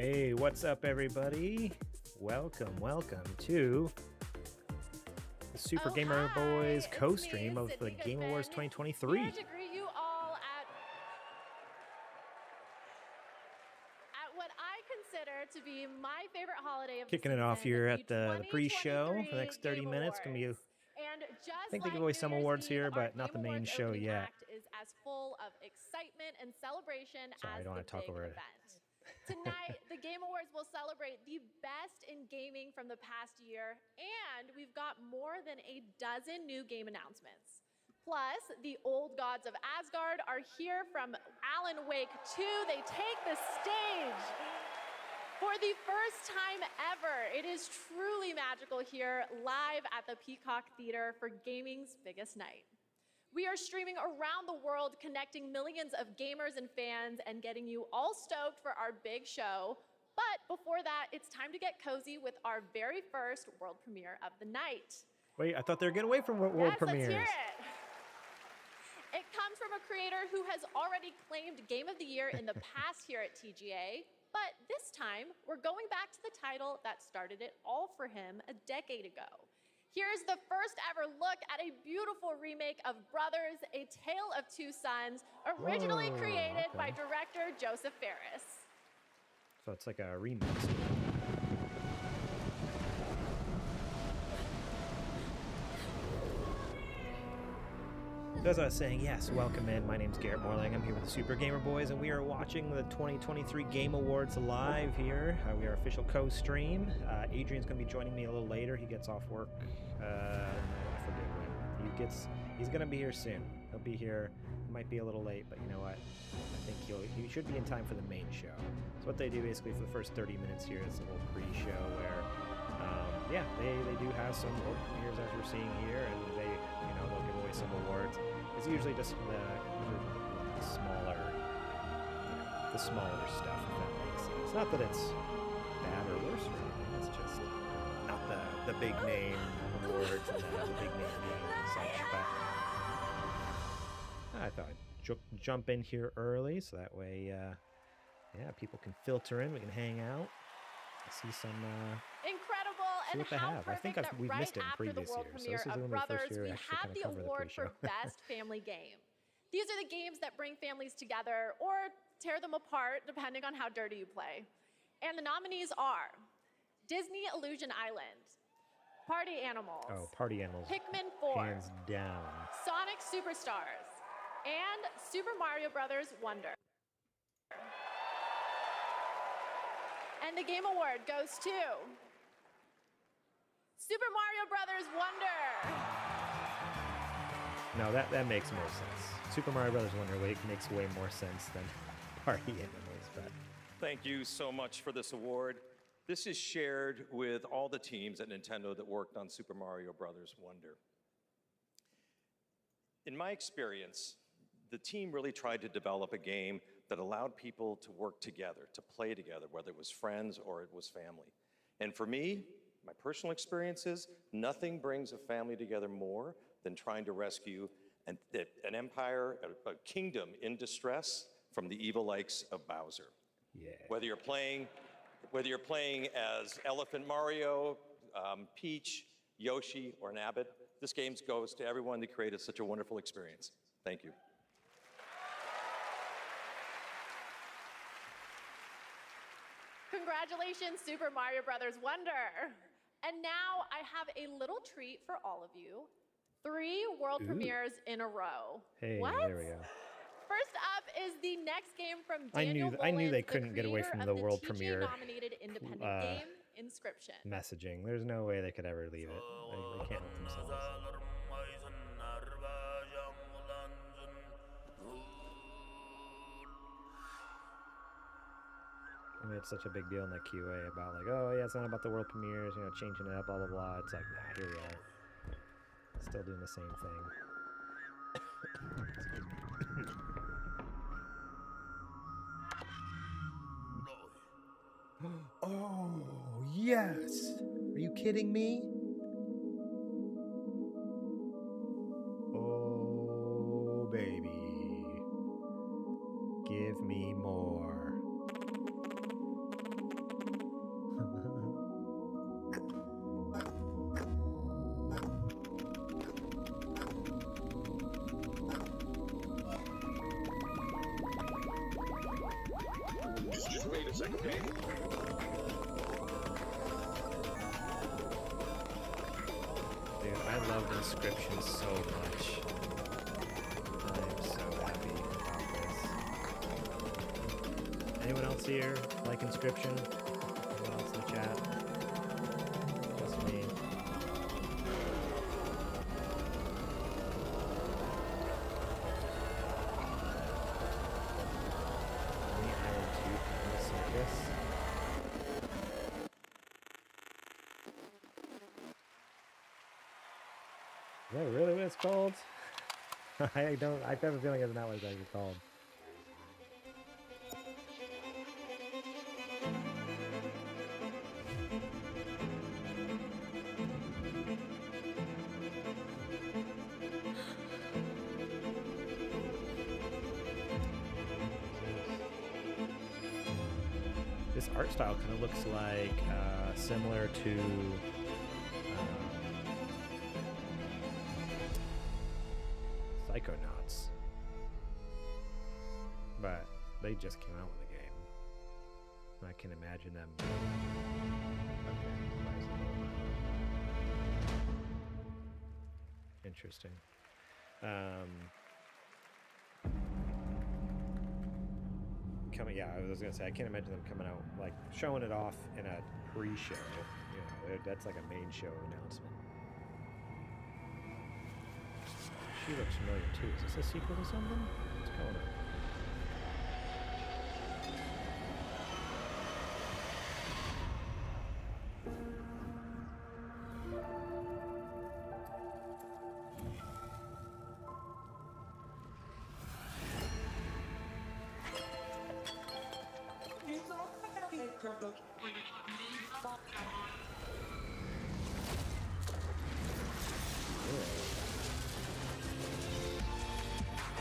Hey, what's up, everybody? Welcome to the Super Gamer Boys co-stream of the Game Awards 2023. Here to greet you all at what I consider to be my favorite holiday of Kicking the it off season, here at the pre-show for the next 30 minutes. Gonna be, and just I think they like give away some New awards Year's here, Eve, but our not the Game main Awards show opening yet. act is as full of excitement and celebration Sorry, I as don't the want to talk big over it. event. Tonight, the Game Awards will celebrate the best in gaming from the past year, and we've got more than a dozen new game announcements. Plus, the old gods of Asgard are here from Alan Wake 2. They take the stage. For the first time ever, it is truly magical here, live at the Peacock Theater for gaming's biggest night. We are streaming around the world, connecting millions of gamers and fans and getting you all stoked for our big show. But before that, it's time to get cozy with our very first world premiere of the night. Wait, I thought they were getting away from world premieres. Let's hear it. It comes from a creator who has already claimed Game of the Year in the past here at TGA. But this time, we're going back to the title that started it all for him a decade ago. Here's the first ever look at a beautiful remake of Brothers, A Tale of Two Sons, originally created by director Joseph Fares. So it's like a remix. As I was saying, yes, welcome in. My name's Garrett Morlang. I'm here with the Super Gamer Boys, and we are watching the 2023 Game Awards live here. We are official co-stream. Adrian's going to be joining me a little later. He gets off work. I forget when. He's going to be here soon. He'll be here. He might be a little late, but you know what? I think he should be in time for the main show. So what they do basically for the first 30 minutes here is a little pre-show where, they do have some world premieres as we're seeing here, and they'll give away some awards. It's usually just the smaller stuff, if that makes sense. Not that it's bad or worse or anything. It's just not the big name awards and the big name games and such. But I thought I'd jump in here early so that way, people can filter in. We can hang out. See some incredible and how perfect that right after the world premiere of Brothers, we have the award for Best Family Game. These are the games that bring families together or tear them apart, depending on how dirty you play. And the nominees are Disney Illusion Island, Party Animals, Pikmin 4, hands down, Sonic Superstars, and Super Mario Bros. Wonder. And the Game Award goes to Super Mario Bros. Wonder. No, that makes more sense. Super Mario Bros. Wonder makes way more sense than Party Animals. But thank you so much for this award. This is shared with all the teams at Nintendo that worked on Super Mario Bros. Wonder. In my experience, the team really tried to develop a game that allowed people to work together, to play together, whether it was friends or it was family. And for me, my personal experience is nothing brings a family together more than trying to rescue an empire, a kingdom in distress from the evil likes of Bowser. Yeah. Whether you're playing as Elephant Mario, Peach, Yoshi, or Nabbit, this game goes to everyone that created such a wonderful experience. Thank you. Congratulations, Super Mario Bros. Wonder. And now I have a little treat for all of you. 3 world premieres in a row. Hey, what? There we go. First up is the next game from Daniel I knew they Mullins, couldn't get away from the world premiere nominated independent game, Inscription. messaging. There's no way they could ever leave it. They can't help themselves. I mean, it's such a big deal in the QA about like, oh yeah, it's not about the world premieres, changing it up, blah blah blah. It's like, nah, here we are, still doing the same thing. Excuse me. Oh yes! Are you kidding me? Oh baby, give me more. Dude, I love Inscription so much. I'm so happy about this. Anyone else here like Inscription? Anyone else in the chat? Just me. Is that really what it's called? I have a feeling it's not what it's actually called. This art style kind of looks like similar to Psychonauts, but they just came out with a game. I can imagine them. Interesting. Yeah, I was gonna say I can't imagine them coming out like showing it off in a pre-show. You know, that's like a main show announcement. She looks familiar too. Is this a sequel to something? What's going on?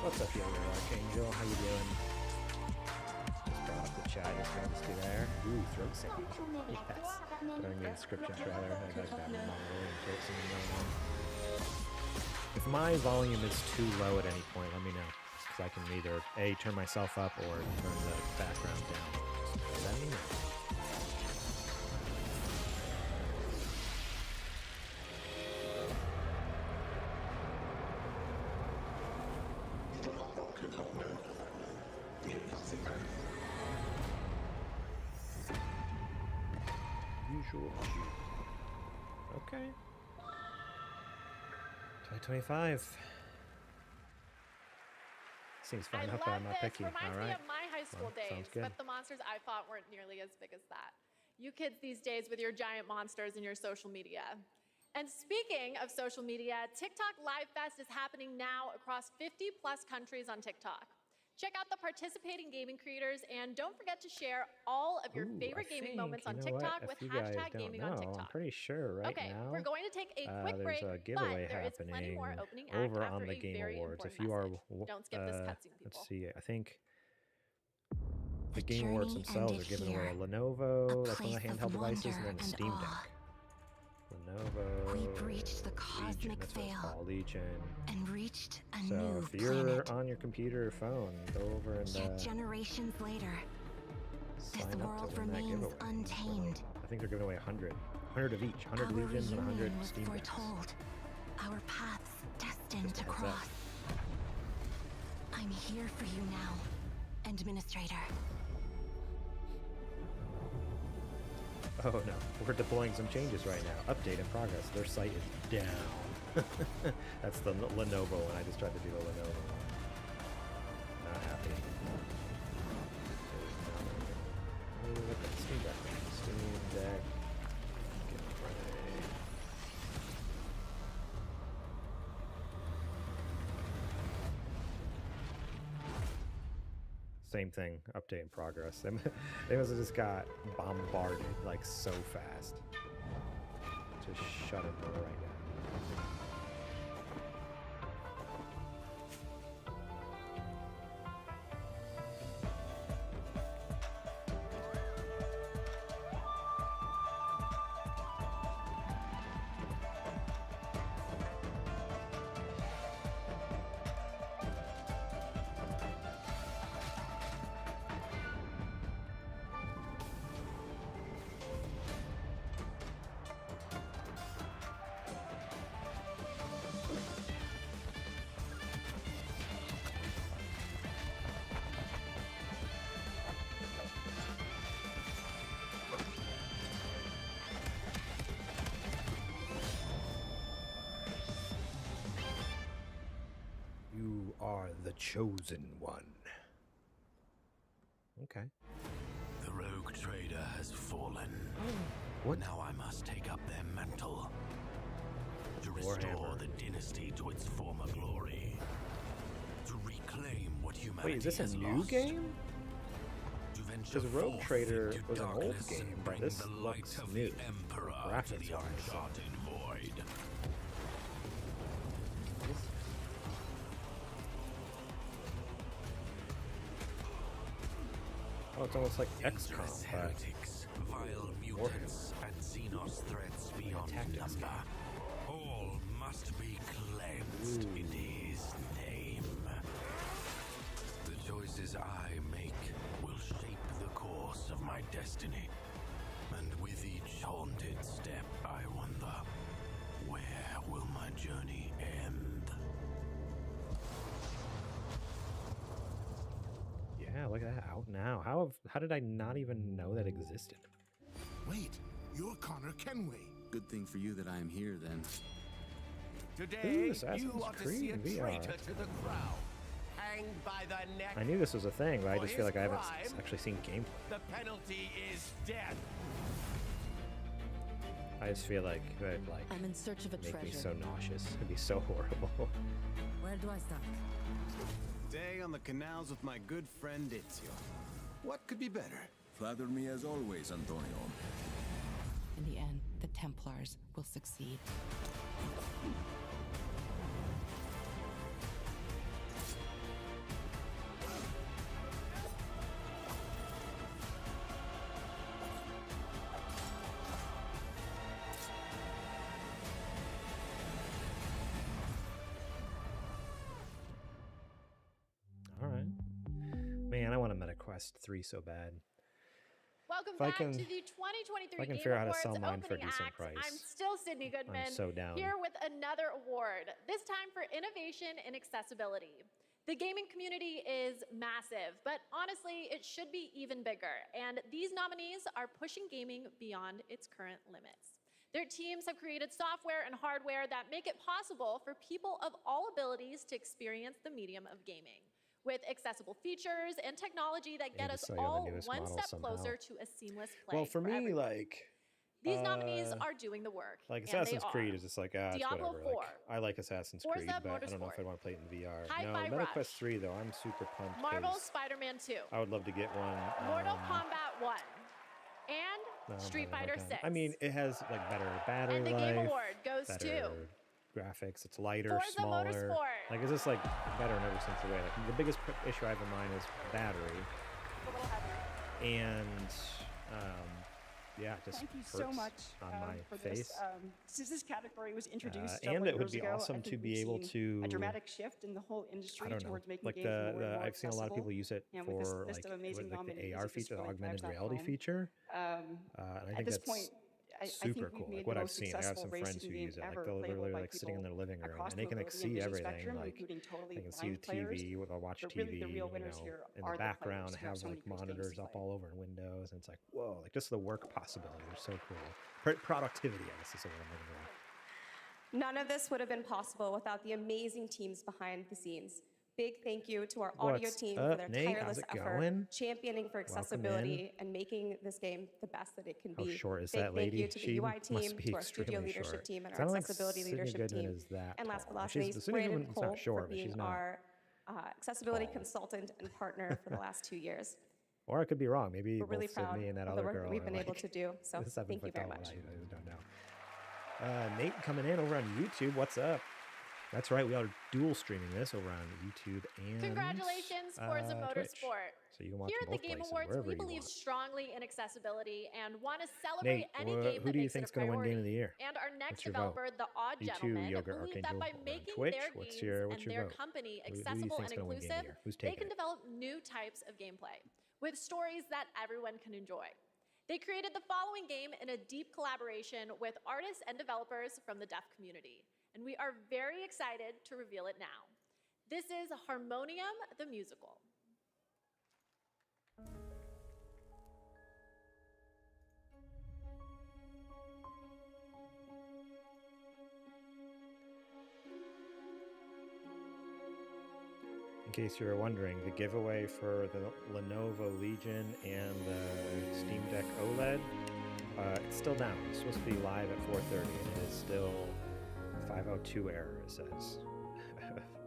What's up, younger Archangel? How you doing? Just brought up the chat. Just noticed you there. Ooh, throat singing. Yes. Throwing the Inscription trailer. I like that Mongolian throat singing going on. If my volume is too low at any point, let me know. Because I can either A, turn myself up or turn the background down. Just let me know. Okay. 2025. Seems fine. Hope I'm not picky. Reminds All right. me of my high school days, Sounds good. but the monsters I fought weren't nearly as big as that. You kids these days with your giant monsters and your social media. And speaking of social media, TikTok Live Fest is happening now across 50 plus countries on TikTok. Check out the participating gaming creators and don't forget to share all of your favorite gaming moments on TikTok with hashtag gaming on TikTok. I'm pretty sure now. Okay, we're going to take a quick break, there's a giveaway but there is plenty more opening act over after on the a Game very Awards. important If you are, message. Don't skip this cutscene, people. let's see, I think the Game Awards themselves are giving away a Lenovo, that's one of the handheld devices, and then a Steam Deck. Lenovo, we breached the cosmic veil Legion. and reached a So new if you're planet. on your computer or phone, go over and Yet generations later, this sign up world to win that remains giveaway. untamed. I think they're giving away 100 of each, 100 Our Legions and 100 reunion was Steam Decks. foretold. Our paths destined Just a to heads up. cross. I'm here for you now, Administrator. Oh no, we're deploying some changes right now. Update in progress. Their site is down. That's the Lenovo one. I just tried to do the Lenovo one. Not happy. Look at the Steam Deck. Steam Deck. Get ready. Same thing, update in progress. They must have just got bombarded like so fast. Just shut it right now. are the chosen one. Okay. The rogue trader has fallen. What? Now I must take up their mantle to restore Warhammer. the dynasty to its former glory. To reclaim what humanity Wait, is this has a new lost. game? Because Rogue Trader was an old game, but this looks new. Emperor to Graphics the wise. uncharted void. Oh, it's almost like Dangerous XCOM, but heretics, vile mutants, and Xenos threats beyond tactics number. All must be cleansed in his name. The choices I make will shape the course of my destiny. And with each haunted step, I wonder, where will my journey end? yeah, look at that, out now. How did I not even know that existed? Wait, you're Connor Kenway. Good thing for you that I am here, then. Today, Assassin's you ought to Creed see a in VR. traitor to the crown. Hanged by the neck. I knew this was a thing, but I For just feel his like I haven't crime, actually seen gameplay. The penalty is death. I just feel like it would I'm in search of a make me treasure. so nauseous. It'd be so horrible. Where do I start? Day on the canals with my good friend Ezio. What could be better? Flatter me as always, Antonio. In the end, the Templars will succeed. All right. Man, I want a MetaQuest 3 so bad. Welcome If I back can- to the 2023 if I can Game figure out how to Awards sell mine for a opening decent act. price, I'm still Sydney Goodman, so down. here with another award, this time for innovation in accessibility. The gaming community is massive, but honestly, it should be even bigger. And these nominees are pushing gaming beyond its current limits. Their teams have created software and hardware that make it possible for people of all abilities to experience the medium of gaming, with accessible features and technology that get to us sell you on the all newest one model step somehow. closer to a seamless play. Well, for me, everyone. like These nominees are doing the work. like and Assassin's they Creed are. is just like it's Diablo whatever. 4, Like, I like Assassin's Forza Creed, but I don't know if Motorsport, I'd want to play it in VR. Hi-Fi no, Rush, MetaQuest 3 though, I'm super pumped. Marvel's 'cause Spider-Man 2, I would love to get one. Mortal Kombat 1, and no, Street but I Fighter don't. 6. I mean, it has like better battery and the life, Game Award goes better to graphics. It's lighter, Forza smaller. Motorsport. Like it's just like better in every sense of the way. Like the biggest issue I have in mind is battery, a little heavy. and yeah, it just Thank you hurts so much on my for face. this. Since this category was introduced And several it would years be ago, awesome I to think be we've able seen to- a dramatic shift in the whole industry I don't know. towards making Like games more and more I've seen a lot of people accessible. use it And with this for list of amazing the nominees AR at this feature, the point, augmented Time's reality Not feature. Home. And I At think this that's point, I super think we've cool. made Like the what I've most seen, I have successful some friends racing who game use it. Like ever they're playable literally by like sitting in their people living room across and they can like mobility and see vision everything. spectrum, Like including totally they can see the blind players. TV with a watch But TV, really, the real winners here in are the the background, players who have have so like many great games monitors to up play. all over in windows, and it's like whoa, like just the work possibilities are so cool. Productivity, I guess, is the word I'm looking for. None of this would have been possible without the amazing teams behind the scenes. Big thank you to our audio What's team up, for their Nate? tireless How's it effort, going? championing for Welcome accessibility and making this game the best that it can How be. short is Big that lady? Thank you to the She UI must team, be to our studio extremely leadership short. team, and It's our not like accessibility Sydney leadership Goodman team. is that And last but tall. not She's- least, Sydney Brandon Goodman's Cole not short, for but she's being not our accessibility tall. consultant and partner for the last 2 years. Or I could be wrong. Maybe We're really both proud Sydney and that of the other work girl that we've are been able like to do. So 7 thank you foot very tall. much. I just don't know. Nate coming in over on YouTube. What's up? That's right. We are dual streaming this over on YouTube and Congratulations, Forza Twitch. Motorsport. So you can watch Here them at the both Game places, Awards, wherever we you believe want. strongly in accessibility and want to celebrate Nate, any who game do that you makes it think's a going to win priority. Game of the Year? And our next What's your vote? developer, The Odd You too, Gentleman, Yogurt believe Archangel. that by Over on making Twitch, their what's games your and their vote? company Who do you accessible think's and gonna win Game of the inclusive, Year? Who's they taking can it? develop new types of gameplay with stories that everyone can enjoy. They created the following game in a deep collaboration with artists and developers from the deaf community, and we are very excited to reveal it now. This is Harmonium the Musical. In case you were wondering, the giveaway for the Lenovo Legion and the Steam Deck OLED, it's still down. It's supposed to be live at 4:30, and it is still 502 error, it says.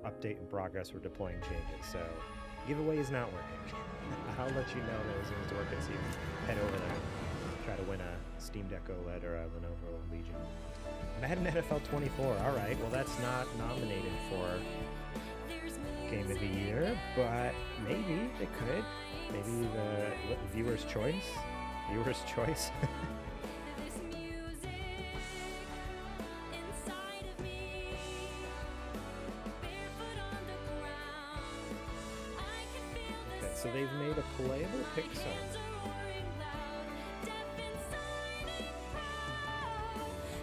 Update in progress, we're deploying changes. So, giveaway is not working. I'll let you know that as soon as it's working, so you can head over there and try to win a Steam Deck OLED or a Lenovo Legion. Madden NFL 24, alright, well that's not nominated for Game of the Year, but maybe it could. Maybe the viewer's choice. Viewer's choice. Okay, so they've made a playable Pixar.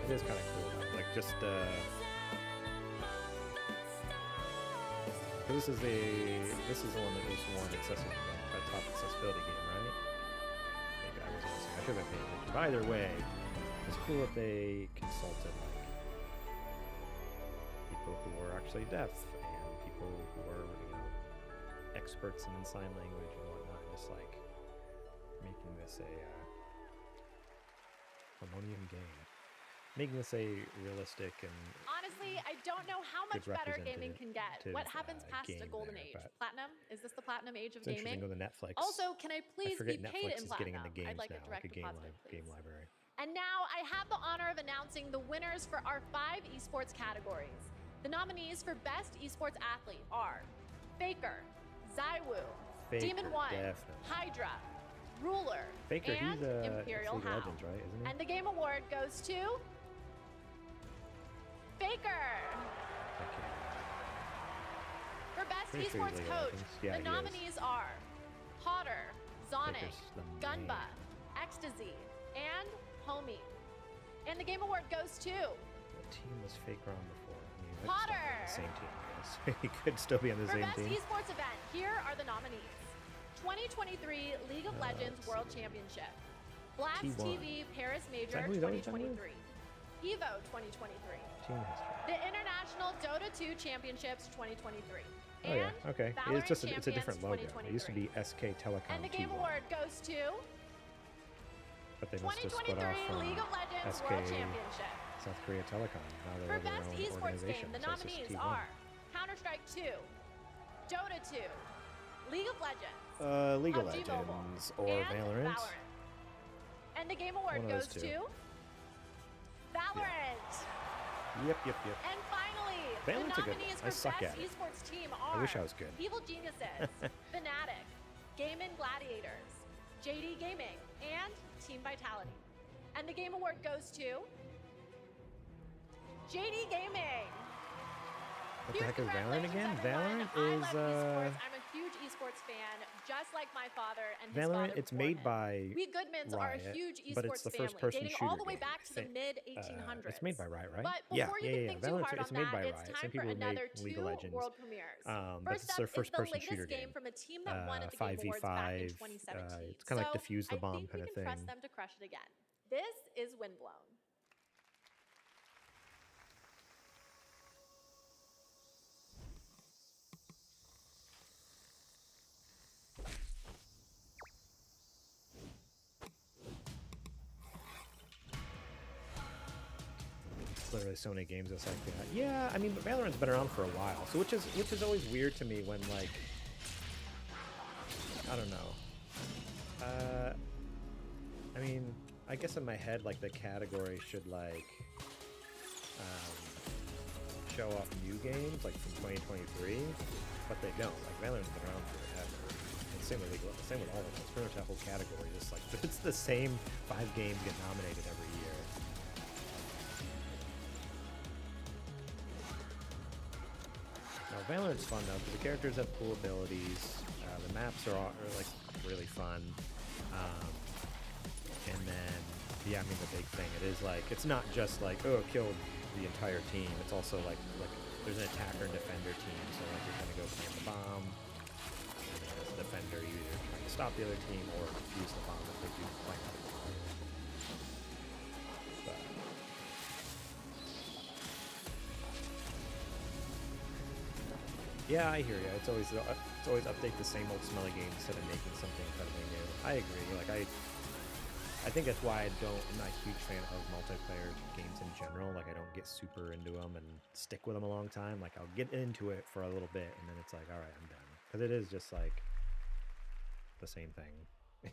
It is kind of cool, like just this is the one that was one accessible, a top accessibility game, right? Maybe I wasn't listening. I should have paid attention. But either way, it's cool that they consulted like people who were actually deaf and people who were, experts in sign language and whatnot, just like making this a harmonium game. Making this a realistic and honestly, I don't know how much good better gaming can get. What happens past a golden age? Platinum? Is this the platinum age of it's gaming? interesting with the Netflix. Also, can I please be Netflix paid in is getting platinum? into games I'd like now, a direct like a deposit, game library. And now I have the honor of announcing the winners for our 5 esports categories. The nominees for Best Esports Athlete are Faker, Zywoo, Demon One, definitely. Hydra, Ruler, Faker, and he's Imperial League of Hound. Legends, right? Isn't he? And the game award goes to Faker. For Best Pretty sure Esports he's League of Coach, Legends. Yeah, the he is. nominees are Potter, Zonic, Faker's the Gunba, man. Ecstasy, and Homie. And the game award goes to What team was Faker on before? I mean, Potter. Same team, I guess. He could still be on the For same Best team. Esports Event, here are the nominees. 2023 League of Legends World Championship. Blast T1. TV Paris Major who that was done with? 2023. EVO 2023. Team history. The International Dota 2 Championships 2023. Oh yeah, okay. Valorant It's just it's a Champions different logo. It used to be SK Telecom And the game T1, award goes to but they must have split 2023 off from League of Legends SK World Championship. South Korea Telecom. Now For they're their Best own Esports organization. Game, the so it's just nominees T1. are Counter-Strike 2, Dota 2, League of Legends, League of PUBG Mobile, Legends or and Valorant. And the game award One of goes those two. to Valorant. Yep. And finally, Valorant's a the good one. nominees I for suck Best at it. Esports Team are I wish I was good. Evil Geniuses, Fnatic, Game & Gladiators, JD Gaming, and Team Vitality. And the game award goes to JD Gaming. What the heck is Valorant again? Valorant is I'm a huge esports fan, just like my father and his Valorant. father It's before made him. by We Goodmans are a Riot, huge esports but it's the family, first-person dating shooter all the way game, back I to the think. mid-1800s. It's made by Riot, right? But before you yeah. can think too Valorant, hard it's on made by that, it's Riot. time Same for people who another make League of 2 Legends. world premieres. But First it's up their is the first-person latest shooter game game. from a team that won at the Game Awards back in 2017. It's kind of like So Defuse the Bomb I think kind we of can thing. trust them to crush it again. This is Windblown. Literally so many games that's like that. Yeah, I mean, but Valorant's been around for a while, so which is always weird to me when like I don't know. I mean, I guess in my head like the category should like show off new games like from 2023, but they don't. Like Valorant's been around forever. And same with all of them. It's pretty much that whole category. Just like it's the same 5 games get nominated every year. Now Valorant's fun though because the characters have cool abilities. The maps are like really fun. And then yeah, I mean the big thing it is like it's not just like oh killed the entire team. It's also like there's an attacker and defender team. So like you're trying to go plant the bomb. And then as a defender, you either trying to stop the other team or defuse the bomb if they do plant the bomb. But Yeah, I hear you. It's always update the same old smelly game instead of making something incredibly new. I agree. Like I think that's why I'm not a huge fan of multiplayer games in general. Like I don't get super into them and stick with them a long time. Like I'll get into it for a little bit and then it's like, all right, I'm done. Because it is just like the same thing.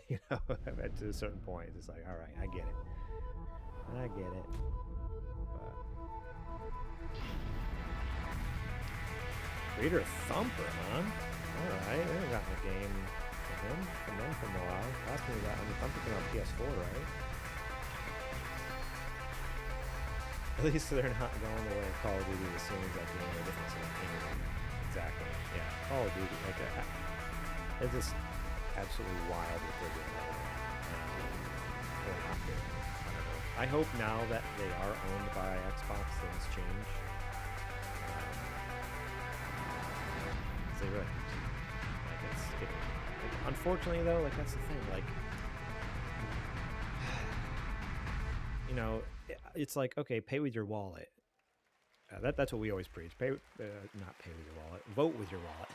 You know, to a certain point, it's just like, all right, I get it. I get it. But... Reader Thumper, huh? Alright, we haven't gotten a game from them for a while. Last time we got Thumper came on PS4, right? At least they're not going the way of Call of Duty. As soon as that game or difference in opinion. Exactly. Yeah. Call of Duty, like it's just absolutely wild what they're doing right now. Or not doing. I don't know. I hope now that they are owned by Xbox, things change. They really like it's getting, like, unfortunately though, like that's the thing, like you know, it's like, okay, pay with your wallet. That's what we always preach. Not pay with your wallet. Vote with your wallet.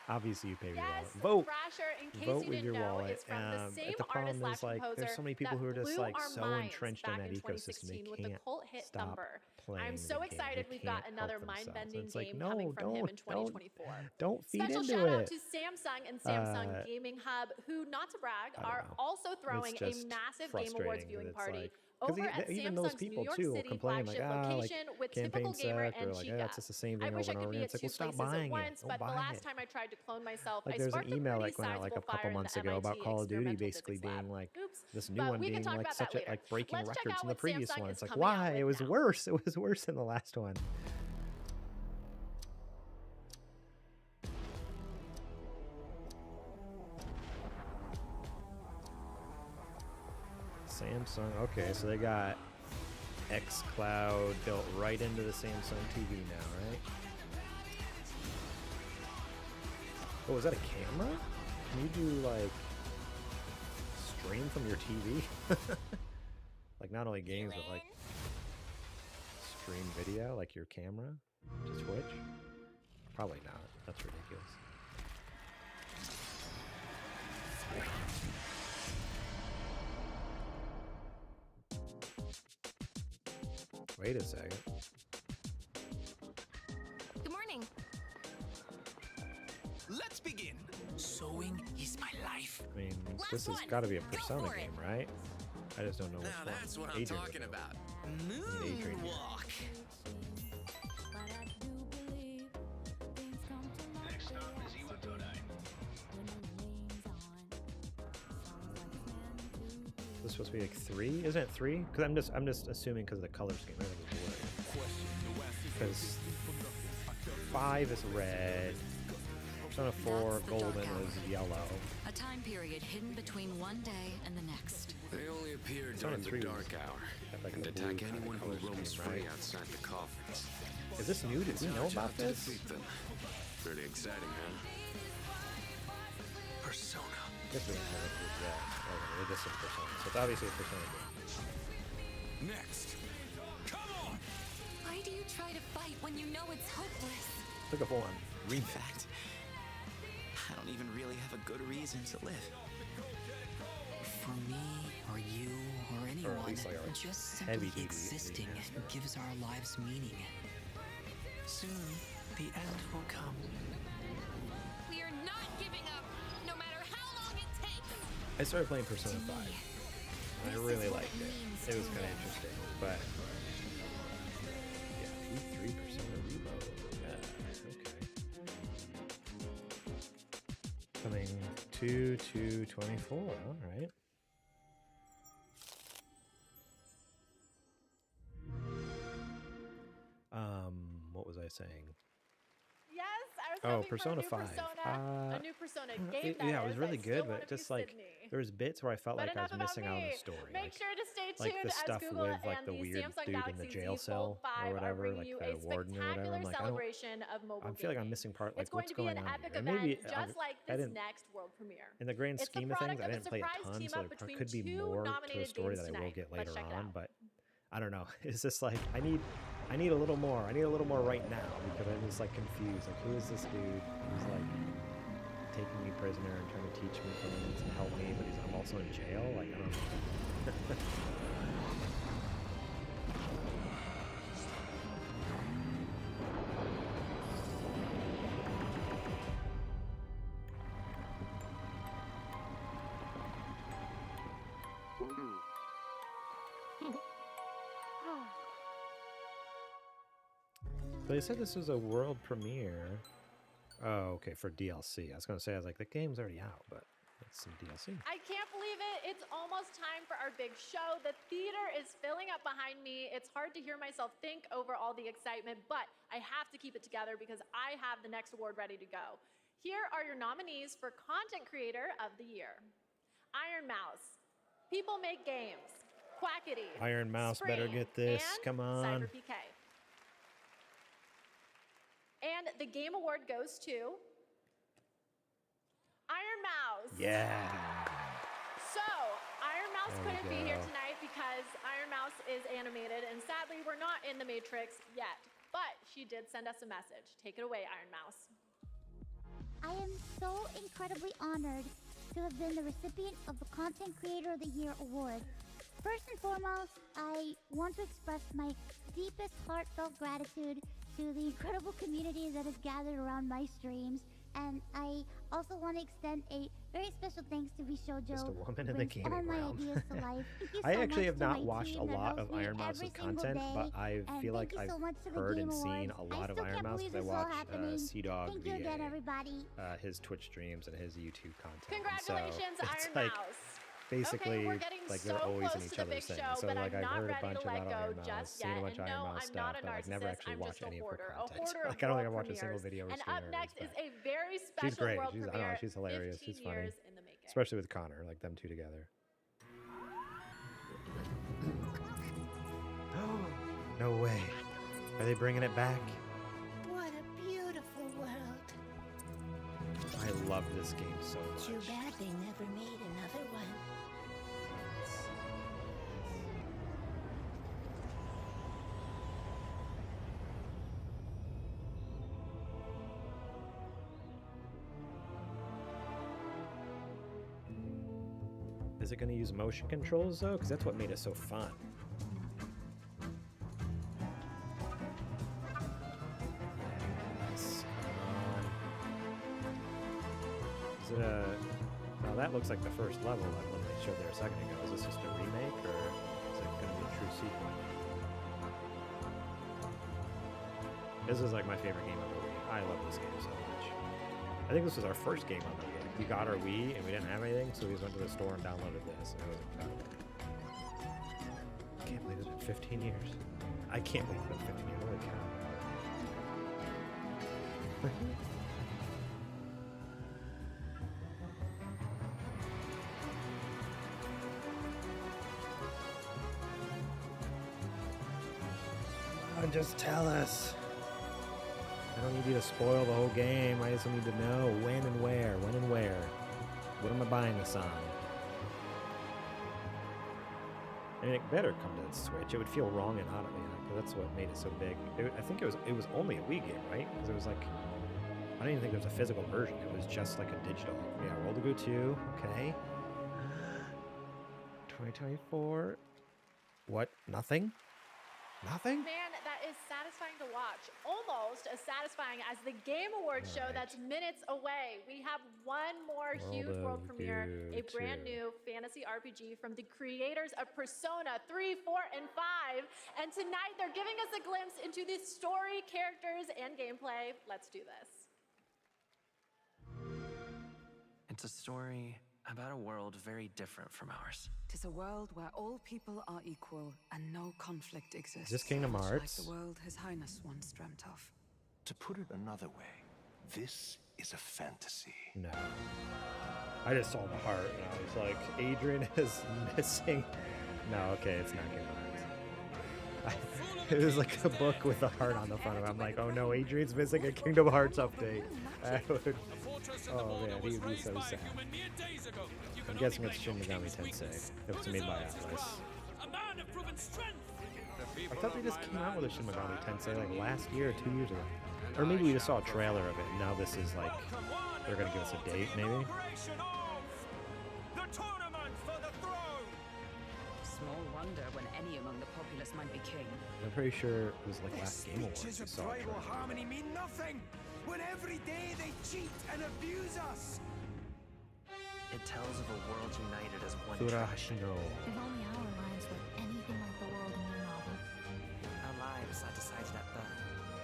Obviously, you pay with your wallet. Vote. Thrasher, in case Vote you with didn't your know, wallet. is from the same The problem artist is, like, there's so many people who are just like so entrenched in that ecosystem they with the can't cult hit stop Thumper. playing. I'm so the game. excited They we've got can't another help themselves. mind-bending It's like, game no, coming from him in 2024. Don't feed Special into shout out it. to Samsung and Samsung Gaming Hub, who, not to brag, are also throwing a massive Game Awards viewing party over at even those Samsung's people New York too will City complain like, flagship like location with typical campaign gamer suck, and or like, chica. that's just the same I thing wish over I and could over be again. at It's like, two well, stop places at buying once, it. but the Don't buy last it. time I tried to clone myself, Like I there's an sparked a email pretty like went out like a sizable couple fire in months the ago about MIT Call of Duty experimental basically physics lab. being like Oops. this new But one we can being talk like about that such a later. like breaking Let's check records out from the what previous Samsung one. is It's like, coming out why? with It was now. worse. It was worse than the last one. Samsung. Okay, so they got xCloud built right into the Samsung TV now, right? Oh, is that a camera? Can you do like stream from your TV? Like not only games, but like stream video, like your camera to Twitch? Probably not. That's ridiculous. Wait a second. Good morning. Let's begin. Sewing is my life. I mean, Last this has one. got to be a Go Persona for it. game, right? I just don't know which Now one. that's what I'm Adrian talking would know. about. Adrian here. Moonwalk. This is supposed to be like 3, isn't it 3? Because I'm just assuming because of the color scheme. I think it's blurry. Because 5 is red, Persona 4 That's the golden dark hour. is yellow. A time period hidden between one day and the next. They only appear Persona during 3 the was dark hour like and a blue attack kind of anyone color who roams scheme, free right? outside the coffins. Is this new? Did we know Our about job to this? defeat them. Pretty exciting, huh? Persona. I guess we didn't know it was that. Okay, it is some Persona. So it's obviously a Persona game. Next. Come on. Why do you try to fight when you know it's hopeless? Look at one. In fact, I don't even really have a good reason to live. For me, or you, or anyone, least like our just heavy simply duty existing gives our lives meaning. Soon, the end will come. We are not giving up, no matter how long it takes. I started playing Persona 5. And I this really is what liked it it. means It was to kind of live. interesting, but yeah, E3 Persona Reload. Yeah, okay. Coming 2/2/24. All right. What was I saying? Yes, I was Oh, hoping for Persona a new 5. Persona, a new Persona game. Yeah, it was that really is. I good, still but wanna just be like Sydney. there was bits where I felt But like I was enough about missing out on me. the story. Make sure to stay like tuned the as stuff Google with like and the the weird Samsung dude in Galaxy the jail Z cell Fold 5 or whatever, bringing like you the a warden or whatever. spectacular I'm like, celebration of mobile I feel like I'm gaming. missing part. Like It's going what's to be going an on epic here? And event, maybe just like I this didn't. next world premiere. In the grand It's the scheme of things, product I of a didn't play a surprise ton, team so up there between could be two more to the nominated story games that I will tonight. get Let's later check it on. out. But I don't know. It's just like I I need a little more. I need a little more right now because I'm just like confused. Like, who is this dude who's like taking me prisoner and trying to teach me things and help me, but I'm also in jail? Like, I don't know. They said this was a world premiere. Oh, okay, for DLC. I was going to say, I was like, the game's already out, but it's some DLC. I can't believe it. It's almost time for our big show. The theater is filling up behind me. It's hard to hear myself think over all the excitement, but I have to keep it together because I have the next award ready to go. Here are your nominees for Content Creator of the Year. Iron Mouse, People Make Games, Quackity, Iron Mouse Spring, better get this. and Come on. Cyber PK. And the Game Award goes to Iron Mouse. Yeah. So, Iron Mouse There we couldn't be here go. tonight because Iron Mouse is animated, and sadly, we're not in the Matrix yet. But she did send us a message. Take it away, Iron Mouse. I am so incredibly honored to have been the recipient of the Content Creator of the Year award. First and foremost, I want to express my deepest heartfelt gratitude to the incredible community that has gathered around my streams, and I also want to extend a very special thanks to Vishojo. Just a woman who in the brings gaming all my realm. ideas to life. Thank you I so actually much have to not my watched a team that lot helps of me Iron Mouse's every single content, day, but I and feel like thank you I've so much to the heard Game and seen Awards. a lot of still Iron can't Mouse believe because I this is all watch happening. Sea-Dog Thank you again, everybody. his Twitch streams and his YouTube content. Congratulations, and so it's Iron like, Mouse. Basically, okay, we're getting like so they're always close in each to the other's big things. show, So but like I'm I've not heard a ready bunch to let about go Iron Mouse, just seen a yet. bunch of And Iron no, Mouse I'm stuff, not a but I've never narcissist. actually I'm watched just a any of her hoarder. A content. hoarder Like I don't think I've of world watched a single premieres. video of And her up next is a very She's special great. world I don't premiere. know, she's hilarious. 15 She's funny. years in the making. Especially with Connor, like them two together. No way. Are they bringing it back? What a beautiful world. I love this game so much. Too bad they never made another one. Is it going to use motion controls though? Because that's what made it so fun. Yes. Is it a... Now that looks like the first level that one they showed there a second ago. Is this just a remake or is it going to be a true sequel? This is like my favorite game on the Wii. I love this game so much. I think this was our first game on the Wii. We got our Wii and we didn't have anything, so we just went to the store and downloaded this, and it was incredible. I can't believe it's been 15 years. I can't believe it's been 15 years. Holy cow. Just tell us. I don't need you to spoil the whole game. I just need to know when and where. When and where. What am I buying this on? I mean, it better come to the Switch. It would feel wrong and odd at me, because that's what made it so big. I think it was only a Wii game, right? Because it was like, I don't even think there was a physical version. It was just like a digital. Yeah, World of Goo 2. Okay. 2024. What? Nothing? Nothing? Man, that is satisfying to watch. Almost as satisfying as the Game Awards show that's minutes away. We have one more huge world premiere, a brand new fantasy RPG from the creators of Persona 3, 4, and 5. And tonight they're giving us a glimpse into the story, characters, and gameplay. Let's do this. It's a story about a world very different from ours. 'Tis a world where all people are equal and no conflict exists. Is this Kingdom much Hearts? like the world His Highness once dreamt of. To put it another way, this is a fantasy. No. I just saw the heart and I was like, Adrian is missing. No, okay, it's not Kingdom Hearts. It was like a book with a heart on the front of it. I'm like, oh no, Adrian's missing a Kingdom Hearts update. Oh man, he would be so sad. I'm guessing it's Shin Megami Tensei, if it's made by Atlas. A man of proven strength. The I thought they just came out with a Shin Megami Tensei like last year or 2 years ago. Or maybe we just saw a trailer of it and now this is like, they're gonna give us a date maybe? The tournament for the throne! Small wonder when any among the populace might be king. I'm pretty sure it was like last Game Awards we Speeches of saw a tribal trailer. harmony mean nothing when every day they cheat and abuse us. It tells of a world united as one Sriracha. If only our lives were anything like the world in your novel. Our lives are decided at birth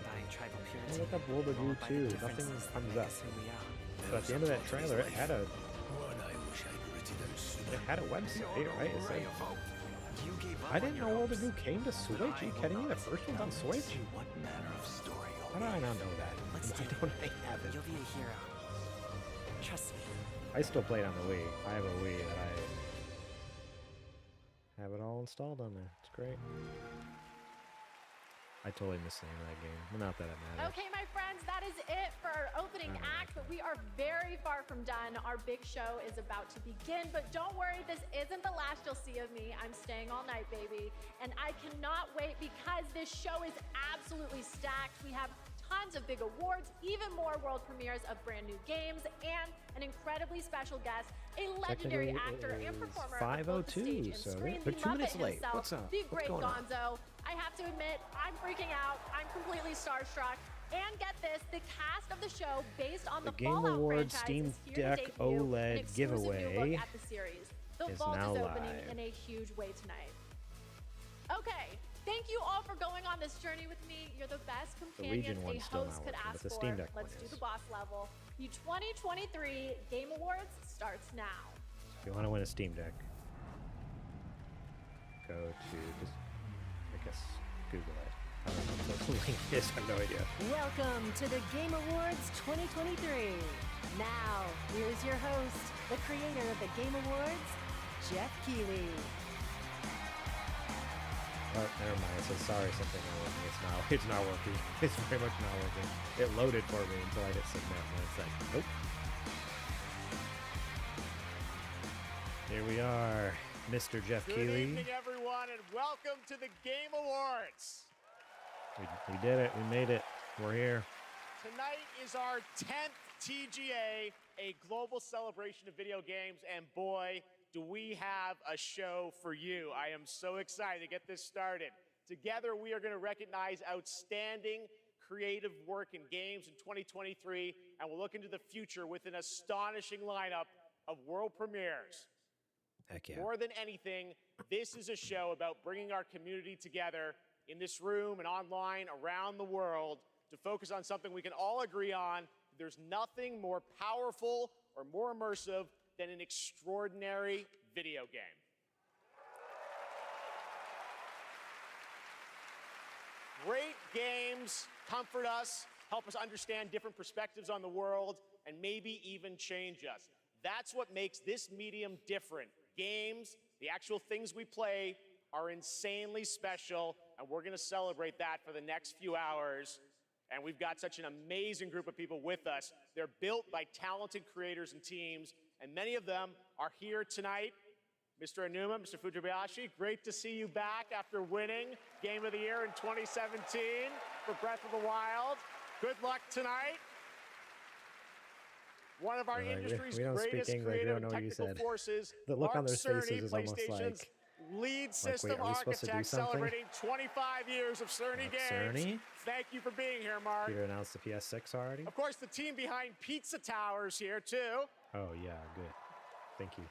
by tribal I purity. look up World of Goo or by the 2, nothing differences that comes make up. us who we are. But at the end of that trailer, it had a One I wish I'd written out sooner. website, right? It said, You gave up I on didn't your know World of hopes. Goo came to Switch. Are you kidding me? The first one's on Switch? What manner of story How did I not know that? Let's Why do don't I have it? You'll be a hero. Trust me. I still play it on the Wii. I have a Wii that I have it all installed on there. It's great. I totally missed the name of that game. Well, not that it matters. Okay, my friends, that is it for our opening act, but we are very far from done. Our big show is about to begin, but don't worry, this isn't the last you'll see of me. I'm staying all night, baby. And I cannot wait because this show is absolutely stacked. We have tons of big awards, even more world premieres of brand new games, and an incredibly special guest, a legendary actor and performer of both the stage and so screen, we're the 2 minutes Muppet late. himself, What's up? the What's great going on? Gonzo. I have to admit, I'm freaking out. I'm completely starstruck. And get this, the cast of the show, based on The the Game Fallout Awards franchise, Steam is here to Deck debut an OLED exclusive new giveaway look at the series. The is vault now is opening live. in a huge way tonight. Okay, thank you all for going on this journey with me. You're the best Region companions a one's still host not could working, ask but the for. Steam Deck Let's one do is. the boss level. The 2023 Game Awards starts now. If you want to win a Steam Deck, go to just, I guess, Google it. I don't know what the link is. I have no idea. Welcome to the Game Awards 2023. Now, here's your host, the creator of the Game Awards, Jeff Keighley. Oh, never mind. It says sorry, something not working. It's not working. It's very much not working. It loaded for me until I hit submit, and it's like, nope. Here we are, Mr. Jeff Good Keighley. evening, everyone, and welcome to the Game Awards. We did it. We made it. We're here. Tonight is our 10th TGA, a global celebration of video games, and boy, do we have a show for you. I am so excited to get this started. Together, we are going to recognize outstanding creative work in games in 2023, and we'll look into the future with an astonishing lineup of world premieres. Heck yeah. More than anything, this is a show about bringing our community together in this room and online around the world to focus on something we can all agree on. There's nothing more powerful or more immersive than an extraordinary video game. Great games comfort us, help us understand different perspectives on the world, and maybe even change us. That's what makes this medium different. Games, the actual things we play, are insanely special, and we're going to celebrate that for the next few hours. And we've got such an amazing group of people with us. They're built by talented creators and teams, and many of them are here tonight. Mr. Aonuma, Mr. Fujibayashi, great to see you back after winning Game of the Year in 2017 for Breath of the Wild. Good luck tonight. One of our industry's we don't speak greatest English. We creative don't know what you technical said. forces, The look on Mark their faces Cerny, is almost PlayStation's lead system are we supposed to do architect, something? celebrating 25 years of Cerny Mark games. Cerny? Thank you for being here, Mark. Peter announced the PS6 already? Of course, the team behind Pizza Towers here, too. Oh, yeah, good. Thank you.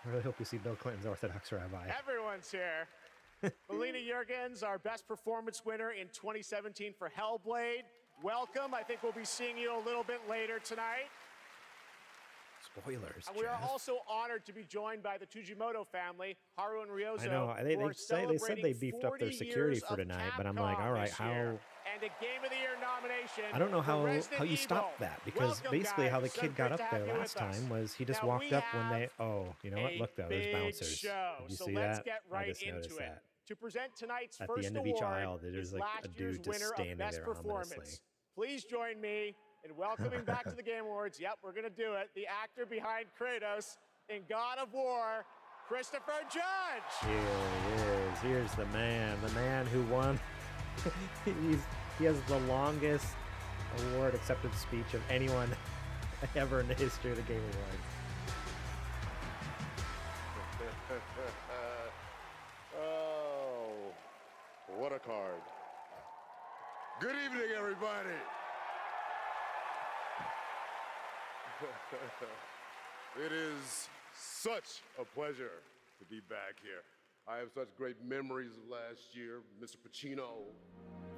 I really hope you see Bill Clinton's Orthodox Rabbi. Everyone's here. Melina Jurgens, our best performance winner in 2017 for Hellblade. Welcome. I think we'll be seeing you a little bit later tonight. Spoilers, And we are Jeff. also honored to be joined by the Tujimoto family, Haru and Ryozo. I know. They who are said they beefed up their celebrating security 40 for years tonight, of but I'm like, Capcom all right, this year. how... And a Game of the Year nomination. I don't know for how Resident you stop Evil. that, because Welcome, basically guys. how the So kid got great up to have there you last with us. time was he just Now, walked we up when they... have Oh, you know what? a Look, though, there's big bouncers. show. Did you So see let's that? get I right just into noticed it. that. To present tonight's At first the end of each award aisle, there's is like last a dude year's just winner of standing Best there Performance. ominously. Please join me in welcoming back to the Game Awards. Yep, we're going to do it. The actor behind Kratos in God of War, Christopher Judge. Here he is. Here's the man who won. He has the longest award acceptance speech of anyone ever in the history of the Game Awards. Oh, what a card. Good evening, everybody. It is such a pleasure to be back here. I have such great memories of last year, Mr. Pacino,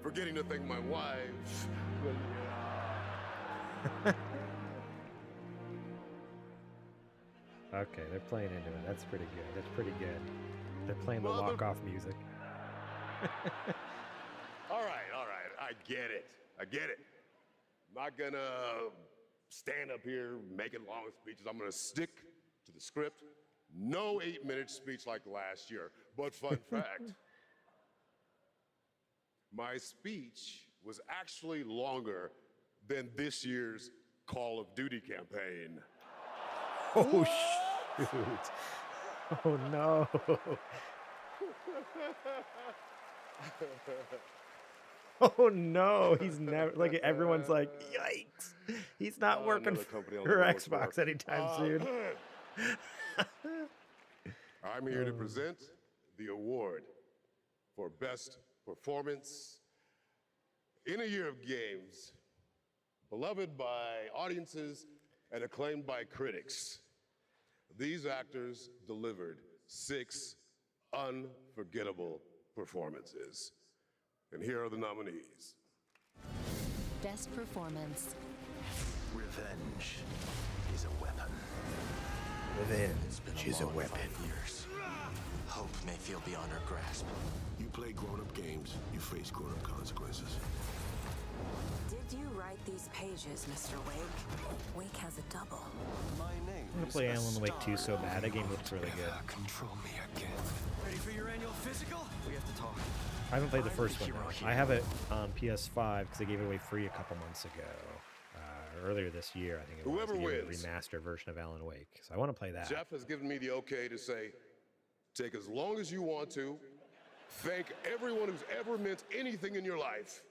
forgetting to thank my wife. Okay, they're playing into it. That's pretty good. That's pretty good. They're playing the walk-off music. All right. I get it. I'm not gonna stand up here making long speeches. I'm gonna stick to the script. No 8-minute speech like last year. But fun fact, my speech was actually longer than this year's Call of Duty campaign. Oh, shoot. Oh, no. Oh, no. He's never, like, everyone's like, yikes. He's not working for Xbox anytime soon. I'm here to present the award for Best Performance in a Year of Games, beloved by audiences and acclaimed by critics. These actors delivered 6 unforgettable performances. And here are the nominees. Best performance. Revenge is a weapon. Revenge is a weapon. 5 years. Hope may feel beyond our grasp. You play grown-up games, you face grown-up consequences. Did you write these pages, Mr. Wake? Wake has a double. My name I'm gonna play Alan Wake 2 so bad. That game looks really good. Control me again. Ready for your annual physical? We have to talk. I haven't played the first one, though. I have it on PS5 because they gave it away free a couple months ago. Earlier this year, I think it was. Whoever They gave wins. a remastered version of Alan Wake. So I want to play that. Jeff has given me the okay to say, take as long as you want to. Thank everyone who's ever meant anything in your life.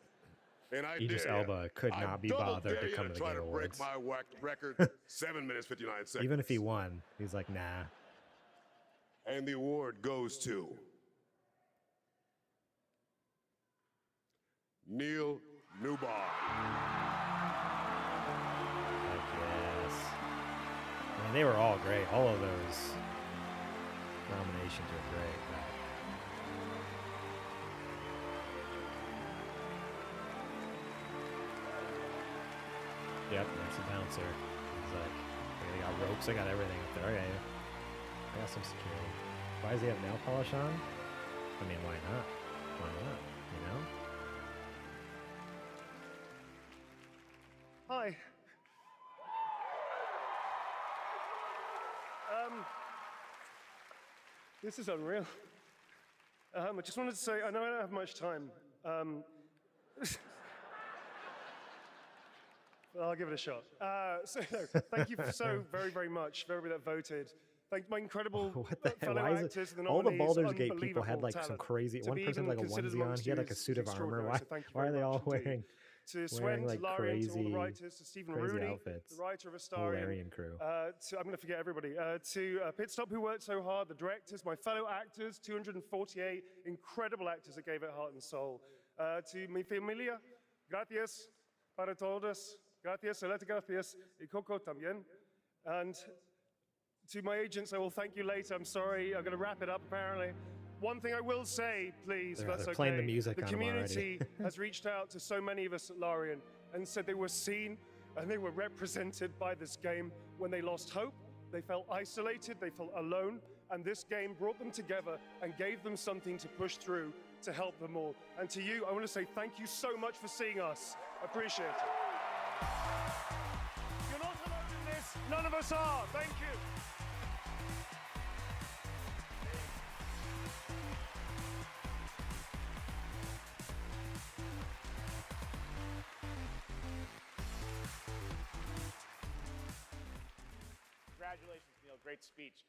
And I Idris dare you. Elba could I not be double bothered dare to you come to the try Game to break Awards. my record, 7 minutes, 59 seconds. Even if he won, he's like, nah. And the award goes to Neil Newbar. Yes. I mean, they were all great. All of those nominations were great. Yep, that's a bouncer. He's like, okay, I got ropes, I got everything up there. Okay, I got some security. Why does he have nail polish on? I mean, why not? Why not? You know? Hi. This is unreal. I just wanted to say, I know I don't have much time. I'll give it a shot. Thank you so very, very much for everybody that voted. Thank my incredible What the heck? fellow Why is actors it? and All the nominees. Baldur's Gate people had Unbelievable like some talent. crazy. To One be person had even like a considered onesie on. amongst He had you like a is suit of armor. extraordinary, Why? so thank you Why are very they all much indeed. wearing? To wearing Swen, like to Larian, to all the crazy, writers, to Stephen crazy Rooney, outfits. the writer of Whole Astarion, Larian crew. I'm going to forget everybody. To Pit Stop, who worked so hard, the directors, my fellow actors, 248 incredible actors that gave it heart and soul. To mi familia, gracias para todos. Gracias, Celeste, gracias, y Coco también. And to my agents, I will thank you later. I'm sorry, I'm going to wrap it up apparently. One thing I will say, please, if that's They're okay. playing the music The on 'em already. community has reached out to so many of us at Larian and said they were seen and they were represented by this game. When they lost hope, they felt isolated, they felt alone, and this game brought them together and gave them something to push through to help them all. And to you, I want to say thank you so much for seeing us. Appreciate it. You're not alone in this. None of us are. Thank you. Congratulations, Neil. Great speech.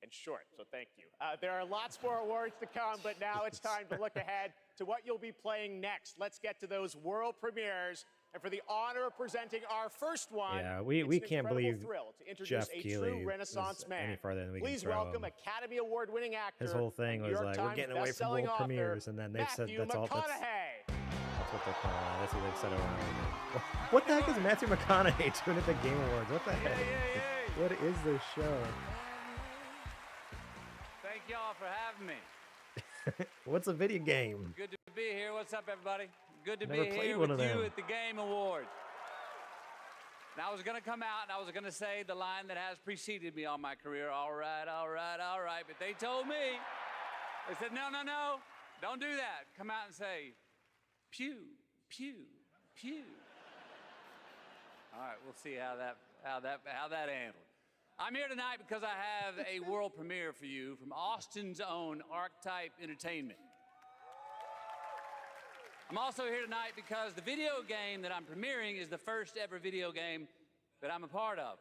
and short, so thank you. There are lots more awards to come, but now it's time to look ahead to what you'll be playing next. Let's get to those world premieres. And for the honor of presenting our first one, Yeah, we it's an can't believe incredible thrill to introduce Jeff a Keighley true Renaissance is man. any farther than we Please can throw welcome him. Academy Award-winning actor. His whole thing and New was York like, we're Times getting away from bestselling world author, premieres, and then they've said Matthew that's all. McConaughey. That's what they're calling it. That's what they've said around it. What the heck is Matthew McConaughey doing at the Game Awards? What the heck? What is this show? Thank y'all for having me. What's a video game? Good to be here. What's up, everybody? Good to Never be played here one with of you them. at the Game Awards. Now, I was going to come out and I was going to say the line that has preceded me all my career, all right, all right, all right. But they told me, they said, no, no, no, don't do that. Come out and say, pew, pew, pew. All right, we'll see how that handled. I'm here tonight because I have a world premiere for you from Austin's own Archetype Entertainment. I'm also here tonight because the video game that I'm premiering is the first ever video game that I'm a part of.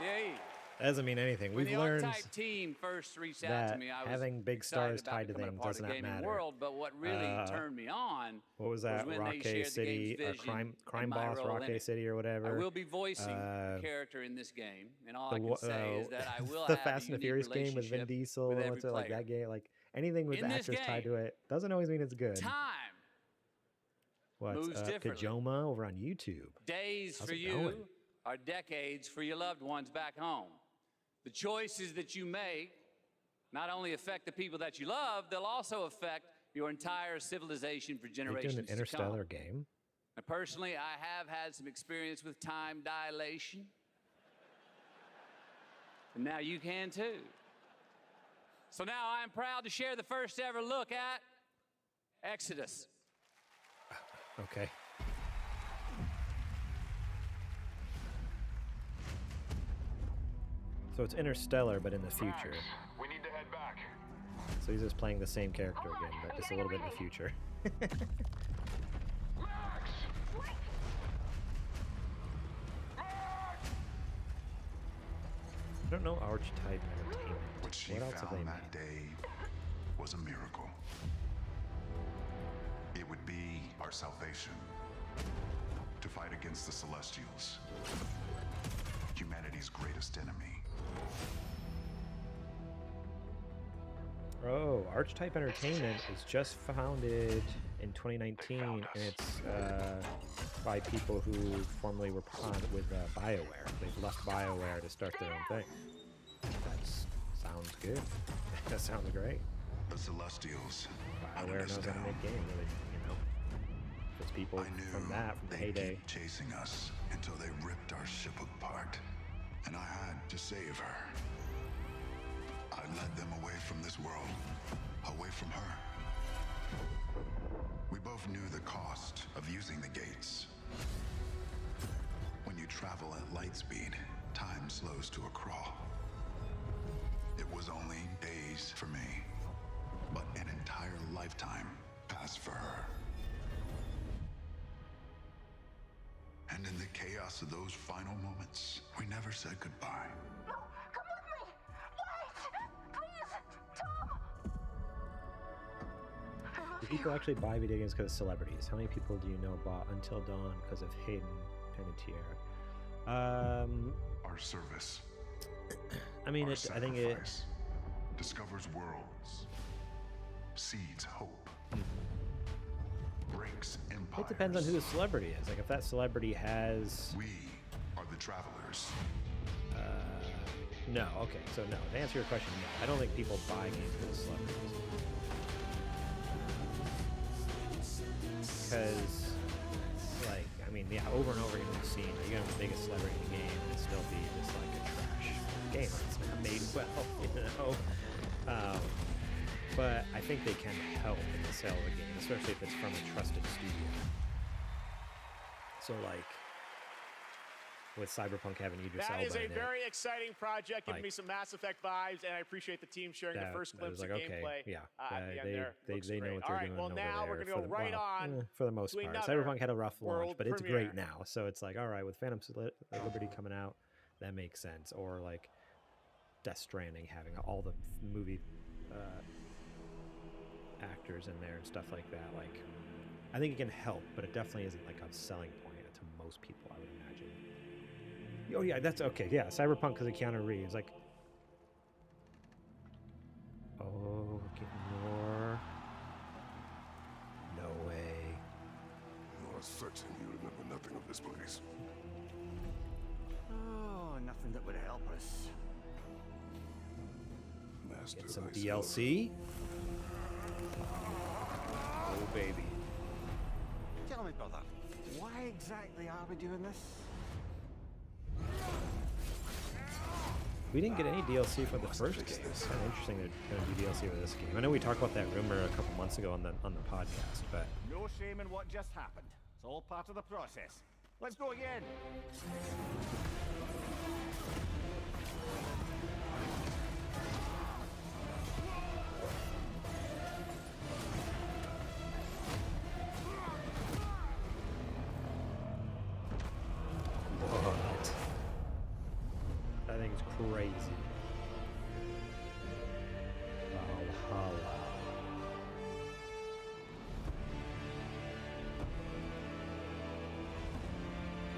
Yay. That doesn't mean anything. When We've the learned Archetype team first reached out that to me, I was having big excited stars about tied to becoming a things part does of the not gaming matter. world, but what really turned me on What was that? when they Roque shared the City, game's vision crime and my boss, role in Roque it. City, or whatever. I will be voicing a character in this game, and all I can say is that I will the have Fast a and the unique Furious game with Vin relationship Diesel. with every What's it like player. that game? Like anything with In this actors tied game, to it doesn't always mean it's good. Time What's moves differently. Kajoma over on YouTube? Days How's for it you going? are decades for your loved ones back home. The choices that you make not only affect the people that you love, they'll also affect your entire civilization for Are you generations doing an to come. Interstellar game? Now, personally, I have had some experience with time dilation. And now you can too. So now I am proud to share the first ever look at Exodus. Okay. So it's Interstellar, but in the future. We need to head back. So he's just playing the same character again, but just a little bit in the future. I don't know Archetype Entertainment. What she What else have they found made? that day was a miracle. It would be our salvation to fight against the Celestials, humanity's greatest enemy. Oh, Archetype Entertainment was just founded in 2019, and it's by people who formerly were on with BioWare. They've left BioWare to start their own thing. That sounds good. That sounds great. The Celestials. BioWare knows how to make games. Really, you know, it's people from that, from the They'd heyday. keep chasing us until they ripped our ship apart, and I had to save her. I led them away from this world, away from her. We both knew the cost of using the gates. When you travel at light speed, time slows to a crawl. It was only days for me, but an entire lifetime passed for her. And in the chaos of those final moments, we never said goodbye. Do people actually buy video games because of celebrities? How many people do you know bought Until Dawn because of Hayden Panettiere? Our service. I mean, Our I think it. sacrifice discovers worlds, seeds hope, breaks empires. It depends on who the celebrity is. Like, if that celebrity has. We are the travelers. No, okay, so no. To answer your question, no. I don't think people buy games because of celebrities. Because, like, I mean, yeah, over and over again we've seen that you can have the biggest celebrity in the game and still be just like a trash game. It's not made well, you know? But I think they can help in the sale of a game, especially if it's from a trusted studio. So, like, with Cyberpunk having Idris Elba That is a in it, very exciting project, giving Like- me some Mass Effect vibes, and I appreciate the team sharing the first that was glimpse like, of okay, gameplay. yeah, At the end there. Looks they know great. what All they're right, doing well, over now there we're going to for go the- right on for the most to part. another Cyberpunk had a rough launch, world but it's premiere. great now. So it's like, all right, with Phantom Liberty coming out, that makes sense. Or like Death Stranding having all the movie actors in there and stuff like that. Like, I think it can help, but it definitely isn't like a selling point to most people, I would imagine. Oh yeah, that's okay. Yeah, Cyberpunk because of Keanu Reeves. Like, oh, get more. No way. You are certain you remember nothing of this place? Oh, nothing that would help us. Master Get some thyself. DLC. Oh baby. Tell me, brother, why exactly are we doing this? We didn't get any DLC for the first game. It's kind of interesting they're going to do DLC for this game. I know we talked about that rumor a couple months ago on the podcast, but No shame in what just happened. It's all part of the process. Let's go again. what? I think it's crazy. Valhalla.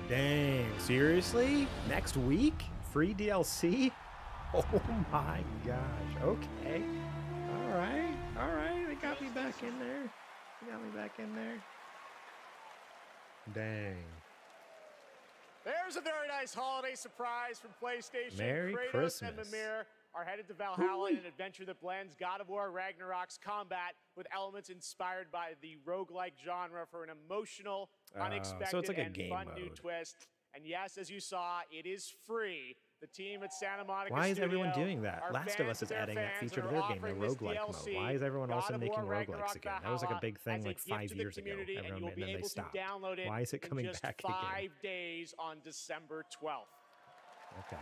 Dang, seriously? Next week? Free DLC? Oh my gosh. Okay. Alright. Alright. They got me back in there. They got me back in there. Dang. There's a very nice holiday surprise from PlayStation. Merry Kratos Christmas. and Mimir are headed to Valhalla in an adventure that blends God of War Ragnarok's combat with elements inspired by the roguelike genre for an emotional, unexpected, so it's like a and game fun new mode. twist. And yes, as you saw, it is free. The team at Santa Monica Why is everyone Studio doing that? are Last of fans Us is their adding that fans feature to and their are game, the offering this roguelike mode. DLC, Why is everyone also God of making War roguelikes Ragnarok again? That was like a big thing as a like gift 5 to the years ago. community, and Everyone, you'll and be then they able stopped. to download it Why is it in coming just back 5 again? days on December 12th. Okay.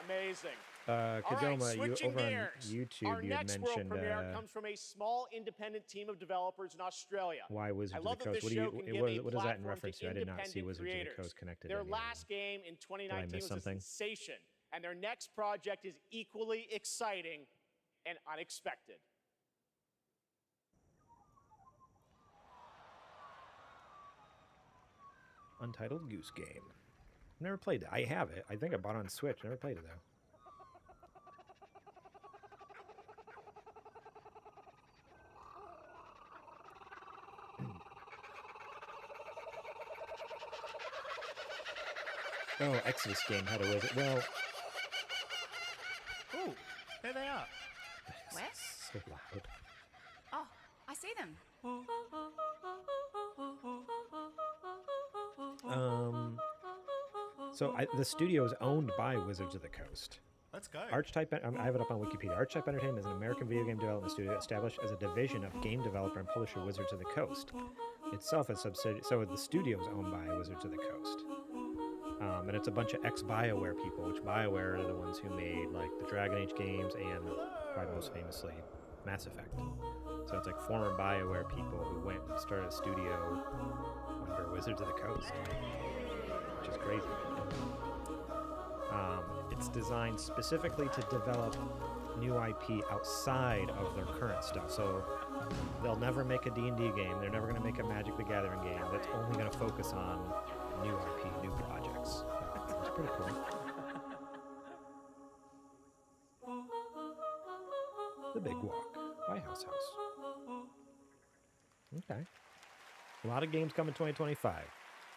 Amazing. Kajoma, All right, you switching over on gears. YouTube, Our you had next world mentioned premiere comes from a small independent team of developers in Australia. why Wizards I of love the that Coast. this What, show can give a what is that in platform reference to? I did not see independent Wizards of the creators. Coast connected. Their to anything. last game in 2019 was something? a sensation, and their next project is equally exciting and unexpected. Untitled Goose Game. Never played it. I have it. I think I bought it on Switch. Never played it though. Oh, Exodus game had a wizard. Well, Oh, there they are. Where? so loud. Oh, I see them. So the studio is owned by Wizards of the Coast. Let's go. Archetype, I have it up on Wikipedia. Archetype Entertainment is an American video game development studio established as a division of game developer and publisher Wizards of the Coast. Itself is subsidiary, so the studio is owned by Wizards of the Coast. And it's a bunch of ex-BioWare people, which BioWare are the ones who made like the Dragon Age games and probably most famously Mass Effect. So it's like former BioWare people who went and started a studio under Wizards of the Coast, which is crazy. It's designed specifically to develop new IP outside of their current stuff. So they'll never make a D&D game. They're never going to make a Magic the Gathering game. That's only going to focus on new IP, new projects. It's pretty cool. The Big Walk by House House. Okay. A lot of games coming 2025.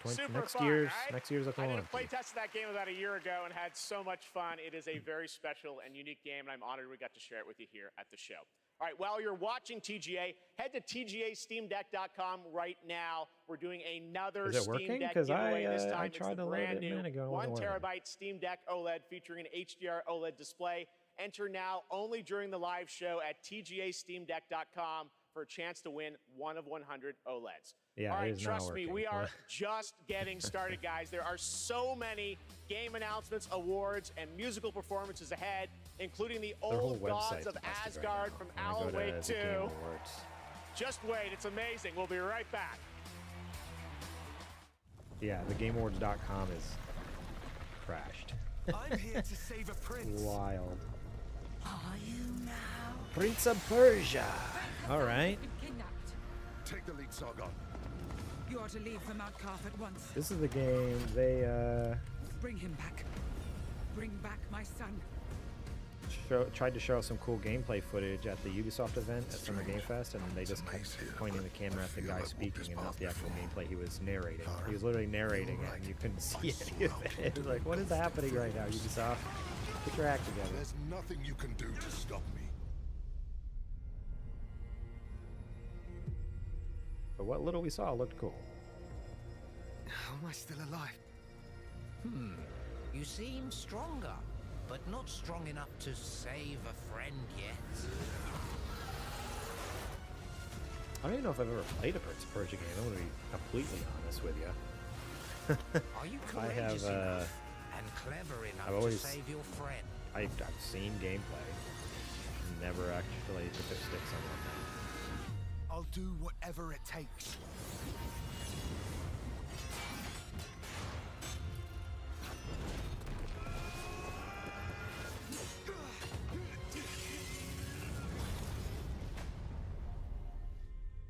Super next fun, year's right? next year's I did a Oklahoma. playtest of that game about a year ago and had so much fun. It is a very special and unique game, and I'm honored we got to share it with you here at the show. All right, while you're watching TGA, head to TGASteamDeck.com right now. We're doing another Is it Steam working? Deck 'Cause giveaway this I time. tried It's to the load it brand a new minute ago and it 1 wasn't working. terabyte Steam Deck OLED featuring an HDR OLED display. Enter now only during the live show at TGASteamDeck.com for a chance to win one of 100 OLEDs. Yeah, all it right, is not trust me, working. we are just getting started, guys. There are so many game announcements, awards, and musical performances ahead, including the Their whole old gods website's of busted right Asgard now. from When I go Alan to Wake the Game 2. Awards. Just wait, it's amazing. We'll be right back. Yeah, the GameAwards.com is crashed. I'm here to save a prince. Wild. Are you now? Prince of Persia. All right. Take the lead, Sargon. You are to leave for Mount Carth at once. This is the game they Bring him back. Bring back my son. tried to show us some cool gameplay footage at the Ubisoft event at Summer Game Fest, and they just kept pointing the camera at the guy speaking and not the actual gameplay he was narrating. He was literally narrating it, and you couldn't see any of it. It was like, what is happening right now, Ubisoft? Get your act together. There's nothing you can do to stop me. But what little we saw looked cool. Am I still alive? You seem stronger, but not strong enough to save a friend yet. I don't even know if I've ever played a Prince of Persia game. I'm going to be completely honest with you. Are you I courageous have, enough and clever enough I've always, to save your friend? I've seen gameplay. Never actually took their sticks on one thing. I'll do whatever it takes.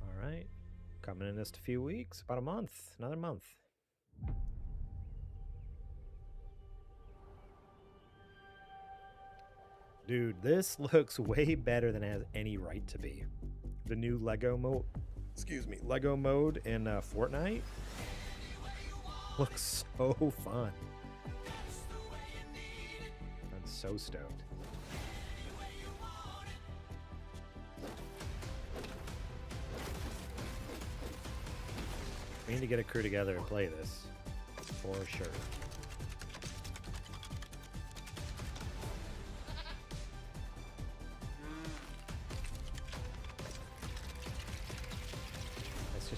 All right. Coming in just a few weeks. About a month. Another month. Dude, this looks way better than it has any right to be. The new Lego mode, Lego mode in Fortnite looks so fun. I'm so stoked. We need to get a crew together and play this for sure.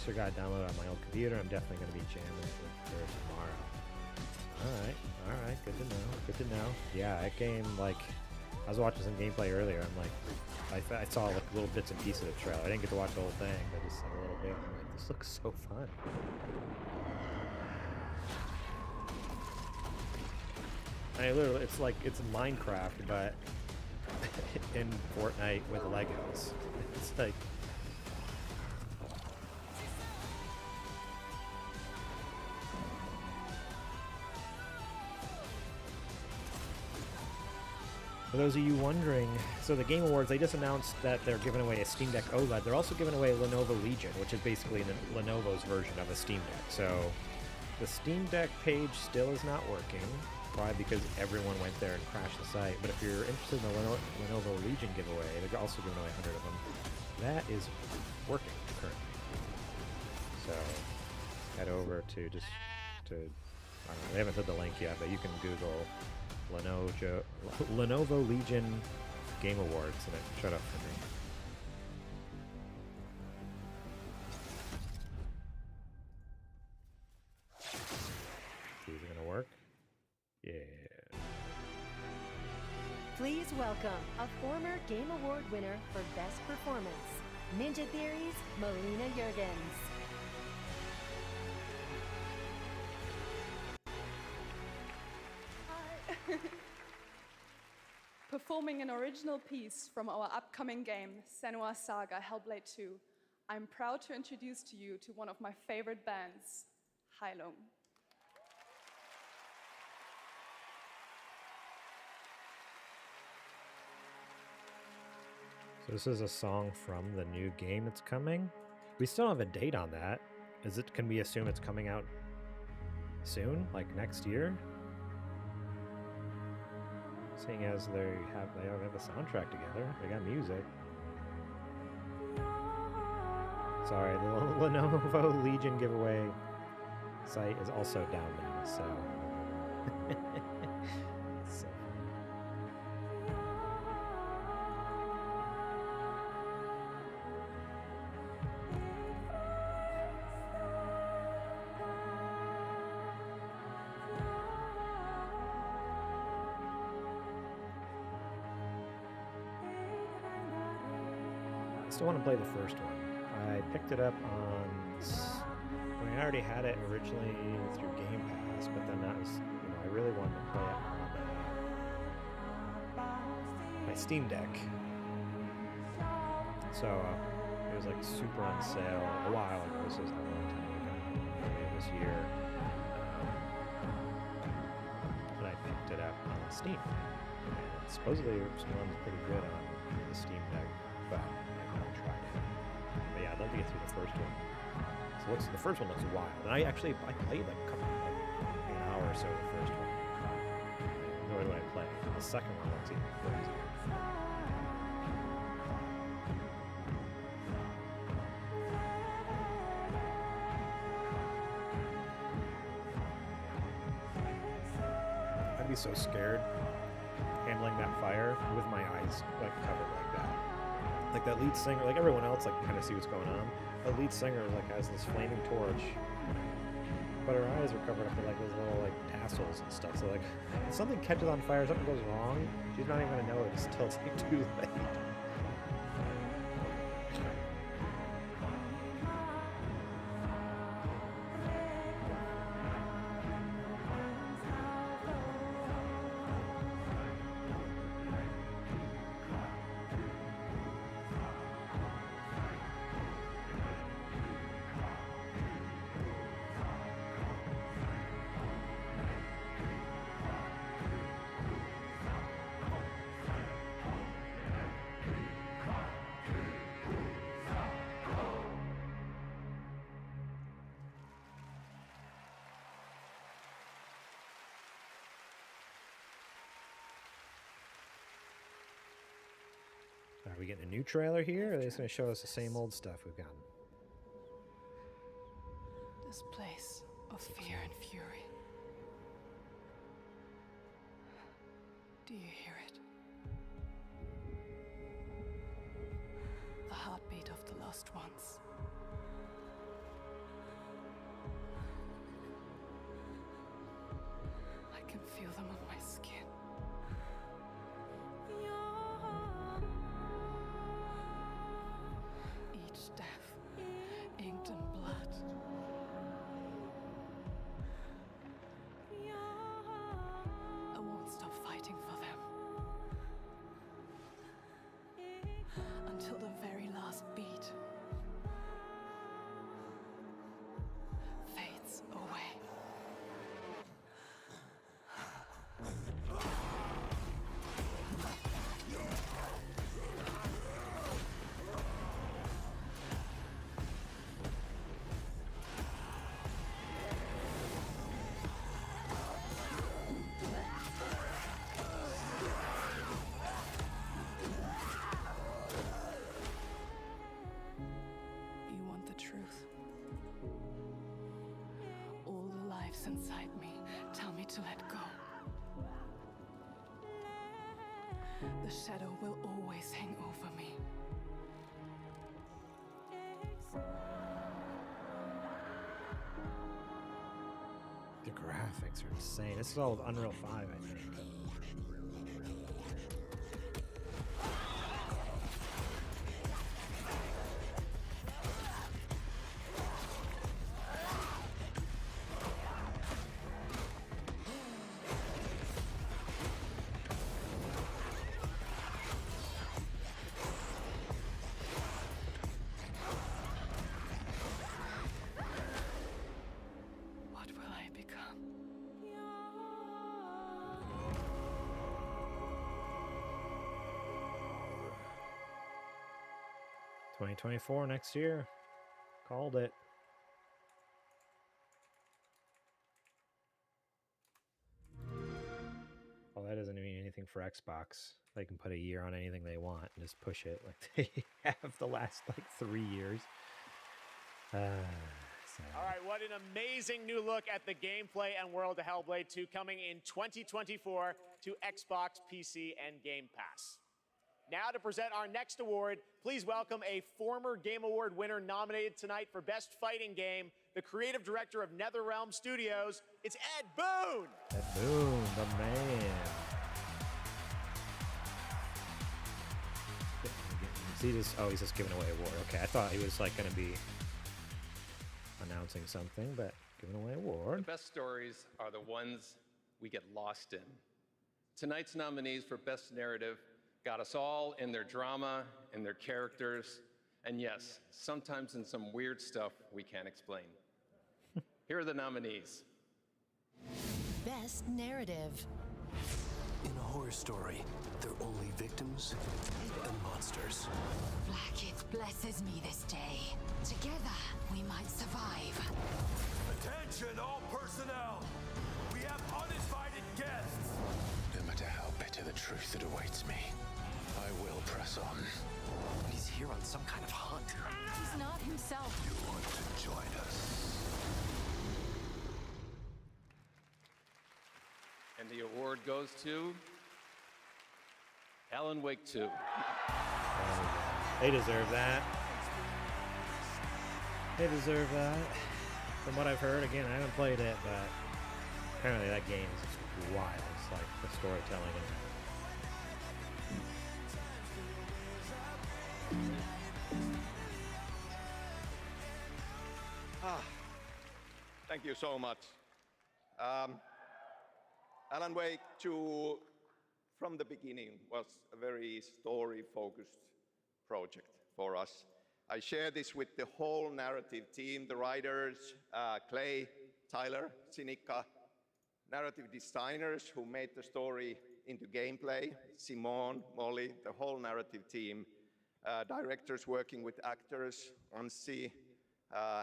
I got it downloaded on my old computer. I'm definitely going to be jamming it for tomorrow. All right, good to know. Good to know. Yeah, that game, like, I was watching some gameplay earlier. I'm like, I saw like little bits and pieces of the trailer. I didn't get to watch the whole thing, but just like a little bit. I'm like, this looks so fun. I mean, literally, it's Minecraft, but in Fortnite with Legos. It's like. For those of you wondering, so the Game Awards, they just announced that they're giving away a Steam Deck OLED. They're also giving away a Lenovo Legion, which is basically Lenovo's version of a Steam Deck. So the Steam Deck page still is not working, probably because everyone went there and crashed the site. But if you're interested in the Lenovo Legion giveaway, they're also giving away 100 of them. That is working currently. So head over to I don't know, they haven't said the link yet, but you can Google Lenovo Legion Game Awards, and it shut up for me. Is it gonna work? Yeah. Please welcome a former Game Award winner for Best Performance, Ninja Theory's Melina Jurgens. Performing an original piece from our upcoming game, Senua's Saga Hellblade 2, I'm proud to introduce to you to one of my favorite bands, Heilung. So this is a song from the new game that's coming. We still don't have a date on that. Can we assume it's coming out soon, like next year? Seeing as they have a soundtrack together, they got music. Sorry, the Lenovo Legion giveaway site is also down now, so. So I still want to play the first one. I picked it up on. I already had it originally through Game Pass, but then that was, I really wanted to play it on Steam Deck. So it was like super on sale a while ago. This was a long time ago, maybe this year. And I picked it up on Steam. And supposedly it runs pretty good on the Steam Deck, but I haven't tried it. But yeah, I'd love to get through the first one. So the first one looks wild, and I played like an hour or so of the first one. I enjoyed what I played. The second one looks even crazier. I'd be so scared handling that fire with my eyes like covered like that. Like that lead singer, like everyone else, like kind of see what's going on. The lead singer like has this flaming torch, but her eyes are covered up with like those little like tassels and stuff. So like, if something catches on fire, something goes wrong, she's not even gonna know it until it's like too late. Are we getting a new trailer here, or are they just going to show us the same old stuff we've gotten? This place of fear and fury. Do you hear it? The heartbeat of the lost ones. I can feel them on my skin. Each death, inked in blood. I won't stop fighting for them. Until the very last beat fades away. You want the truth? All the lives inside me tell me to let go. The shadow will always hang over me. The graphics are insane. This is all with Unreal 5, I think. What will I become? 2024 next year. Called it. Well, that doesn't mean anything for Xbox. They can put a year on anything they want and just push it like they have the last like 3 years. All right, what an amazing new look at the gameplay and world of Hellblade 2 coming in 2024 to Xbox, PC, and Game Pass. Now to present our next award, please welcome a former Game Award winner nominated tonight for Best Fighting Game, the creative director of NetherRealm Studios. It's Ed Boon! Ed Boon, the man. He's just giving away award. Okay, I thought he was like going to be announcing something, but giving away award. The best stories are the ones we get lost in. Tonight's nominees for Best Narrative got us all in their drama, in their characters, and yes, sometimes in some weird stuff we can't explain. Here are the nominees. Best Narrative. In a horror story, they're only victims and monsters. Blackith blesses me this day. Together, we might survive. Attention, all personnel! We have uninvited guests! No matter how bitter the truth that awaits me, I will press on. He's here on some kind of hunt. He's not himself. You want to join us? And the award goes to Alan Wake 2. They deserve that. They deserve that. From what I've heard, again, I haven't played it, but apparently that game is just wild. It's like the storytelling in it. Thank you so much. Alan Wake 2, from the beginning, was a very story-focused project for us. I share this with the whole narrative team, the writers, Clay, Tyler, Sinica, narrative designers who made the story into gameplay, Simone, Molly, the whole narrative team, directors working with actors, Ansi,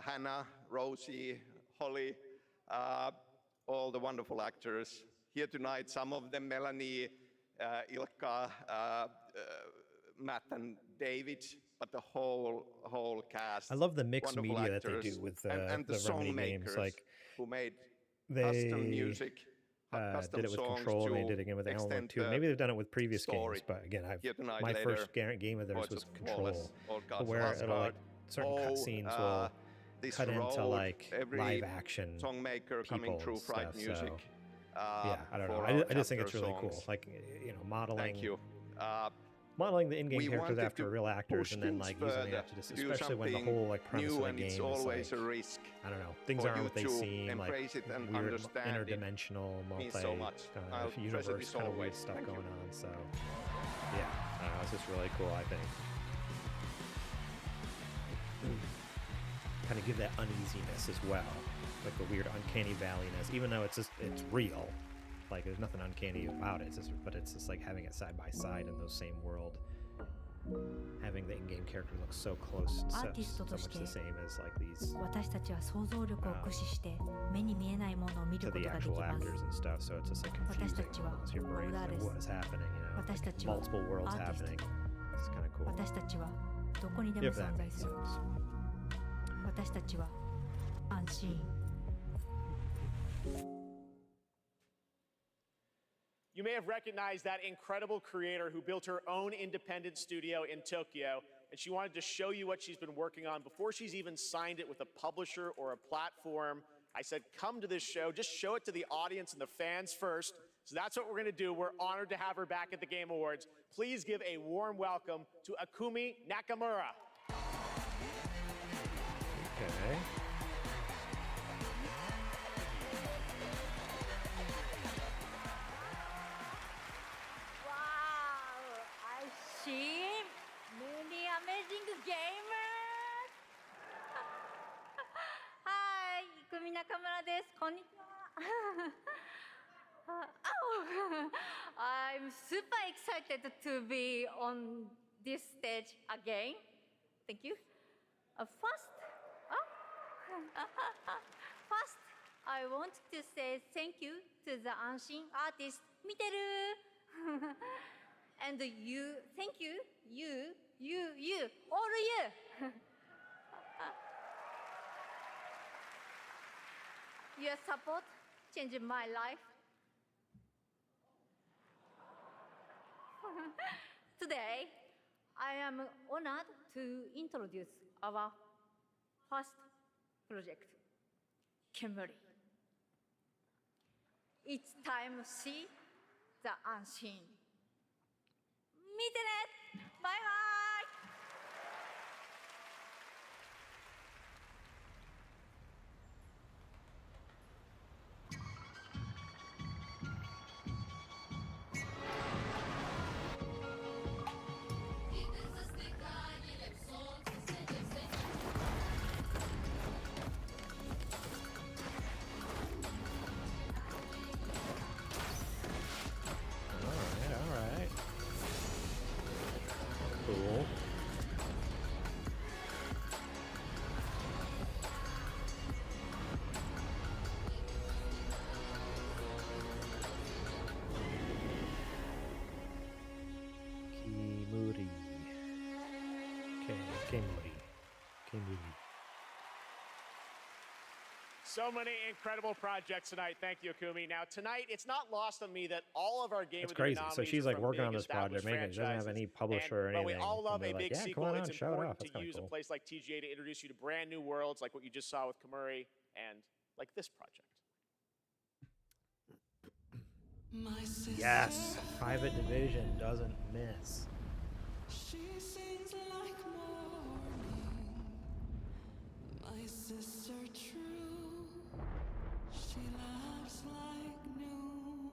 Hannah, Rosie, Holly, all the wonderful actors. Here tonight, some of them, Melanie, Ilkka, Matt and David, but the whole cast. I love the mixed media that they actors, do with and the song Remedy makers games. Like who made they custom music, custom did it with songs Control, and they to did it again with Alan Wake extend 2. the Maybe they've done it with previous story. games, but again, Here tonight, my later, first game of theirs Voice was of Control, Flawless, All Gods where Asgard, it'll like certain cutscenes will this cut into road, like every live action songmaker coming people through and Fright stuff, Music. So, yeah, I don't know. for I our just think it's chapter really cool. songs. Like, you know, modeling. Thank you. Modeling the in-game We characters wanted after to real actors, push and then things like using further, it after just, to do especially when the something whole like premise new, of the and game it's is always like, a risk. I don't know, things for aren't you what they to seem, like embrace it and weird, understand it. interdimensional, Means multi so much. I'll universe treasure this kind of weird always. stuff Thank going you. on. So yeah, I don't know, it's just really cool. I think kind of give that uneasiness as well, like the weird uncanny valleyness, even though it's real. Like there's nothing uncanny about it. But it's just like having it side by side in those same world. Having the in-game character look so close, so much the same as like these 私たちは想像力を駆使して目に見えないものを見る to こと the ができ actual ます actors and stuff. So it's just like confusing. 私たちは It's your brain オーダーです what is happening, you know, 私た like ちは multiple worlds アーティスト happening. It's kind of cool. 私たちはどこにでも If that 存在 makes する sense. 私たちは安心 You may have recognized that incredible creator who built her own independent studio in Tokyo, and she wanted to show you what she's been working on before she's even signed it with a publisher or a platform. I said, come to this show, just show it to the audience and the fans first. So that's what we're gonna do. We're honored to have her back at the Game Awards. Please give a warm welcome to Akumi Nakamura. Okay. Wow, I see many amazing gamers. Hi, Ikumi Nakamura です。こんにちは。Oh, I'm super excited to be on this stage again. Thank you. First, I want to say thank you to the Anshin artist, Miteru. And you, thank you, all you. Your support changed my life. Today, I am honored to introduce our first project, Kemuri. It's time to see the unseen. 見てね! Bye bye! So many incredible projects tonight. Thank you, Akumi. Now, tonight, it's not lost on me that all of our Game It's of the Year crazy. So nominees she's are like from working on big this project, established making it. She doesn't have franchises. any publisher or But anything. we all love And a they're big like, yeah, sequel. come on, It's show it important off. That's to kinda use cool. a place like TGA to introduce you to brand new worlds like what you just saw with Kamuri and like this project. Yes, Private Division doesn't miss. She sings like morning, my sister true. She laughs like noon,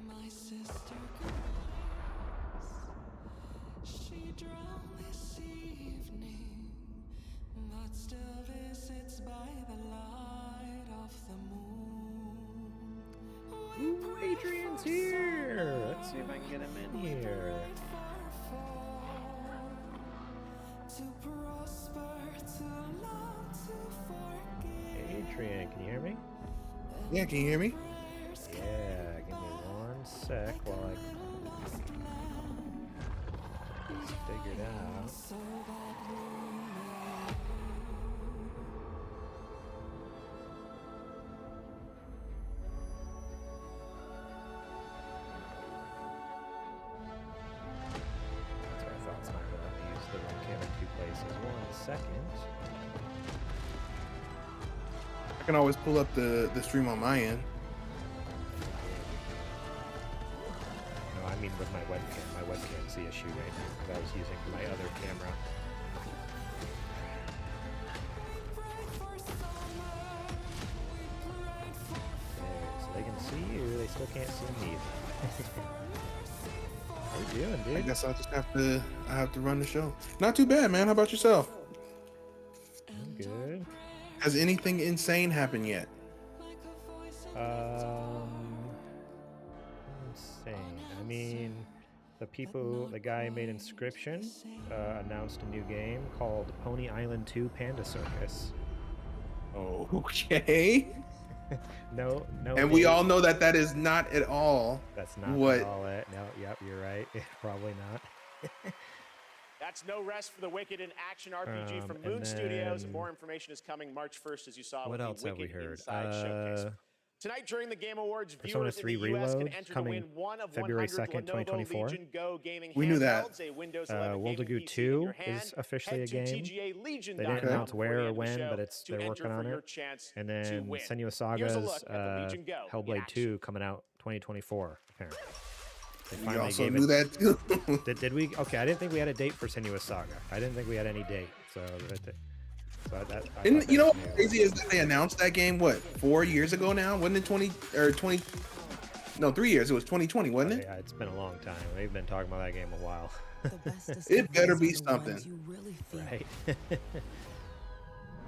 my sister cries. She drowned this evening, but still visits by the light of the moon. Ooh, Adrian's here. Let's see if I can get him in here. Adrian, can you hear me? Yeah, can you hear me? Yeah, give me 1 sec while I figure it out. That's what I thought. It's not going to let me use the one camera in 2 places. 1 second. I can always pull up the stream on my end. No, I mean with my webcam. My webcam's the issue right now because I was using my other camera. There, so they can see you, they still can't see me. How you doing, dude? I guess I'll just have to run the show. Not too bad, man. How about yourself? I'm good. Has anything insane happened yet? Insane. I mean, the guy who made Inscription announced a new game called Pony Island 2 Panda Circus. Oh, okay. No. And we all know that is not at all. That's not what. At all it. No. Yep, you're right. Probably not. That's No Rest for the Wicked, an action RPG from And Moon Studios. then- More information is coming March 1st, as you saw What with else the have we Wicked heard? Inside Showcase. Tonight during the Game Awards, Persona viewers in 3 the US can Reload enter to coming win one of February 100 2nd, Lenovo 2024. Legion Go gaming We knew that. handhelds, a Windows 11 World of gaming Goo PC in 2 your hand. is officially a Head to game. TGALegion.com They didn't announce before the where end or of the when, show but to they're enter working for on your it. chance And to then win. Senua Here's a Saga's look at the Legion Go in Hellblade action. 2 coming out 2024, apparently. They We finally also gave knew it- that too. Did we? Okay, I didn't think we had a date for Senua Saga. I didn't think we had any date. So I And thought you that know was what's new. crazy is that they announced that game, what, 4 years ago now? Wasn't it 20? No, 3 years. It was 2020, wasn't it? Yeah, it's been a long time. We've been talking about that game a while. It better be something. You really feel Right.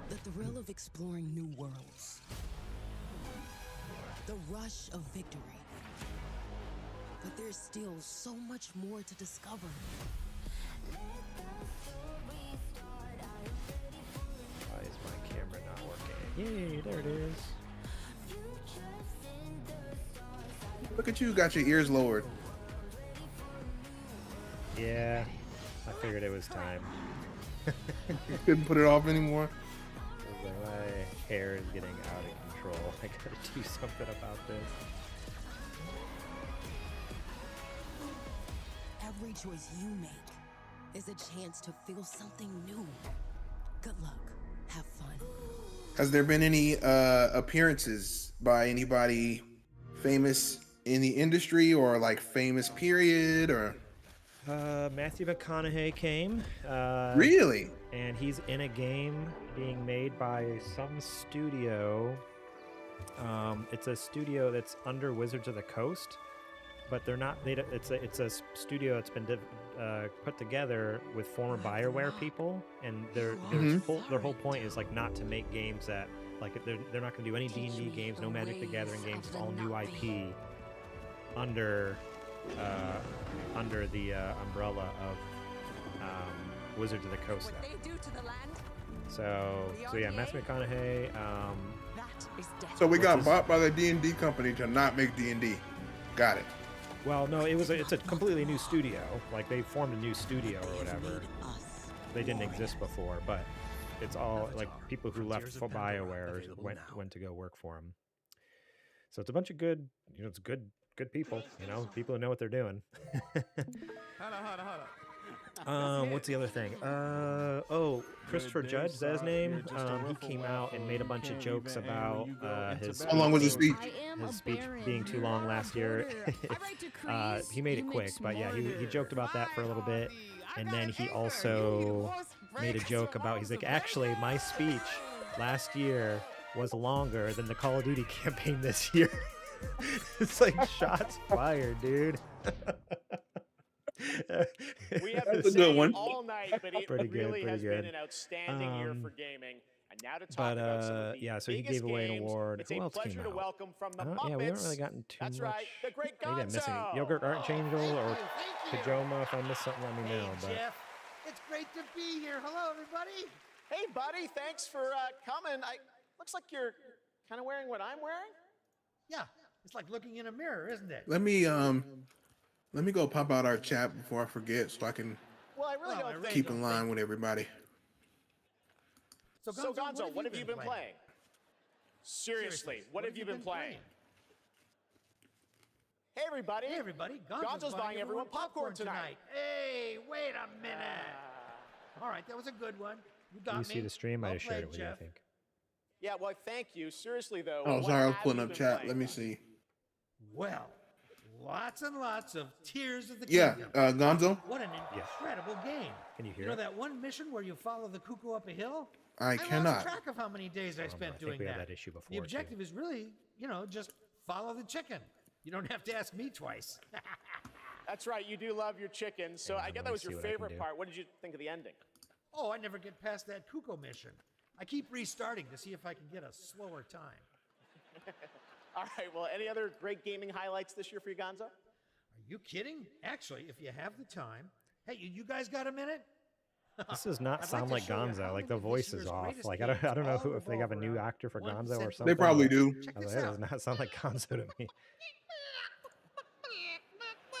the thrill of exploring new worlds, the rush of victory. But there's still so much more to discover. Why is my camera not working? Yay, there it is. Look at you, got your ears lowered. Yeah, I figured it was time. You couldn't put it off anymore. My hair is getting out of control. I gotta do something about this. Every choice you make is a chance to feel something new. Good luck. Have fun. Has there been any appearances by anybody famous in the industry or like famous period or? Matthew McConaughey came. Really? And he's in a game being made by some studio. It's a studio that's under Wizards of the Coast, but they're not. It's a studio that's been put together with former BioWare people, and their whole point is like not to make games that like they're not going to do any D&D games, no Magic the Gathering games. It's all new IP under the umbrella of Wizards of the Coast. So yeah, Matthew McConaughey. So we got bought by the D&D company to not make D&D. Got it. Well, no, it's a completely new studio. Like they formed a new studio or whatever. they didn't exist before, but it's all like people who left for BioWare went to go work for them. So it's a bunch of good, it's good people, people who know what they're doing. What's the other thing? Christopher Judge, is that his name? He came out and made a bunch of jokes about his speech. How long was his speech? His speech being too long last year. He made it quick, but yeah, he joked about that for a little bit. And then he also made a joke about, he's like, actually, my speech last year was longer than the Call of Duty campaign this year. It's like shots fired, dude. We have been saying all night, but it really has been an outstanding year for gaming. And now to talk about some of the so he biggest gave away an games, award. it's Who a else pleasure came to out? welcome from the Yeah, we haven't Muppets. really gotten too That's much. right, the great Maybe I'm missing Gonzo. Yogurt Archangel or Kajoma. If I missed something, let me know. But Jeff, it's great to be here. Hello, everybody. Hey, buddy, thanks for coming. Looks like you're kind of wearing what I'm wearing. Yeah, it's like looking in a mirror, isn't it? Let me go pop out our chat before I forget, so I can Well, I really don't think. keep in line with everybody. So Gonzo, what have you been playing? Seriously, what have you been playing? Hey, everybody. Hey, everybody. Gonzo's buying everyone popcorn tonight. Hey, wait a minute. All right, that was a good one. You got you me. see the stream? I Well just shared played, it with you, I Jeff. think. Yeah, well, thank you. Seriously, though. Oh, what sorry, I was have pulling you up been chat. playing? Let me see. Well, lots and lots of Tears of the Yeah, Kingdom. Gonzo? What an incredible game. Can you hear You know it? that one mission where you follow the cuckoo up a hill? I lost cannot. track of how many days I spent I think doing we that. had that issue before, The objective is really, just follow the chicken. You don't have to ask me twice. That's right. You do love your chicken. So I guess that was your favorite part. What did you think of the ending? Oh, I never get past that cuckoo mission. I keep restarting to see if I can get a slower time. All right. Well, any other great gaming highlights this year for you, Gonzo? Are you kidding? Actually, if you have the time. Hey, you guys got a minute? This does not I'd sound like like to show you Gonzo. how Like the many of voice this is year's off. greatest Like I don't know games who if they have a new revolve actor for around Gonzo or one something. They probably do. Check I was this like, that out. does not sound like Gonzo to me.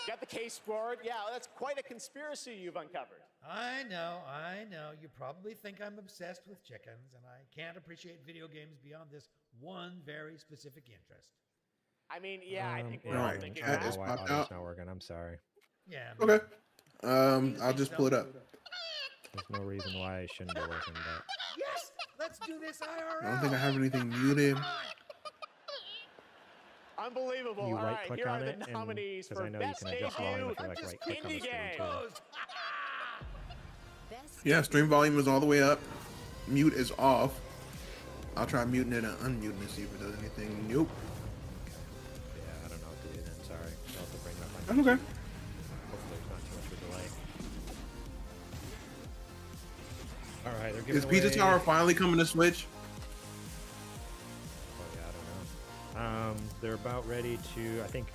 Got the case board. Yeah, that's quite a conspiracy you've uncovered. I know. You probably think I'm obsessed with chickens, and I can't appreciate video games beyond this one very specific interest. I mean, yeah, I think we're Yeah, all I thinking don't know that. why popped audio's out. not working. I'm sorry. Yeah. Okay. I'll just pull it up. There's no reason why it shouldn't be working, but Yes, let's do this IRL. I don't think I have anything muted. Unbelievable. you All right right, click here on are it, the and nominees because for I know you Best can adjust volume Debut if you like right click on the Indie screen Game. too. Yeah, stream volume is all the way up. Mute is off. I'll try muting it and unmuting it, see if it does anything. Nope. Yeah, I don't know what to do then. Sorry. I'll have to bring up my That's okay. Hopefully there's not too much of a delay. All right, they're giving Is Pizza away... Tower finally coming to Switch? Oh yeah, I don't know. They're about ready to. I think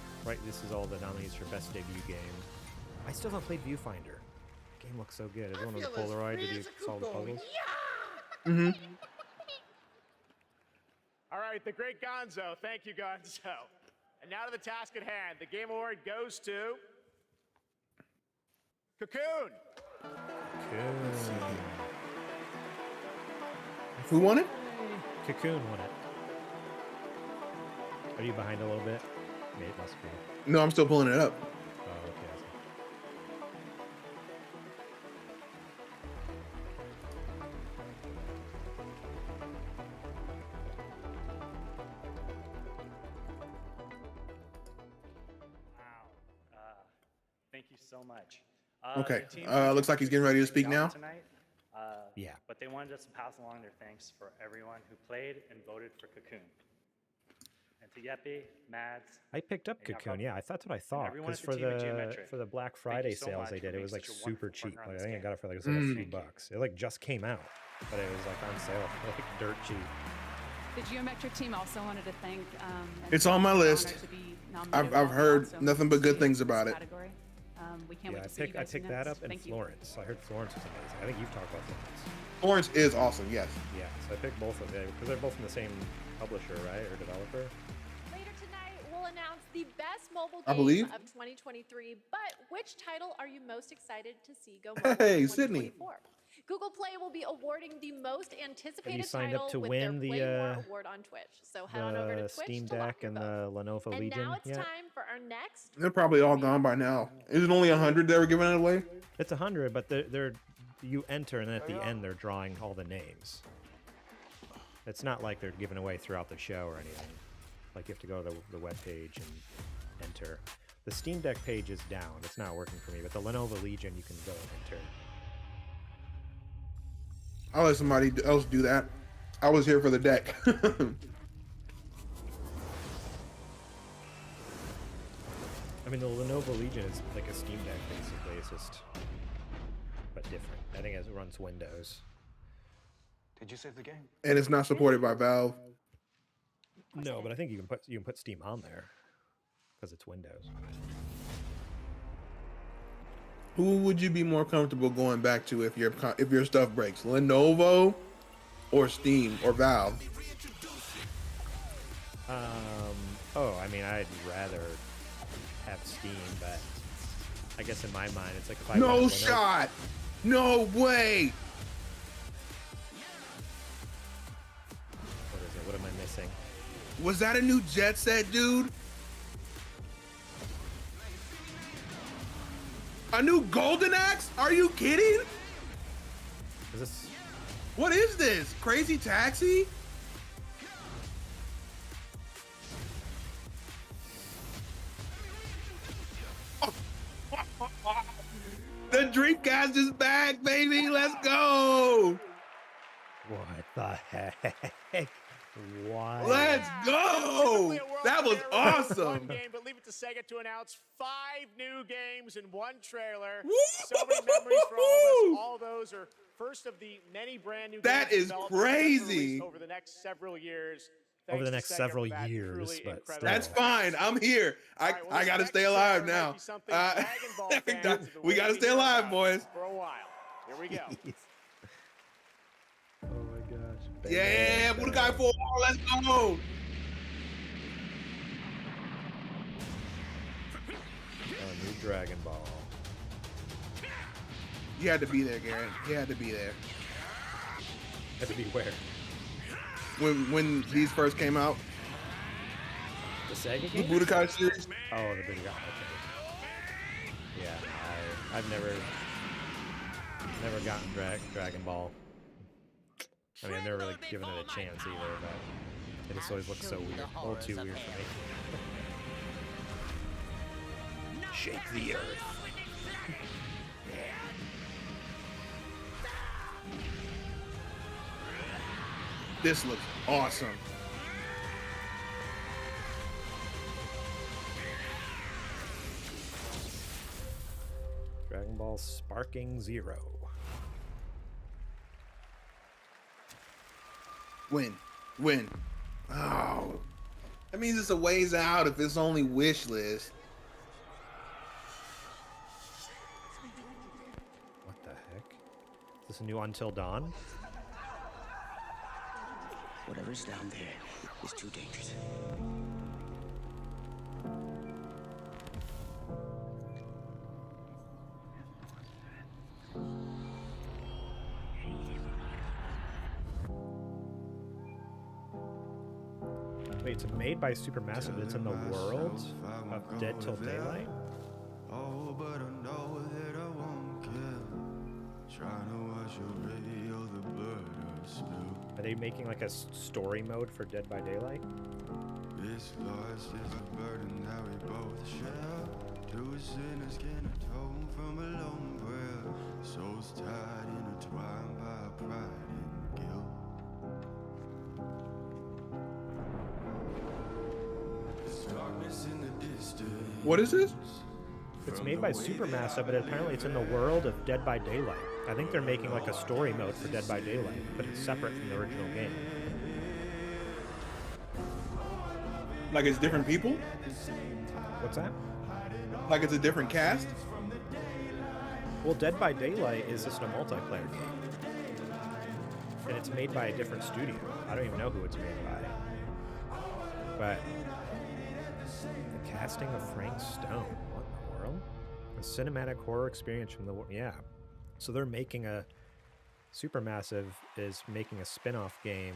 this is all the nominees for best debut game. I still haven't played Viewfinder. Game looks so good. Is it one of the Polaroid? Did you solve the puzzles? Mm-hmm. All right, the great Gonzo. Thank you, Gonzo. And now to the task at hand. The Game Award goes to Cocoon. Cocoon. Who won it? Cocoon won it. Are you behind a little bit? Maybe it must be. No, I'm still pulling it up. Oh, okay. I see. Thank you so much. Okay. the team Looks like he's getting ready to speak now. Tonight, yeah. But they wanted us to pass along their thanks for everyone who played and voted for Cocoon. And to Yeppy, Mads. I picked up and Jakob, Cocoon. Yeah, that's what I thought. everyone Because at the for team at the Geometric, for the Black thank Friday you so sales much they for did, it being was like such a super wonderful cheap. partner on Like, I this think I game. got it for like, it was like a few Thank you. bucks. It like just came out, but it was like on sale for like dirt cheap. The Geometric team also wanted to thank. It's on my list. I've heard nothing but good things about it. We can't Yeah, wait to see you I guys picked that next. up in Thank you. Florence. I heard Florence was amazing. I think you've talked about Florence. Florence is awesome. Yes. Yeah, so I picked both of them because they're both from the same publisher, right, or developer. Later tonight, we'll announce the best mobile I game believe. of 2023. But which title are you most excited to see go mobile Hey, in Sydney. 2024? Google Play will be awarding the most anticipated signed title up to with win their the, Play More award on Twitch. So head on over to The Twitch Steam to lock Deck your and vote. the Lenovo And Legion. now it's Yeah. time for our next. They're probably all gone by now. Is it only 100 they were giving it away? It's 100, but they're you enter, and then at the end they're drawing all the names. It's not like they're giving away throughout the show or anything. Like you have to go to the web page and enter. The Steam Deck page is down. It's not working for me, but the Lenovo Legion you can go and enter. I'll let somebody else do that. I was here for the deck. I mean, the Lenovo Legion is like a Steam Deck, basically. It's just, but different. I think it runs Windows. Did you save the game? And it's not supported by Valve. No, but I think you can put Steam on there because it's Windows. Who would you be more comfortable going back to if your stuff breaks? Lenovo or Steam or Valve? I mean, I'd rather have Steam, but I guess in my mind, it's like if I No shot! No way! What is it? What am I missing? Was that a new Jet Set, dude? A new Golden Axe? Are you kidding? Is this? What is this? Crazy Taxi? The Dreamcast is back, baby. Let's go. What the heck? Why? Let's go. That was One awesome. game, but leave it to Sega to announce 5 new games in one trailer. So many memories for all of us. All those are first of the many brand new That games is developed crazy. over the next several years. Over the Thanks next to Sega several for that years, truly but incredible. That's fine. I'm here. I got to stay alive now. We got to stay alive, boys. For a while. Here we go. Oh my gosh. Yeah, Budokai 4. Let's go. Oh, new Dragon Ball. You had to be there, Garrett. You had to be there. Had to be where? When these first came out. The Sega The game? Budokai series. Oh, the Budokai. Okay. Yeah, I've never gotten Dragon Ball. I mean, I've never really given it a chance either, but it just always looks so weird. A little too weird for me. Shake the earth. This looks awesome. Dragon Ball Sparking Zero. Win. Oh. That means it's a ways out if it's only wish list. What the heck? Is this a new Until Dawn? Whatever's down there is too dangerous. Wait, it's made by Supermassive. It's in the world of Dead Till Daylight? Oh, but I know that I won't kill. Trying to wash away all the blood I've spilled. Are they making like a story mode for Dead by Daylight? This loss is a burden that we both share. Two sinners can atone from a lone prayer. Souls tied, intertwined by pride and guilt. Darkness in the distance. What is this? It's made by Supermassive, but apparently it's in the world of Dead by Daylight. I think they're making like a story mode for Dead by Daylight, but it's separate from the original game. Like it's different people? What's that? Like it's a different cast? Well, Dead by Daylight is just a multiplayer game. And it's made by a different studio. I don't even know who it's made by. But the casting of Frank Stone. What in the world? A cinematic horror experience from the world. Yeah. So they're making a Supermassive is making a spin-off game,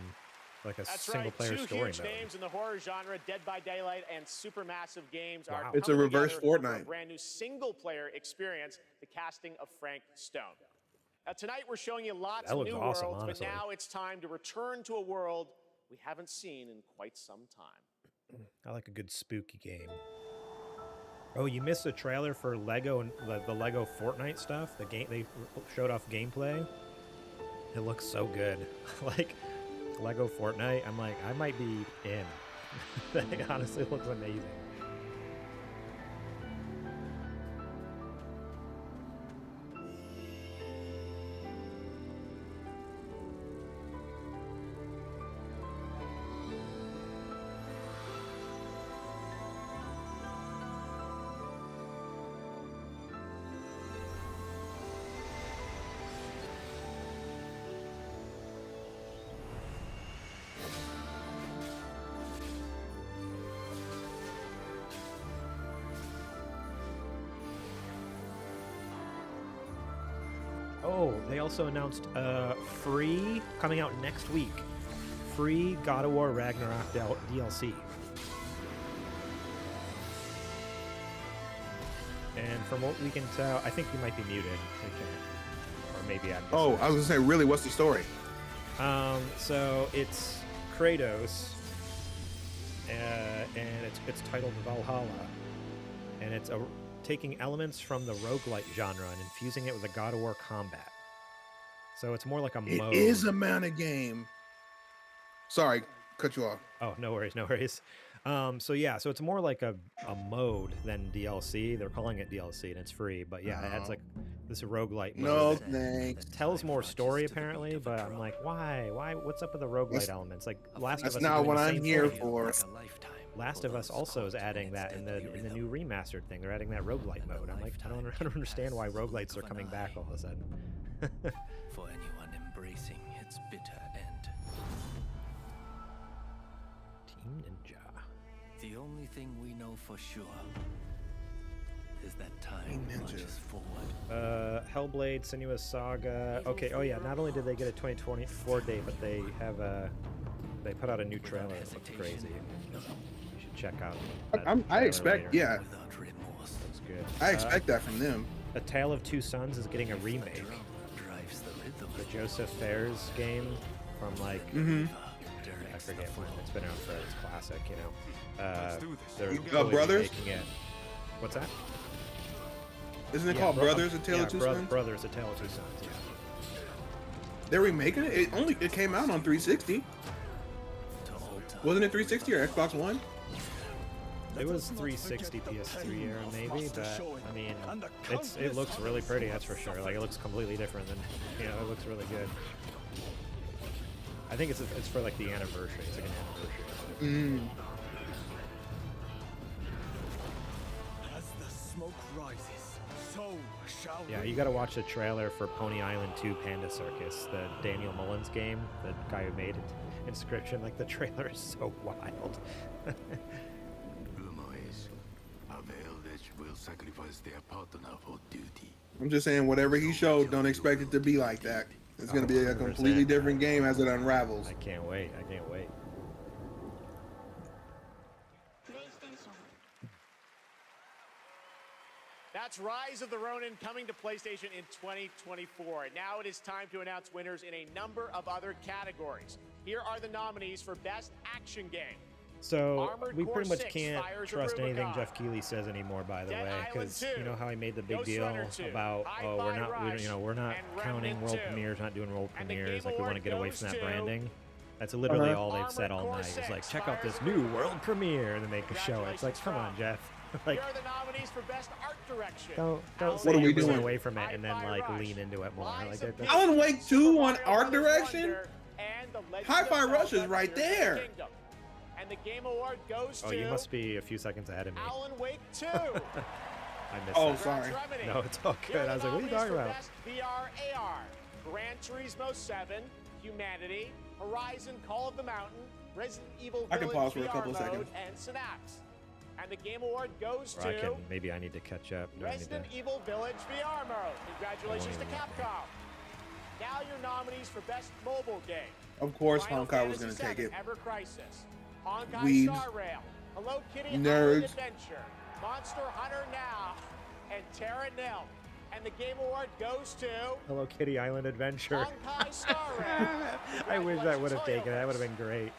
like a That's single-player right. story Two huge mode. names in the horror genre, Dead by Daylight and Supermassive Games, are Wow. It's a coming reverse together for a Fortnite. brand new single-player experience, the casting of Frank Stone. Now, tonight we're showing you lots That of looks new awesome, worlds, honestly. but now it's time to return to a world we haven't seen in quite some time. I like a good spooky game. Oh, you missed the trailer for Lego and the Lego Fortnite stuff. The game they showed off gameplay. It looks so good. Like Lego Fortnite, I'm like, I might be in. That honestly looks amazing. Oh, they also announced free, coming out next week, free God of War Ragnarok DLC. And from what we can tell, I think you might be muted. We can't. Or maybe I'm Oh, I was gonna say, really, what's the story? So it's Kratos, and it's titled Valhalla, and it's taking elements from the roguelite genre and infusing it with the God of War combat. So it's more like a mode. It is a mana game. Sorry, cut you off. Oh, no worries, no worries. So yeah, so it's more like a mode than DLC. They're calling it DLC, and it's free. But yeah, it adds like this roguelite No, mode. thanks. It tells more story apparently, but I'm like, why? What's up with the roguelite elements? Like Last of Us. That's is not doing what the I'm same here thing. for. Last of Us also is adding that in the new remastered thing. They're adding that roguelite mode. I'm like, I don't understand why roguelites are coming back all of a sudden. For anyone embracing its bitter end. Team Ninja. The only thing we know for sure is that time marches forward. Hellblade, Senua's Saga. Okay, oh yeah, not only did they get a 2024 date, but they have they put out a new trailer that looks crazy. You should check out that I trailer expect, later. yeah. That's good. I expect that from them. A Tale of Two Sons is getting a remake. The Joseph Fares game from like I forget when. It's been around forever. It's classic, you know. They're totally Brothers? remaking it. What's that? Isn't it called Brothers: A Tale of Two Sons? Brothers: A Tale of Two Sons. Yeah. They're remaking it. It came out on 360. Wasn't it 360 or Xbox One? It was 360 PS3 era maybe, but I mean, it looks really pretty. That's for sure. Like it looks completely different than it looks really good. I think it's for like the anniversary. It's like an anniversary. As the smoke rises, so shall Yeah, you got to watch the trailer for Pony Island 2 Panda Circus, the Daniel Mullins game, the guy who made it. Inscription. Like the trailer is so wild. Rumor is a Eldritch will sacrifice their partner for duty. I'm just saying, whatever he showed, don't expect it to be like that. It's going to be a completely different game as it unravels. I can't wait. I can't wait. That's Rise of the Ronin coming to PlayStation in 2024. Now it is time to announce winners in a number of other categories. Here are the nominees for Best Action Game. So Armored we Core pretty much 6, can't Fires of trust anything Rubicon. Jeff Keighley says anymore. By the Dead way, Island because 2, you know how he made the big Ghost deal Runner 2, about we're not Rush, we're not and counting Remnant world 2. premieres, not doing world And the premieres. Game Like we want to Award get away goes from that to branding. That's literally all they've Armored said all Core night. It's like 6, check out Fires this of new Rubicon. world premiere, and then make a show. It's like, come on, Jeff. Like, Here are the nominees for Best Art Direction. don't say What are we you're moving doing? away from it and then like lean into it more. Like that's Alan Wake 2 on art direction? And the Legend Hi-Fi of Rush is Zelda right Tears of the there. Kingdom. And the Game Award goes oh, to you must be a few seconds ahead of me. Alan Wake 2. I missed Oh, that. sorry. No, it's all Here good. are I was the like, what are you nominees talking for about? Best VR AR. Gran Turismo 7, Humanity, Horizon Call of the Mountain, Resident Evil I can Village pause for a VR couple of mode, seconds. and Synapse. And the Game Award goes Or to maybe I need to catch up. Do I need to- Resident Evil Village VR mode. Congratulations to even let me. Capcom. Now your nominees for Best Mobile Game. Of course, Final Honkai was Fantasy gonna take it. VII Ever Crisis, Honkai Weebs. Star Rail, Hello Kitty Nerds. Island Adventure, Monster Hunter Now, and Terra Nil. And the Game Award goes to Hello Kitty Island Adventure. Honkai Star Rail. I wish I would have taken it. That would have been great.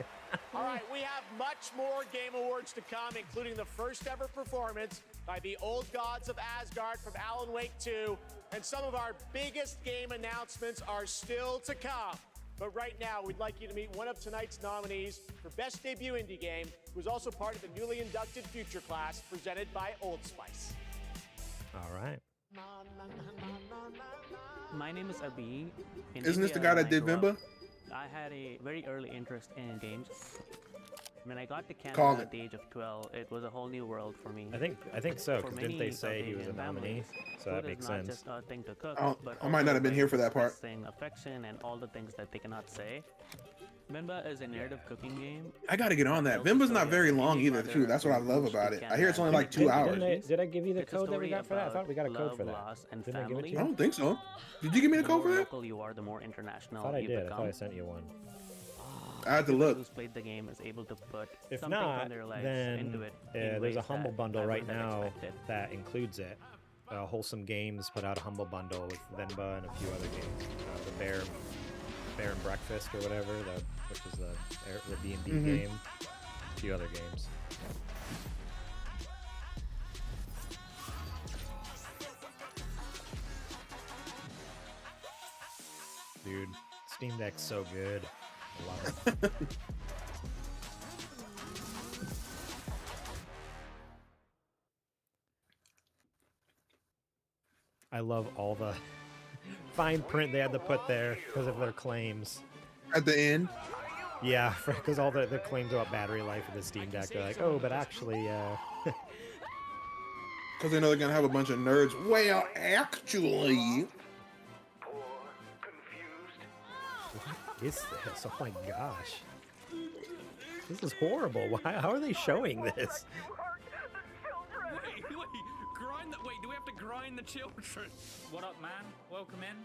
All right, we have much more Game Awards to come, including the first ever performance by the Old Gods of Asgard from Alan Wake 2, and some of our biggest game announcements are still to come. But right now, we'd like you to meet one of tonight's nominees for Best Debut Indie Game, who's also part of the newly inducted Future Class presented by Old Spice. All right. My name is Abi. In Isn't this the India, guy that did when I grew Vimba? up, I had a very early interest in games. When I got to Called Canada it. at the age of 12, it was a whole new world for me. I think so. For Because didn't many they say he was a Asian nominee? families, So that food makes is not sense. just a thing to cook, but I might not have been here for that part. expressing affection and all the things that they cannot say. Vimba is a narrative cooking game. I gotta get on that. Vimba's not very long either, too. That's what I love about it. I hear it's only like 2 hours. Did I give you the It's a code that we story got for that? I thought we got a code about for love, that. loss, and Didn't I give it to family. you? I don't think so. Did you give me the The code for more that? local you are, the more I international thought I you did. I become. thought I sent you one. I had to look. Who's played the game is able to put If something not, from their lives then into it. there's a Humble bundle right now Expected. that includes it. Wholesome Games put out a Humble bundle with Venba and a few other games. The Bear and Breakfast or whatever, which is the D&D Mhm. game. A few other games. Dude, Steam Deck's so good. I love it. I love all the fine print they had to put there because of their claims. At the end? Yeah, because all the claims about battery life of the Steam Deck. They're like, oh, but actually, Because they know they're gonna have a bunch of nerds. Well, actually. what is this? Oh my gosh. This is horrible. Why? How are they showing this? Wait, grind that. Wait, do we have to grind the children? What up, man? Welcome in.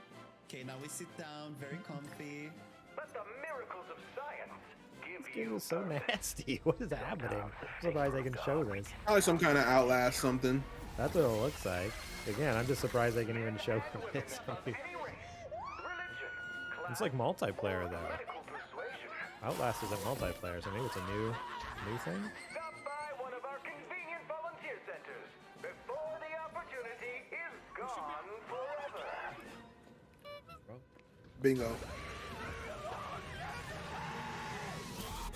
Okay, now we sit down, very comfy. Let the miracles of science This game is so nasty. What is happening? I'm surprised they can show this. Probably some kind of Outlast something. That's what it looks like. Again, I'm just surprised they can even show this. It's like multiplayer though. Outlast isn't multiplayer, so maybe it's a new thing. one of our convenient volunteer centers before the opportunity is gone forever. Bingo.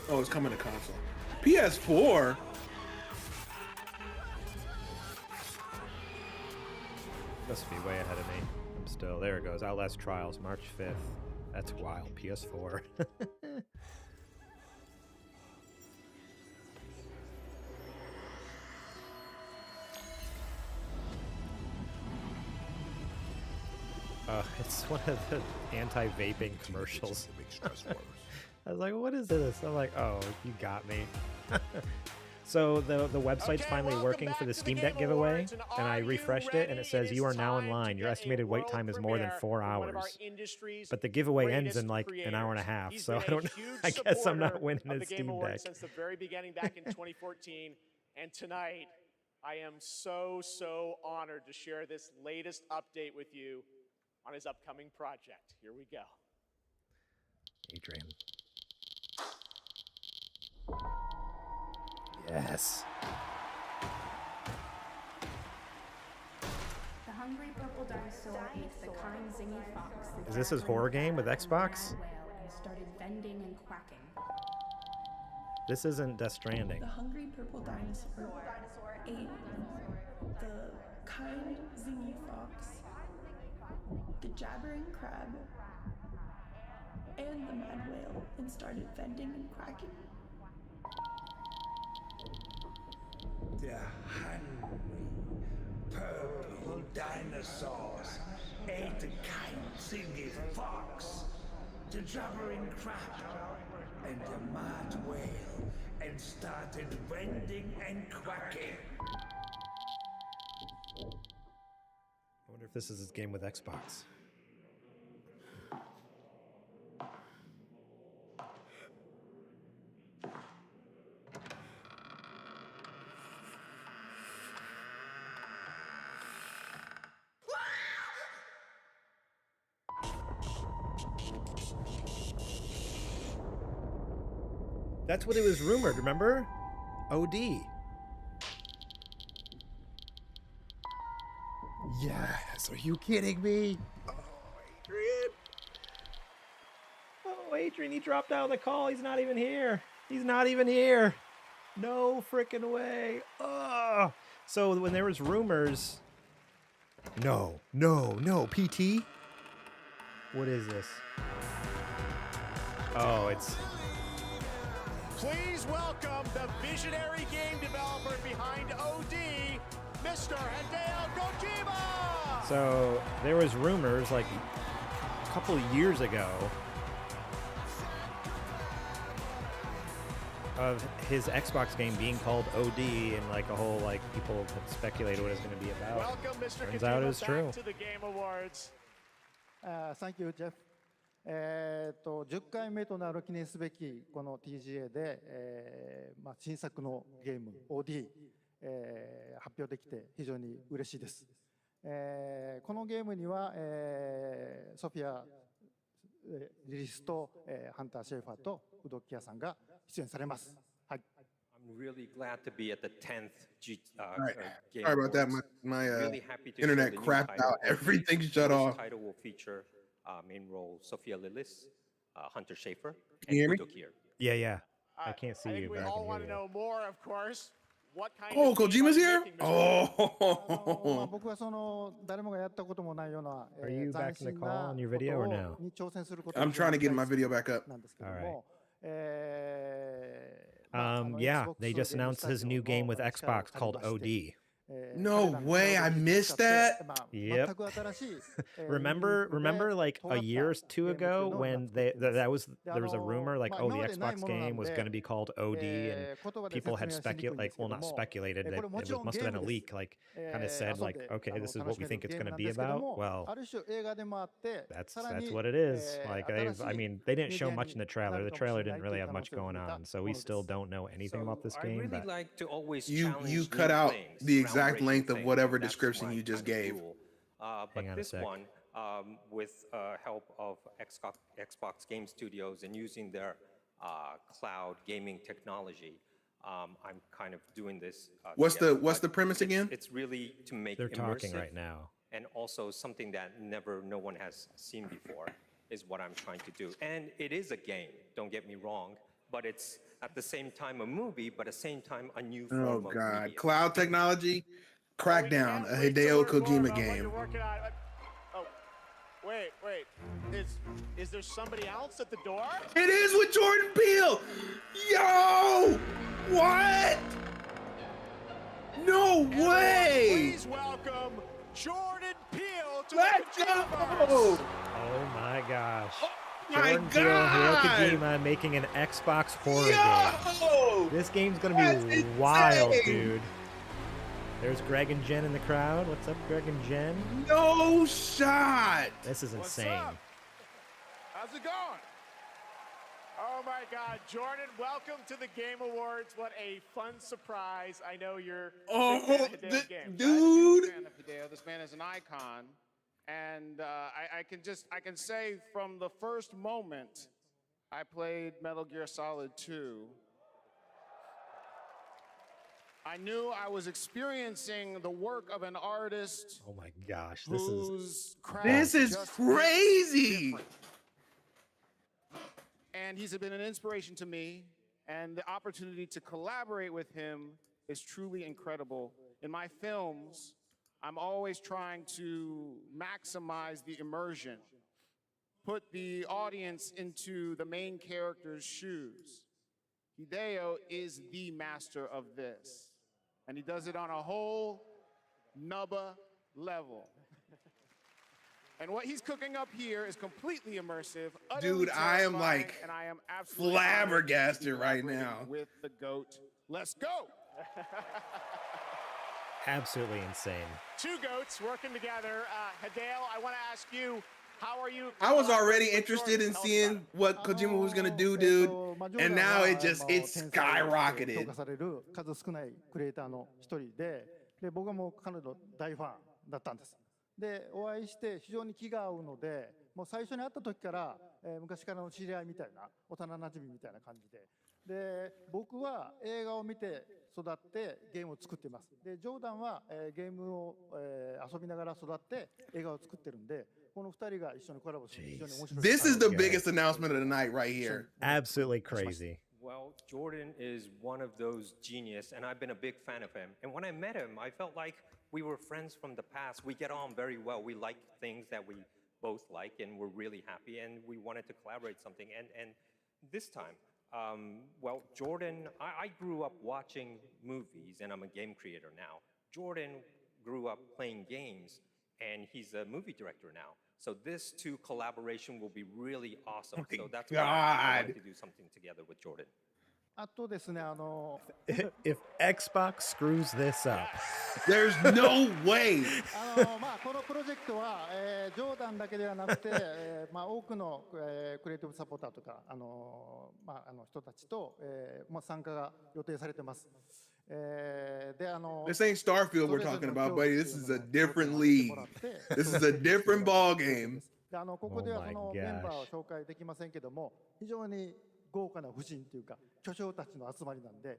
Oh, it's coming to console. PS4? Must be way ahead of me. I'm still there. It goes. Outlast Trials, March 5th. That's wild. PS4. It's one of the anti-vaping commercials. I was like, what is this? I'm like, oh, you got me. So the website's finally working for the Steam Deck giveaway, and I refreshed it, and it says you are now in line. Your estimated wait time is more than 4 hours. But the giveaway ends in like an hour and a half, so I don't know. I guess I'm not winning a Steam Deck. Since the very beginning back in 2014, and tonight I am so honored to share this latest update with you on his upcoming project. Here we go. Adrian. Yes. The hungry purple dinosaur ate the kind zingy fox. Is this his horror game with Xbox? And started bending and quacking. This isn't Death Stranding. The hungry purple dinosaur ate the kind zingy fox, the jabbering crab, and the mad whale, and started bending and quacking. The hungry purple dinosaurs ate the kind zingy fox, the jabbering crab, and the mad whale, and started bending and quacking. I wonder if this is his game with Xbox. That's what it was rumored, remember? OD. Yes, are you kidding me? Oh, Adrian. Oh, Adrian, he dropped out of the call. He's not even here. He's not even here. No freaking way. Oh. So when there was rumors... No, PT? What is this? Oh, it's... Please welcome the visionary game developer behind OD, Mr. Hideo Kojima! So there was rumors like a couple of years ago of his Xbox game being called OD, and like a whole like people speculated what it's going to be about. Welcome, Mr. Turns Kojima, out it was back true. to the Game Awards. Thank you, Jeff. 10回目となる記念すべきこの TGA で、新作のゲーム OD、発表できて非常に嬉しいです。このゲームには、ソフィア・リリスと、ハンター・シェーファーとウドキアさんが出演されます。はい。I'm really glad to be at the 10th Right. Game Sorry about that. Awards. My Really happy to internet show the new crapped title. out. Everything shut This off. title will feature main role Sophia Lillis, Hunter Schafer, Can you hear and me? Udo Kier. Yeah. I can't see I you, think we but I all can want hear to you. know more, of course. What kind Oh, of game Kojima's are you here? making, Mr. Oh. 僕はその誰もがやったこともないような、 Are you 斬 back in the 新 call な on your こ video と or を no? に挑戦すること I'm trying to get my video back up. なんですけど All も、 Yeah, they just announced his new game with Xbox called OD. No way, I missed that. Yep. Remember like a year or two ago when there was a rumor like, oh, the Xbox game was going to be called OD, and people had not speculated, it must have been a leak, like kind of said like, okay, this is what we think it's going to be about. Well, that's what it is. Like they didn't show much in the trailer. The trailer didn't really have much going on, so we still don't know anything about this game. I really But like to always You challenge cut new out things, the exact length of groundbreaking whatever things. description That's you just my gave. fuel. Hang But on a this sec. one, with help of Xbox Game Studios and using their cloud gaming technology, I'm kind of doing this. What's together. the But premise again? It's really to make They're immersive talking right now. and also something that no one has seen before is what I'm trying to do. And it is a game, don't get me wrong, but it's at the same time a movie, but at the same time a new form Oh of God, media. cloud technology, Crackdown, a Hideo Kojima game. Oh, wait. Is there somebody else at the door? It is with Jordan Peele. Yo, what? No way. Please welcome Jordan Peele to Let's the go. Oh my gosh. My Jordan Peele and Hideo God. Kojima making an Xbox horror Yo. game. This game's gonna That's be wild, insane. dude. There's Greg and Jen in the crowd. What's up, Greg and Jen? No shot. This is insane. up? How's it going? Oh my God, Jordan, welcome to the Game Awards. What a fun surprise. I know you're a big fan of Hideo's game. Dude. Fan of Hideo. This man is an icon. And I can say from the first moment I played Metal Gear Solid 2, I knew I was experiencing the work of an artist. Oh my gosh, whose craft This is just crazy. different. And he's been an inspiration to me, and the opportunity to collaborate with him is truly incredible. In my films, I'm always trying to maximize the immersion, put the audience into the main character's shoes. Hideo is the master of this, and he does it on a whole nubba level. And what he's cooking up here is completely immersive, utterly Dude, I am terrifying, like and I am absolutely flabbergasted honored to right be now. collaborating with the GOAT. Let's go! Absolutely insane. Two goats working together. Hideo, I want to ask you, how are you? I was already interested in seeing what Kojima was gonna do, dude, and now it's skyrocketed. 評価される数少ないクリエイターの一人で、僕はもう彼の大ファンだったんです。で、お会いして非常に気が合うので、もう最初に会った時から、昔からの知り合いみたいな、幼馴染みたいな感じで。で、僕は映画を見て育ってゲームを作っています。で、ジョーダンは、ゲームを、遊びながら育って映画を作ってるんで、この2人が一緒にコラボする非常に面白い。This is the biggest announcement of the night right here. Absolutely crazy. Well, Jordan is one of those genius, and I've been a big fan of him. And when I met him, I felt like we were friends from the past. We get on very well. We like things that we both like, and we're really happy, and we wanted to collaborate something. And this time, well, Jordan, I grew up watching movies, and I'm a game creator now. Jordan grew up playing games, and he's a movie director now. So this two collaboration will be really awesome. So that's why I wanted to do something together with Jordan. あとですね、If Xbox screws this up, there's no way. まあこのプロジェクトは、ジョーダンだけではなくて、まあ多くの、クリエイティブサポーターとかまあ人たちと、まあ参加が予定されてます。でThis ain't Starfield we're talking about, buddy. This is a different league. This is a different ball game. でここではそのメンバーを紹介できませんけども、非常に豪華な夫人というか巨匠たちの集まりなんで、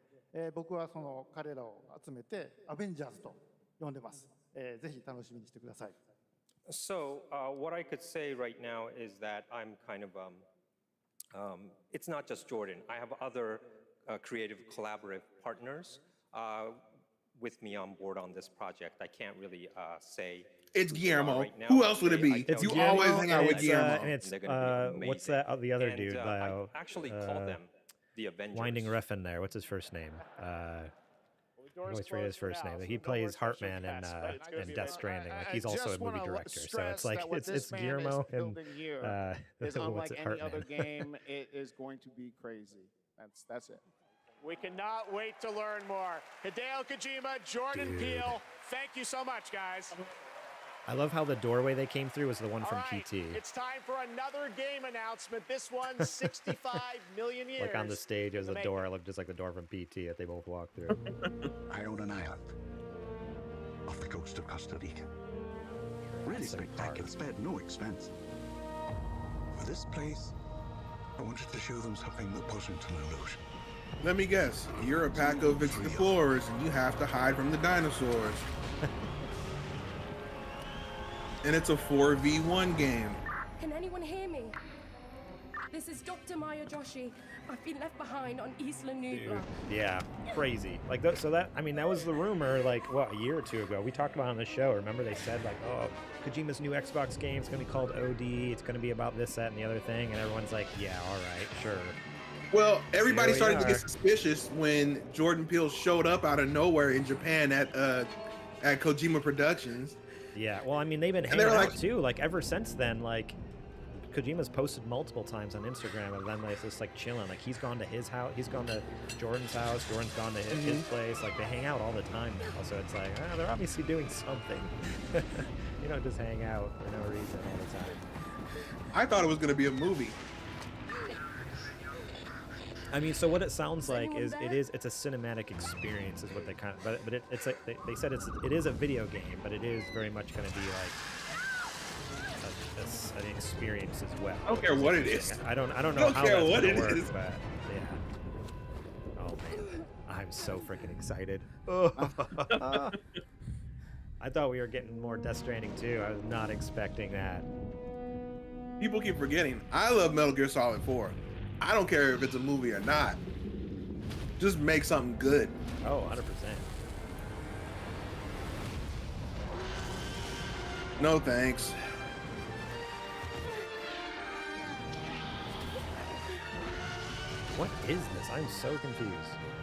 僕はその彼らを集めてアベンジャーズと呼んでます。ぜひ楽しみにしてください。So what I could say right now is that I'm kind of it's not just Jordan. I have other creative collaborative partners with me on board on this project. I can't really say. It's Guillermo. Right now. Who else would it be? It's You Guillermo, always hang out with and Guillermo. it's what's that? The other dude. I actually call them the Avengers. Winding Refn there. What's his first name? I always forget his first name. He plays Heartman in Death Stranding. Like he's also a movie director. So it's like it's Guillermo and is unlike any other Heartman. game. It is going to be crazy. That's it. We cannot wait to learn more. Hideo Kojima, Jordan Peele, thank you so much, guys. I love how the doorway they came through was the one from PT. It's time for another game announcement. This one's 65 million years. Like on the stage, there's a door. It looked just like the door from PT that they both walked through. I own an island off the coast of Costa Rica. Really spectacular, spared no expense. For this place, I wanted to show them something that wasn't an illusion. Let me guess. You're a pack of explorers and you have to hide from the dinosaurs. And it's a 4v1 game. Can anyone hear me? This is Dr. Maya Joshi. I've been left behind on Isla Nubla. Yeah, crazy. Like so that I mean that was the rumor like what a year or two ago. We talked about it on the show. Remember they said like, oh, Kojima's new Xbox game is gonna be called OD. It's gonna be about this, that, and the other thing. And everyone's like, yeah, all right, sure. Well, everybody started to get suspicious when Jordan Peele showed up out of nowhere in Japan at Kojima Productions. Yeah, well, I mean, they've been hanging out too. Like ever since then, like Kojima's posted multiple times on Instagram of them like just like chilling. Like he's gone to his house, he's gone to Jordan's house, Jordan's gone to his place. Like they hang out all the time now. So it's like they're obviously doing something. You don't just hang out for no reason all the time. I thought it was gonna be a movie. I mean, so what it sounds like is it's a cinematic experience, is what they kind of. But it's like they said it is a video game, but it is very much going to be like an experience as well. I don't care what it is. I don't know how that's going to work, but yeah. Oh man, I'm so freaking excited. Oh. I thought we were getting more Death Stranding too. I was not expecting that. People keep forgetting. I love Metal Gear Solid 4. I don't care if it's a movie or not. Just make something good. Oh, 100%. No thanks. What is this? I'm so confused.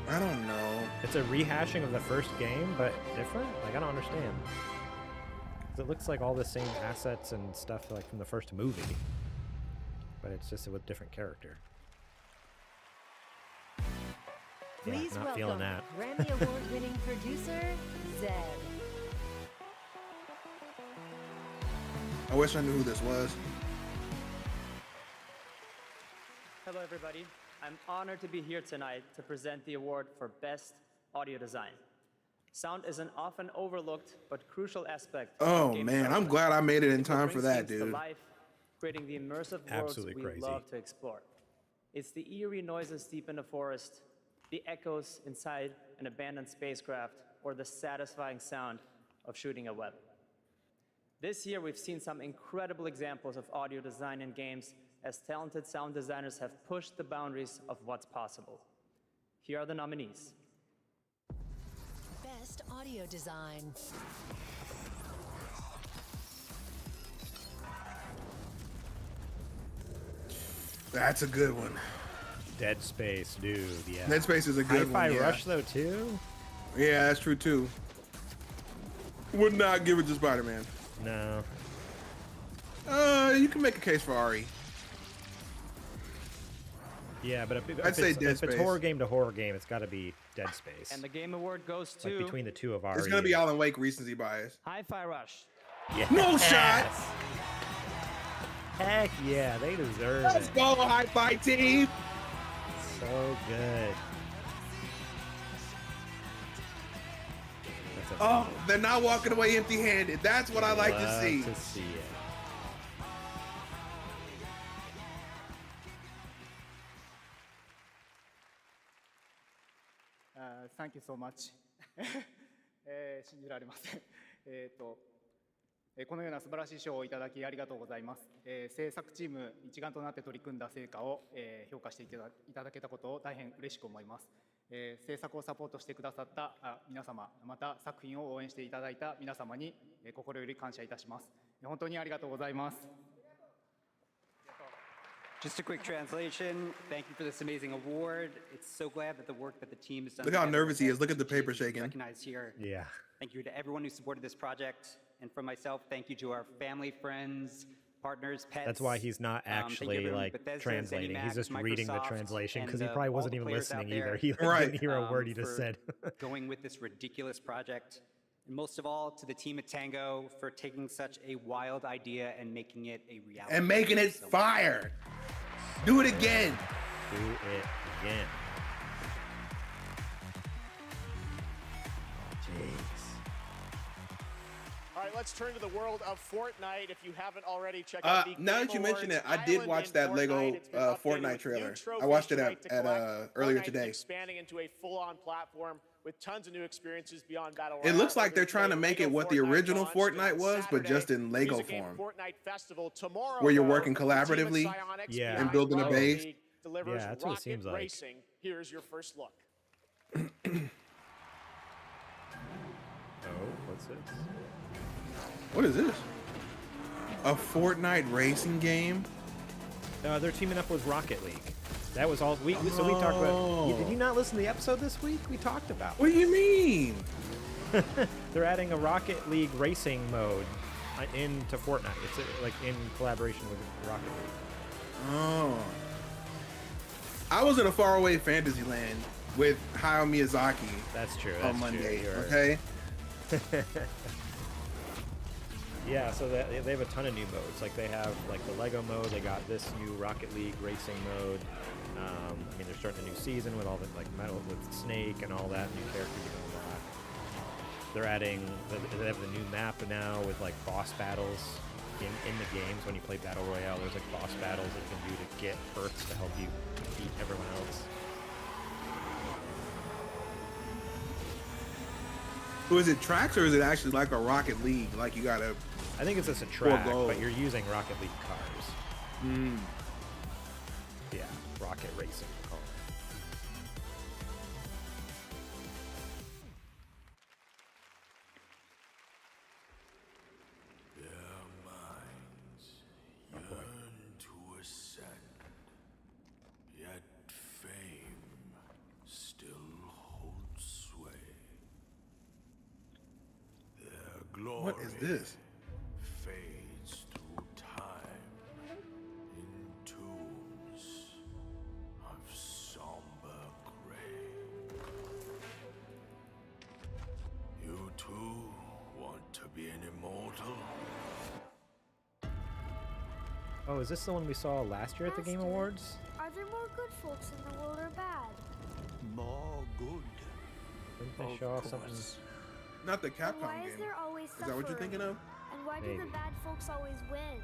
I don't know. It's a rehashing of the first game, but different? Like, I don't understand. It looks like all the same assets and stuff like from the first movie, but it's just with different character. Please not feeling welcome that. Grammy Award-winning producer, Zed. I wish I knew who this was. Hello, everybody. I'm honored to be here tonight to present the award for Best Audio Design. Sound is an often overlooked but crucial aspect Oh of game man, I'm development. glad I made it in It time for brings that, things to dude. life, creating the immersive worlds Absolutely we crazy. love to explore. It's the eerie noises deep in the forest, the echoes inside an abandoned spacecraft, or the satisfying sound of shooting a web. This year, we've seen some incredible examples of audio design in games as talented sound designers have pushed the boundaries of what's possible. Here are the nominees. Best audio design. That's a good one. Dead Space, dude. Yeah. Dead Space is a good one. Hi-Fi Rush though too. Yeah, that's true too. Would not give it to Spider-Man. No. You can make a case for Ari. Yeah, but I'd say Dead if it's Space. horror game to horror game, it's got to be Dead Space. And the Game Award goes to... Like between the two of Ari. It's gonna be Alan Wake recency bias. Hi-Fi Rush. Yes. No shot. Heck yeah, they deserve Let's it. go, Hi-Fi team. So good. Oh, they're not walking away empty-handed. That's what I like to see. To see it. Thank you so much. 信じられません。このような素晴らしい賞をいただきありがとうございます。制作チーム一丸となって取り組んだ成果を、評価していただけたことを大変嬉しく思います。制作をサポートしてくださった皆様、また作品を応援していただいた皆様に、心より感謝いたします。本当にありがとうございます。Just a quick translation. Thank you for this amazing award. It's so glad that the work that the team has done. Look how nervous he is. Look at the paper shaking. Recognized here. Yeah. Thank you to everyone who supported this project, and from myself, thank you to our family, friends, partners, pets. That's why he's not actually like translating. He's just reading the translation because he probably wasn't even listening either. He didn't hear a word he just said. Going with this ridiculous project. And most of all, to the team at Tango for taking such a wild idea and making it a reality. And making it fire. Do it again. Do it again. Jeez. All right, let's turn to the world of Fortnite. If you haven't already, check out the now that you mention it, I did watch that Lego Fortnite trailer. I watched it at earlier today. Expanding into a full-on platform with tons of new experiences beyond Battle It looks like they're trying to make it what the original Fortnite was, but just in Lego form, where you're working collaboratively and building a base. Yeah, that's what it seems like. Racing. Here's your first look. Oh, what's this? What is this? A Fortnite racing game? They're teaming up with Rocket League. That was all we talked about. Did you not listen to the episode this week? We talked about. What do you mean? They're adding a Rocket League racing mode into Fortnite. It's like in collaboration with Rocket League. Oh. I was in a faraway fantasy land with Hayao Miyazaki. That's true. On Monday, okay? Yeah, so they have a ton of new modes. Like they have like the Lego mode. They got this new Rocket League racing mode. I mean, they're starting a new season with all the like metal with Snake and all that new characters and all that. They're adding. They have the new map now with like boss battles in the games. When you play Battle Royale, there's like boss battles that you can do to get perks to help you beat everyone else. So is it tracks or is it actually like a Rocket League? Like you gotta. I think it's just a track, but you're using Rocket League cars. Mm. Yeah, Rocket Racing. We'll call it. Their minds yearn to ascend, yet fame still holds sway. Their glory. What is this? Fades through time in tombs of somber gray. You too want to be an immortal? Oh, is this the one we saw last year at the Game Awards? Are there more good folks in the world or bad? More good. Didn't they show off something? Not the Capcom Why is game. there always Is that what you're thinking of? And why do the bad folks always win?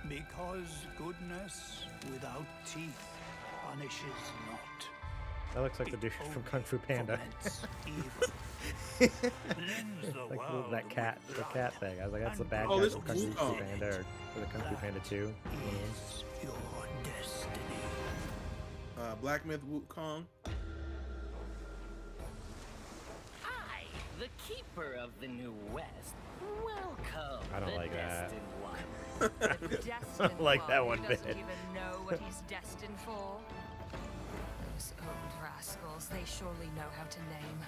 Because goodness without teeth punishes not. That looks like the dude from Kung Fu Panda. Like that cat, the cat thing. I was like, that's the bad guy from Kung Fu Panda or the Kung Fu Panda 2. Is your destiny. Black Myth Wukong. I, the keeper of the New West, welcome. I don't the like that. destined one. The destined like that one bit. Doesn't even know what he's destined for. Those old rascals, they surely know how to name.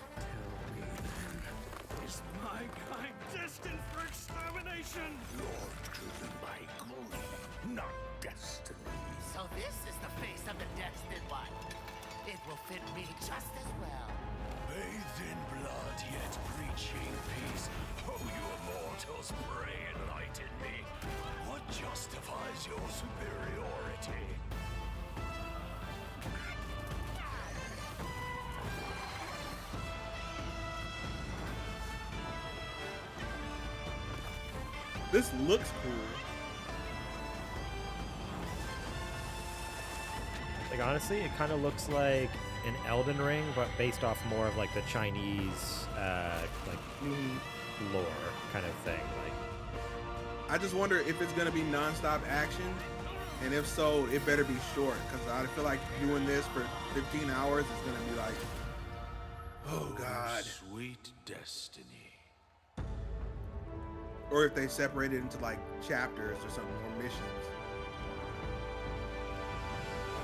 Is my kind destined for extermination? You're driven by greed, not destiny. So this is the face of the destined one. It will fit me just as well. Bathed in blood, yet preaching peace. Oh, you immortals, pray enlighten me. What justifies your superiority? This looks cool. Like honestly, it kind of looks like an Elden Ring, but based off more of like the Chinese like lore kind of thing. Like, I just wonder if it's gonna be non-stop action, and if so, it better be short, because I feel like doing this for 15 hours is gonna be like, oh god. Sweet destiny. Or if they separate it into like chapters or something, or missions.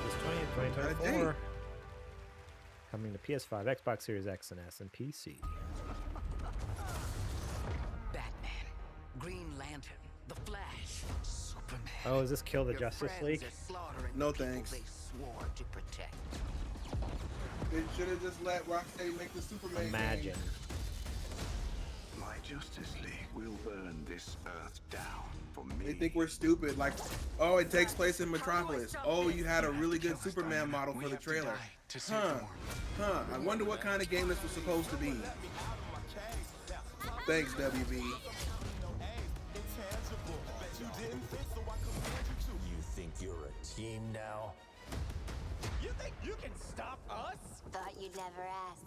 August 20th, 2024. Coming to PS5, Xbox Series X and S, and PC. Batman, Green Lantern, The Flash, Superman. Oh, is this Kill the Your Justice friends League? are slaughtering No the people thanks. They swore to protect. They should have just let Rocksteady make the Superman Imagine. game. My Justice League will burn this earth down for me. They think we're stupid. Like, oh, it takes place in Metropolis. Oh, you had a really good Superman model for the trailer. Huh. I wonder what kind of game this was supposed to be. Thanks, WB. You think you're a team now? You think you can stop us? Thought you'd never ask.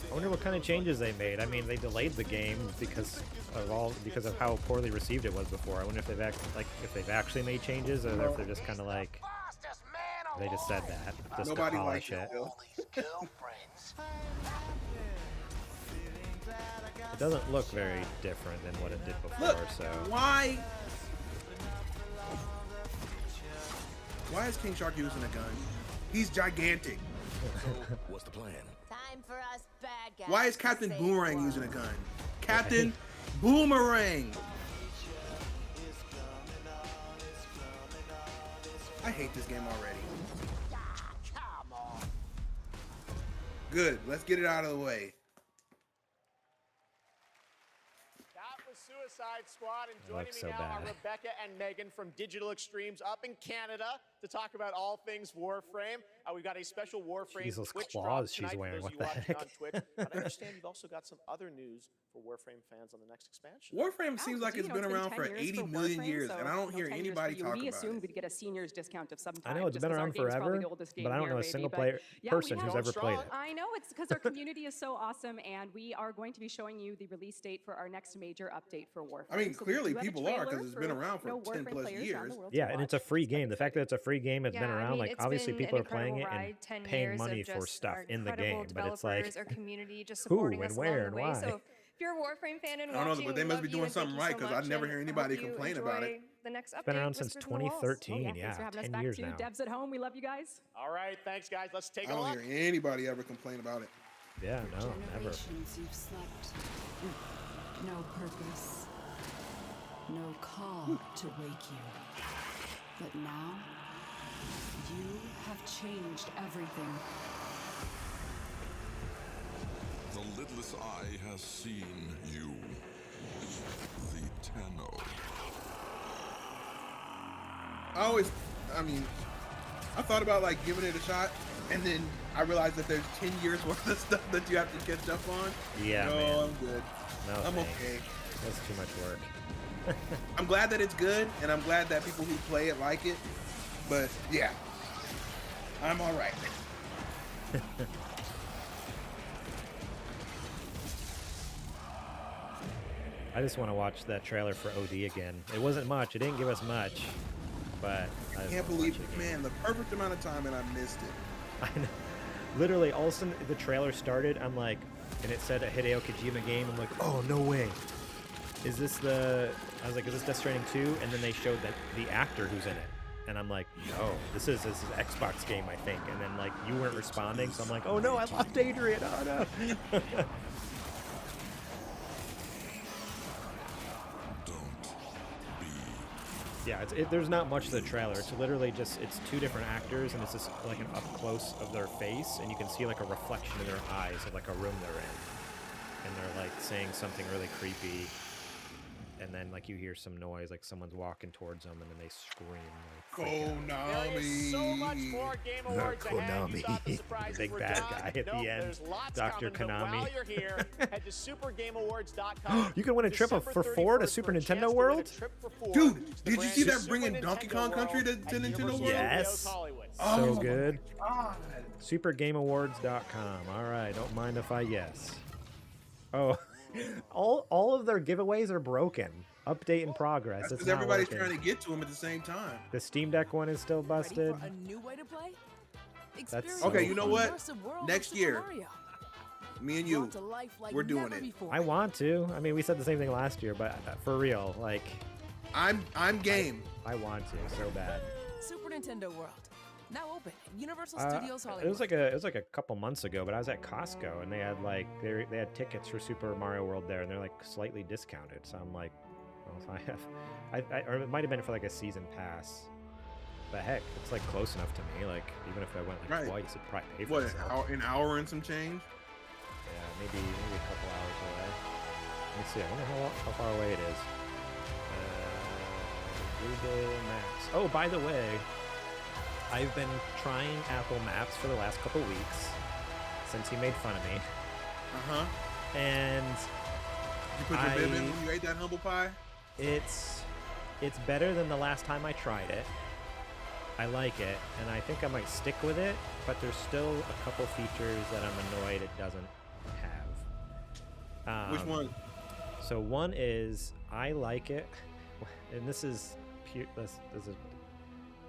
I wonder what kind of changes they made. I mean, they delayed the game because of how poorly received it was before. I wonder if they've actually made changes, or if they're just kind of like they just said that just Nobody to polish likes it. It doesn't look very different than what it did before. Look, so why is King Shark using a gun? He's gigantic. What's the plan? Time for us bad guys. Why is to Captain save Boomerang the using a world. gun? Captain Boomerang! I hate this game already. Come on. Good, let's get it out of the way. That was Suicide Squad, and joining looks me so now are bad. Rebecca and Megan from Digital Extremes up in Canada to talk about all things Warframe. We've got a special Warframe Jeez, those Twitch claws drop she's tonight wearing, for those what of you the watching heck? on Twitch. But I understand you've also got some other news for Warframe fans on the next expansion. Warframe seems like it's been around for 10 years 80 for million Warframe, years, so, and I don't you know, hear 10 years anybody for you. talk We about assumed it. we'd get a seniors discount of some I kind. know it's just been 'cause our around game's probably forever, the oldest game but I don't here, know a maybe, single but player yeah, person we who's know- ever played it. I know it's because our community is so awesome, and we are going to be showing you the release date for our next major update for Warframe. I mean, So we clearly do have a people are, trailer 'cause it's been around for you know, 10 Warframe plus players around years. the world to Yeah, and watch. it's a free game. The fact that it's a free game has been Yeah, I around. mean, Like it's obviously been people an are playing it incredible and ride, 10 paying years money of for just stuff our in the incredible game, but it's like developers, our community just who supporting and us where along and the way. why. So if you're a Warframe fan and I don't know, watching, but they we must love be you doing and thank something you right, so 'cause I much, never and hear I anybody hope you complain about it. enjoy The next It's been update, around since Whispers in the Walls. 2013. Yeah, Yeah, thanks for having us 10 back years too. now. Devs at home, we love you guys. All right, thanks, guys. Let's take I a don't look. hear anybody ever complain about it. Yeah, no, never. Generations you've slept. No purpose. No call to wake you. But now, you have changed everything. The lidless eye has seen you. The Tenno. I thought about like giving it a shot, and then I realized that there's 10 years worth of stuff that you have to catch up on. Yeah, no, man. I'm good. No, I'm thanks. okay. That's too much work. I'm glad that it's good, and I'm glad that people who play it like it. But yeah, I'm all right. I just want to watch that trailer for OD again. It wasn't much. It didn't give us much, but I can't believe it, man. The perfect amount of time, and I missed it. I know. Literally, all of a sudden the trailer started. I'm like, and it said a Hideo Kojima game. I'm like, oh no way. Is this the? I was like, is this Death Stranding 2? And then they showed that the actor who's in it, and I'm like, no, this is an Xbox game, I think. And then like you weren't responding, so I'm like, oh no, I lost Adrian. Oh no. Yeah, there's not much to the trailer. It's literally just, it's two different actors, and it's just like an up close of their face, and you can see like a reflection in their eyes of like a room they're in, and they're like saying something really creepy, and then like you hear some noise, like someone's walking towards them, and then they scream. Like, Konami. There is so much more Game Awards ahead. You thought the surprises Big were bad done. guy at Nope, the end. There's lots Dr. coming, but Konami. while you're here, head to supergameawards.com. You can win a trip for 4 to Super Nintendo World? Dude, did you see that bringing Donkey Kong Country to Nintendo World? Yes. Oh So my good. God. Supergameawards.com. All right, don't mind if I yes. Oh, all of their giveaways are broken. Update in progress. That's It's because not everybody's working. trying to get to them at the same time. The Steam Deck one is still busted. A new way to play? That's Okay, so you know fun. what? Next year, me and you, we're doing it. I want to. I mean, we said the same thing last year, but for real, like, I'm game. I want to so bad. Super Nintendo World. Now open at Universal Uh, Studios Hollywood. it was like a couple months ago, but I was at Costco and they had like they had tickets for Super Mario World there, and they're like slightly discounted. So I'm like, well, if I have, or it might have been for like a season pass. But heck, it's like close enough to me. Like even if I went like twice, it'd probably pay for What, itself. an hour and some change? Yeah, maybe a couple hours away. Let me see. I wonder how far away it is. Google Maps. Oh, by the way, I've been trying Apple Maps for the last couple weeks since he made fun of me. And Did you put your bib in when you ate that humble pie? It's better than the last time I tried it. I like it, and I think I might stick with it, but there's still a couple features that I'm annoyed it doesn't have. Which one? So one is, I like it, and this is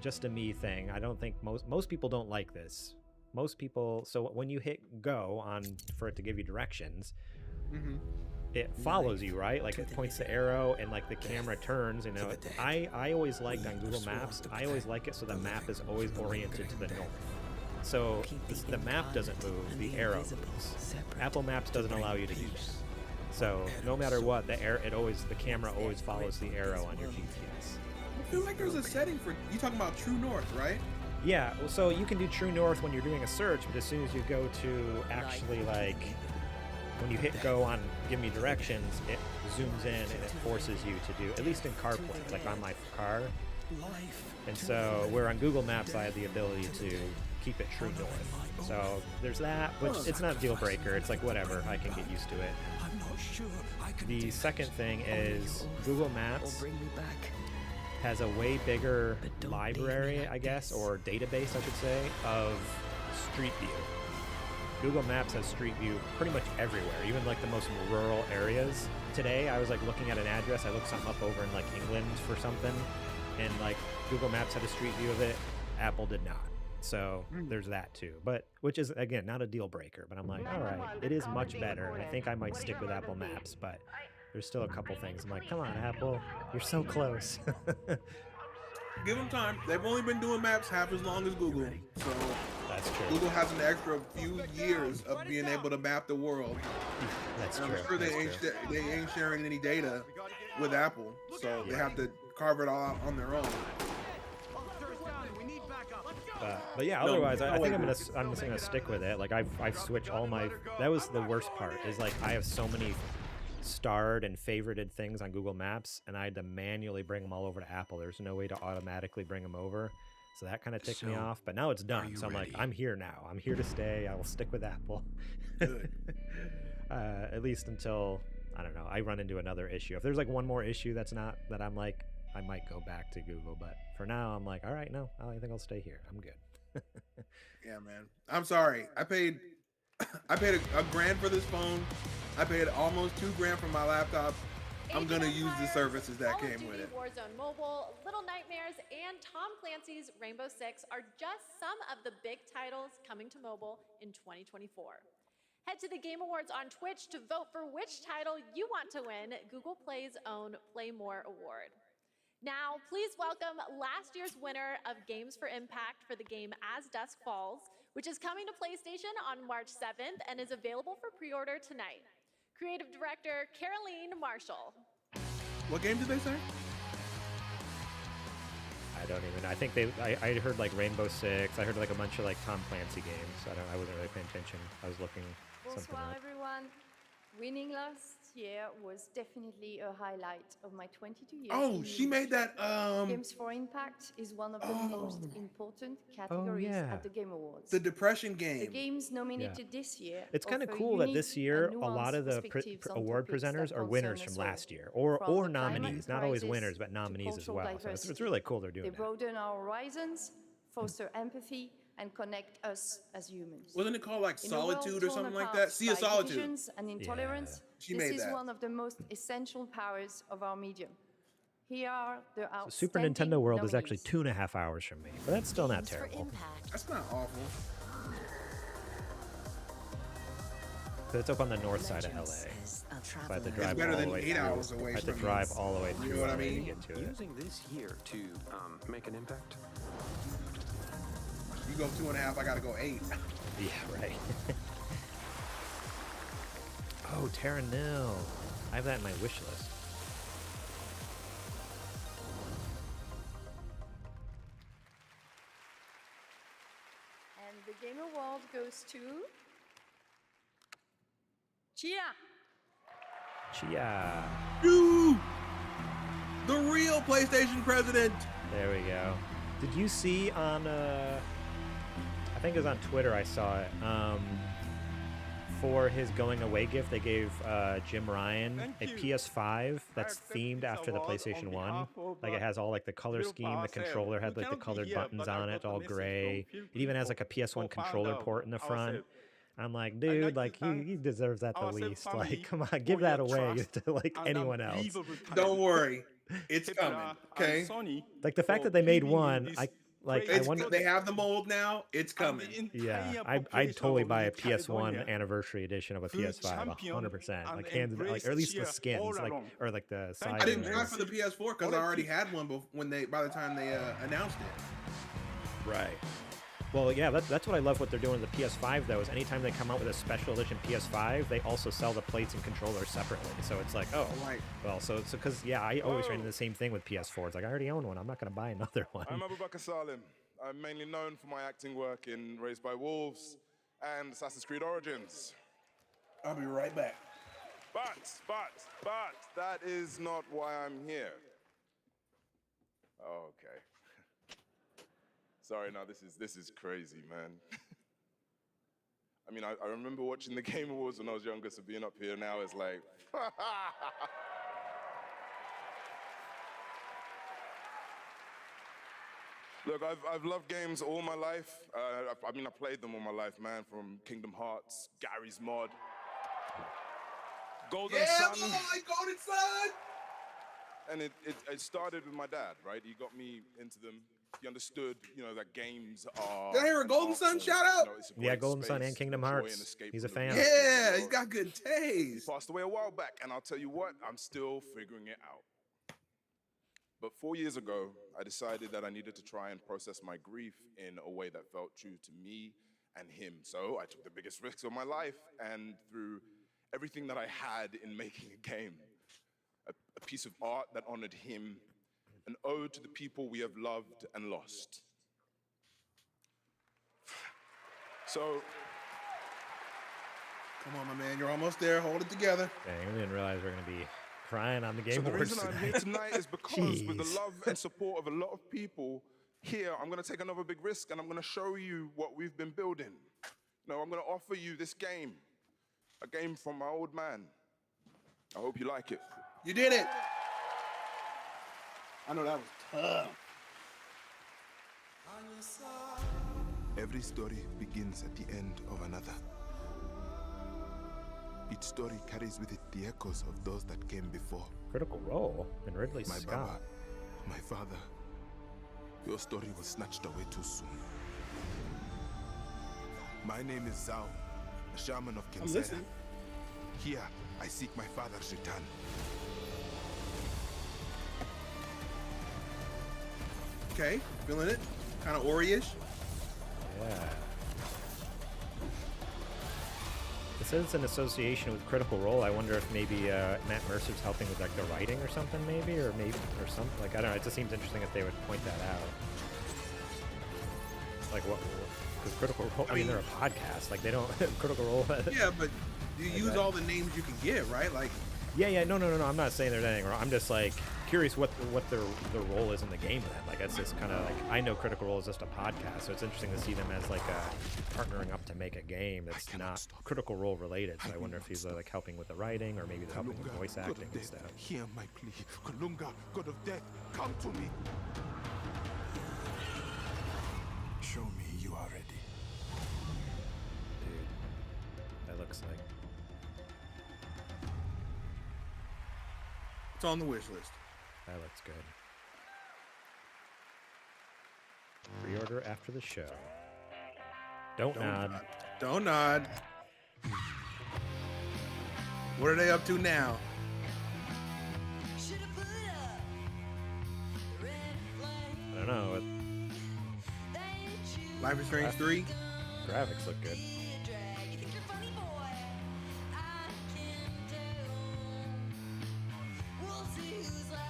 just a me thing. I don't think most people don't like this. Most people, so when you hit go on for it to give you directions, it follows you, right? Like it points the arrow and like the camera turns, you know. I always liked on Google Maps, I always like it so the map is always oriented to the north. So the map doesn't move, the arrow moves. Apple Maps doesn't allow you to do that. So no matter what, the camera always follows the arrow on your GPS. I feel like there's a setting for, you talking about True North, right? Yeah, well, so you can do True North when you're doing a search, but as soon as you go to actually like, when you hit go on give me directions, it zooms in and it forces you to do, at least in CarPlay, like on my car. And so where on Google Maps I have the ability to keep it True North. So there's that, which it's not a deal breaker. It's like whatever, I can get used to it. The second thing is Google Maps has a way bigger library, I guess, or database, I should say, of Street View. Google Maps has Street View pretty much everywhere, even like the most rural areas. Today, I was like looking at an address. I looked something up over in like England for something, and like Google Maps had a Street View of it. Apple did not. So there's that too, but which is again not a deal breaker. But I'm like, all right, it is much better, and I think I might stick with Apple Maps. But there's still a couple things. I'm like, come on, Apple, you're so close. Give them time. They've only been doing maps half as long as Google, so that's true. Google has an extra few years of being able to map the world. That's and true. I'm sure they ain't sharing any data with Apple, so they have to carve it all out on their own. But yeah, otherwise, I think I'm just gonna stick with it. Like I've switched all my. That was the worst part. Is like I have so many starred and favorited things on Google Maps, and I had to manually bring them all over to Apple. There's no way to automatically bring them over, so that kind of ticked me off. But now it's done, so I'm like, I'm here now. I'm here to stay. I will stick with Apple. Good. At least until I don't know. I run into another issue. If there's like one more issue that I'm like, I might go back to Google. But for now, I'm like, all right, no, I think I'll stay here. I'm good. Yeah, man. I'm sorry. I paid a grand for this phone. I paid almost $2,000 for my laptop. I'm gonna use the services that Call of came with Duty it. Warzone Mobile, Little Nightmares, and Tom Clancy's Rainbow Six are just some of the big titles coming to mobile in 2024. Head to the Game Awards on Twitch to vote for which title you want to win Google Play's own Play More award. Now, please welcome last year's winner of Games for Impact for the game As Dusk Falls, which is coming to PlayStation on March 7th and is available for pre-order tonight. Creative Director Caroline Marshall. What game did they say? I don't even. I think I heard like Rainbow Six. I heard like a bunch of like Tom Clancy games. I wasn't really paying attention. I was looking something Bonsoir, up. everyone. Winning last year was definitely a highlight of my 22 years. Oh, in she made that. Games for Impact is one of the most important categories yeah. at the Game Awards. The depression The game. games nominated this year. It's kind of offer cool that unique this year and a lot of nuanced the perspectives on award topics presenters that are winners concern from us last all. year, or From the nominees, climate not always crisis winners, but to nominees as cultural well. So it's diversity. really cool they're doing They that. broaden our horizons, foster empathy, and connect us as humans. Wasn't it called like In a world Solitude or torn something like apart that? Sea of by Solitude. divisions and intolerance, She this made is that. one of the most essential powers of our medium. Here are the So Super outstanding Nintendo World is actually nominees. 2.5 hours from me, but that's still not terrible. That's not awful. But it's up on the north side of LA. So I have to drive better all than the way 8 through. hours away I have to from drive you. all the way You through know what I LA to mean? get to it. Using this year to make an impact. You go 2.5, I gotta go 8. Yeah, right. Oh, Terra Nil. I have that in my wish list. And the Game Award goes to Chia. Chia. Dude! The real PlayStation president. There we go. Did you see on, I think it was on Twitter I saw it, for his going away gift, they gave Jim Ryan a PS5 that's themed after the PlayStation 1. Like it has all like the color scheme, the controller had like the colored buttons on it, all gray. It even has like a PS1 controller port in the front. I'm like, dude, like he deserves that the least. Like, come on, give that away to like anyone else. Don't worry, it's coming. Okay. Like the fact that they made one, I wonder. They have the mold now. It's coming. Yeah, I'd totally buy a PS1 anniversary edition of a PS5, 100%. Like hands, like or at least the skins, like or like the side. I didn't try for the PS4 because I already had one by the time they announced it. Right. Well, yeah, that's what I love what they're doing with the PS5, though, is anytime they come out with a special edition PS5, they also sell the plates and controllers separately. So it's like, oh, right. Well, so because, yeah, I always ran into the same thing with PS4. It's like, I already own one. I'm not going to buy another one. I'm Abubakar Salim. I'm mainly known for my acting work in Raised by Wolves and Assassin's Creed Origins. I'll be right back. But, that is not why I'm here. Oh, okay. Sorry, no, this is crazy, man. I mean, I remember watching the Game Awards when I was younger, so being up here now is like, Look, I've loved games all my life. I mean, I played them all my life, man, from Kingdom Hearts, Gary's Mod, Golden Sun. Boy, Golden Sun! And it started with my dad, right? He got me into them. He understood, that games are... Did I hear a Golden Sun shout out? Yeah, Golden Sun and Kingdom Hearts. He's a fan. Yeah, he's got good taste. He passed away a while back, and I'll tell you what, I'm still figuring it out. But 4 years ago, I decided that I needed to try and process my grief in a way that felt true to me and him. So I took the biggest risks of my life, and through everything that I had in making a game, a piece of art that honored him, an ode to the people we have loved and lost. So, come on, my man, you're almost there. Hold it together. Dang, I didn't realize we were going to be crying on the Game so the Awards reason I'm here tonight is because with the love and support of a lot of people here, I'm going to take another big risk, and I'm going to show you what we've been building. I'm going to offer you this game, a game from my old man. I hope you like it. You did it. I know that was tough. Every story begins at the end of another. Each story carries with it the echoes of those that came before. Critical Role and Ridley My Scott. Baba, my father, your story was snatched away too soon. My name is Zhao, a shaman of I'm Kinsera. listening. Here, I seek my father's return. Okay, feeling it. Kind of Ori-ish. Yeah. It says it's an association with Critical Role. I wonder if maybe Matt Mercer's helping with like the writing or something, maybe, or something. Like, I don't know. It just seems interesting if they would point that out. Like what? Because Critical Role. I mean, they're a podcast. Like they don't Critical Role. Yeah, but you use all the names you can get, right? Like. Yeah. No. I'm not saying there's anything wrong. I'm just like curious what their role is in the game then. Like it's just kind of like, I know Critical Role is just a podcast, so it's interesting to see them as like partnering up to make a game that's not Critical Role related. So I wonder if he's like helping with the writing, or maybe they're helping with voice acting and stuff. Hear my plea. Kalunga, God of death, come to me. Show me you are ready. Dude, that looks like. It's on the wish list. That looks good. Pre-order after the show. Don't nod. Don't nod. What are they up to now? I don't know. Life is Strange 3? Graphics look good.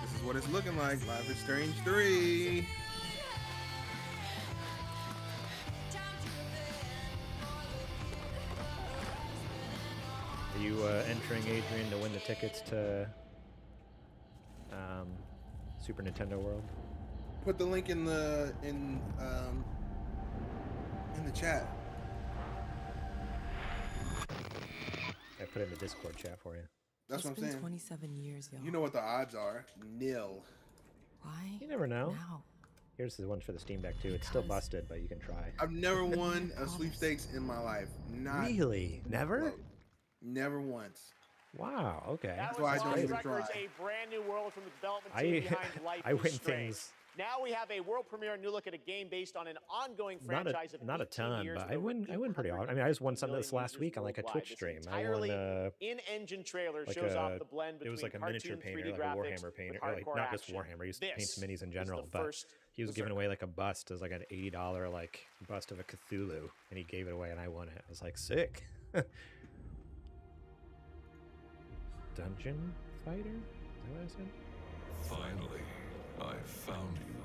This is what it's looking like. Life is Strange 3. Are you entering, Adrian, to win the tickets to Super Nintendo World? Put the link in the chat. I put it in the Discord chat for you. That's what I'm saying. 27 years, y'all. You know what the odds are? Nil. Why? You never know. Now? Here's the one for the Steam Deck too. It's still busted, but you can try. I've never won a sweepstakes in my life. Not Really? Never? close. Never once. Wow. Okay. That That's why I was don't Lost even Records, try. a brand new world from the development team behind Life I is win Strange. things. Now we have a world premiere new look at a game based on an ongoing franchise of Not a 18 ton, years but with I over win pretty often. I mean, I just won some of this million last week on like a users Twitch worldwide. stream. This I won entirely in-engine trailer like shows off the blend it between was like a miniature cartoon painter, 3D like a graphics Warhammer painter, with like hardcore not just action. Warhammer. He used to paint This minis in is general, the but first he was giving berserker. away like a bust as like an $80 like bust of a Cthulhu, and he gave it away, and I won it. I was like, sick. Dungeon fighter? Is that what I said? Finally, I found you.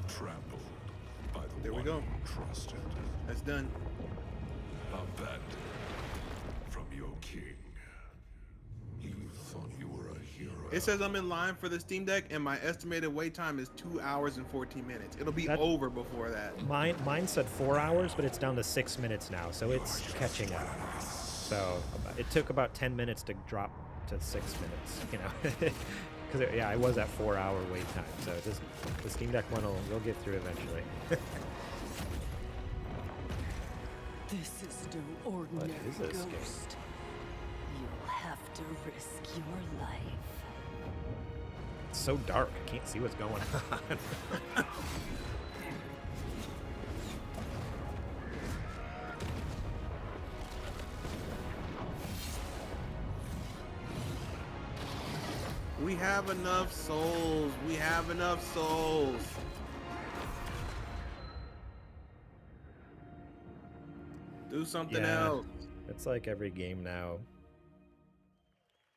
Trampled by the There we one go. you trusted. That's done. Abandoned from your king. You thought you were a hero. It says I'm in line for the Steam Deck, and my estimated wait time is 2 hours and 14 minutes. It'll be over before that. Mine said 4 hours, but it's down to 6 minutes now, so it's catching up. So it took about 10 minutes to drop to 6 minutes, you know. Because I was at 4 hour wait time, so just the Steam Deck one we'll get through eventually. This is no ordinary is this game? ghost. You'll have to risk your life. It's so dark, I can't see what's going on. We have enough souls. We have enough souls. Do something else. It's like every game now.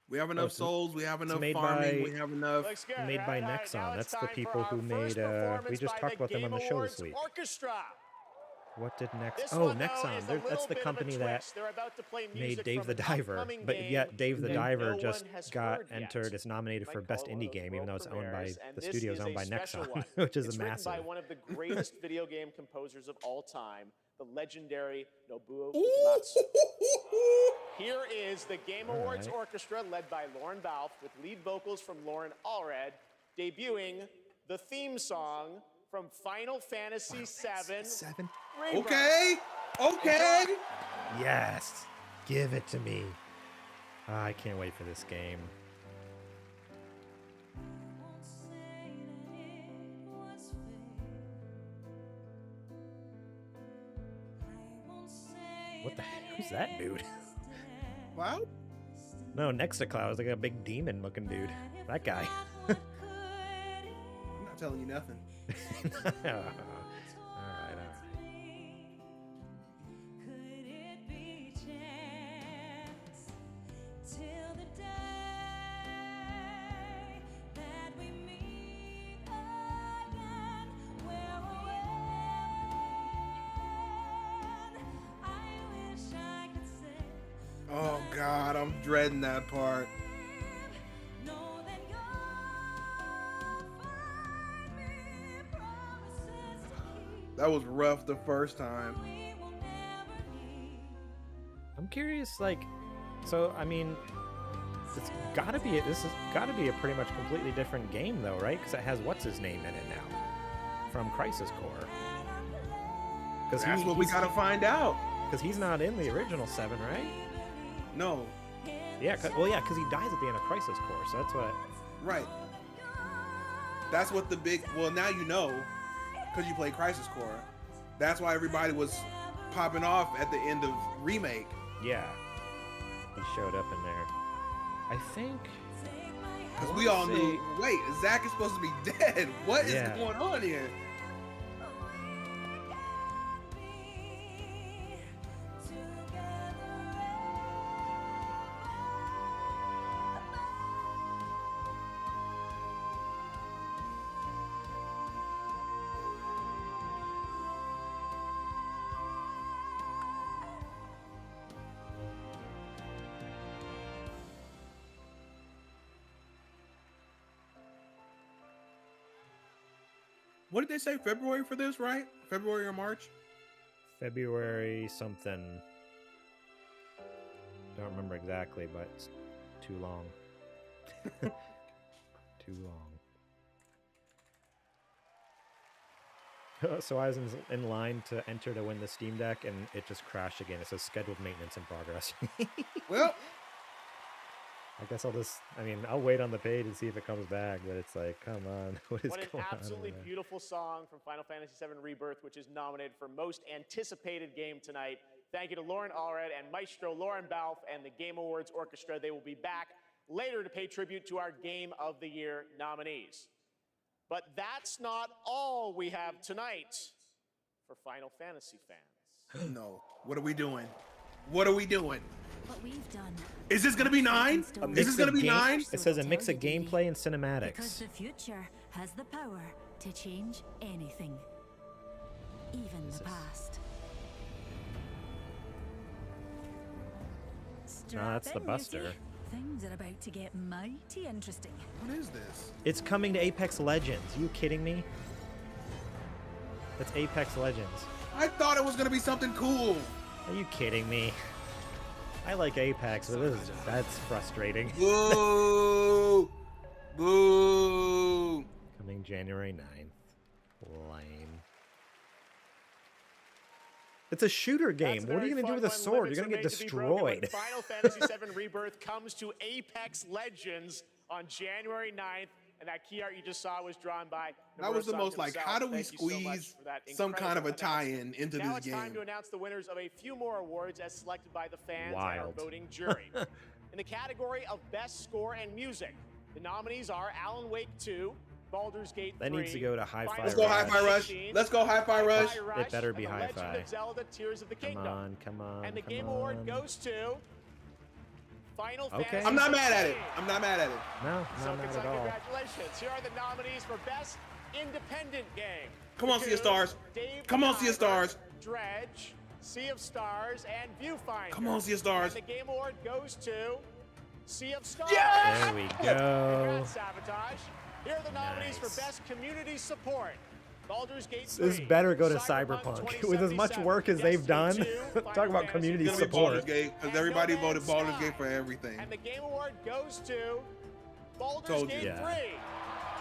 We have enough souls. We have enough made farming. by- we have enough. Made by Nexon. That's the people who made. We just talked about them on the show this week. Orchestra. What did This Nexon? Oh, one, though, is Nexon. a That's little the bit of a company that twist. They're about to play made music Dave from the an Diver, upcoming but game yet Dave the that Diver no just one has got heard yet. entered. It's nominated for Might Best call it one Indie of those Game, even though it's owned by premieres, and the this studio's is owned a by special Nexon, one. which is It's massive. written by one of the greatest video game composers of all time, the legendary Nobuo Uematsu. Here is the Game Awards right. Orchestra, led by Lauren Balfe, with lead vocals from Lauren Allred, debuting the theme song from Final Fantasy VII. Seven. Okay. Okay. Yes. Give it to me. I can't wait for this game. What the heck? Who's that dude? Cloud? No, next to Cloud is like a big demon looking dude. That guy. I'm not telling you nothing. All right. Oh God, I'm dreading that part. That was rough the first time. I'm curious, like, so I mean, this has gotta be a pretty much completely different game, though, right? Because it has what's his name in it now from Crisis Core. Because that's what we gotta find out. Because he's not in the original 7, right? No. Yeah, because he dies at the end of Crisis Core, so that's what. Right. That's what the big. Well, now you know, because you play Crisis Core. That's why everybody was popping off at the end of Remake. Yeah. He showed up in there. I think. Because we all knew. Wait, Zack is supposed to be dead. What is going on here? What did they say? February for this, right? February or March? February something. Don't remember exactly, but it's too long. Too long. So I was in line to enter to win the Steam Deck, and it just crashed again. It says scheduled maintenance in progress. Well, I guess I'll wait on the page and see if it comes back, but it's like, come on, what is going on? What an absolutely beautiful song from Final Fantasy VII Rebirth, which is nominated for Most Anticipated Game tonight. Thank you to Lauren Allred and Maestro Lauren Balfe and the Game Awards Orchestra. They will be back later to pay tribute to our Game of the Year nominees. But that's not all we have tonight for Final Fantasy fans. No. What are we doing? What are we doing? What we've done. Is this gonna be 9? Is this gonna be 9? It says a mix of gameplay and cinematics. Because the future has the power to change anything, even the past. No, that's the Buster. Things are about to get mighty interesting. What is this? It's coming to Apex Legends. You kidding me? That's Apex Legends. I thought it was gonna be something cool. Are you kidding me? I like Apex, but that's frustrating. Boo! Boo! Coming January 9th. Lame. It's a shooter game. What are you going to do with a sword? You're going to get destroyed. Final Fantasy VII Rebirth comes to Apex Legends on January 9th. And that key art you just saw was drawn by That was the most himself. how do we Thank you so much squeeze for that some kind of a tie-in into now this it's game? time to announce the winners of a few more awards as selected by the fans and our Wild. voting jury. In the category of Best Score and Music, the nominees are Alan Wake 2, Baldur's Gate 3. That needs to go to Hi-Fi Let's go Hi-Fi Rush. Let's go Hi-Fi Rush. It better be and The Legend Hi-Fi. of Zelda: Tears of the Kingdom. Come on. And the come Game on. Award goes to Final Okay. Fantasy. I'm not mad at it. 16. I'm not mad at it. No, So not mad at all. congratulations. Here are the nominees for Best Independent Game. Come on, Sea of Stars. Dave Come on, Sea of McIver, Stars. Dredge, Sea of Stars, and Viewfinder. Come on, Sea of Stars. And the Game Award goes to Sea of Stars. Yes! There we go. Congrats, Sabotage. Here are the nominees for Best Community Support. Baldur's Gate 3, This better go to Cyberpunk. With as much work as they've done, talk about community It's gonna be Baldur's support. Gate because everybody voted Baldur's Gate for everything. And the Game Award goes to Baldur's Told you. Gate Yeah. 3.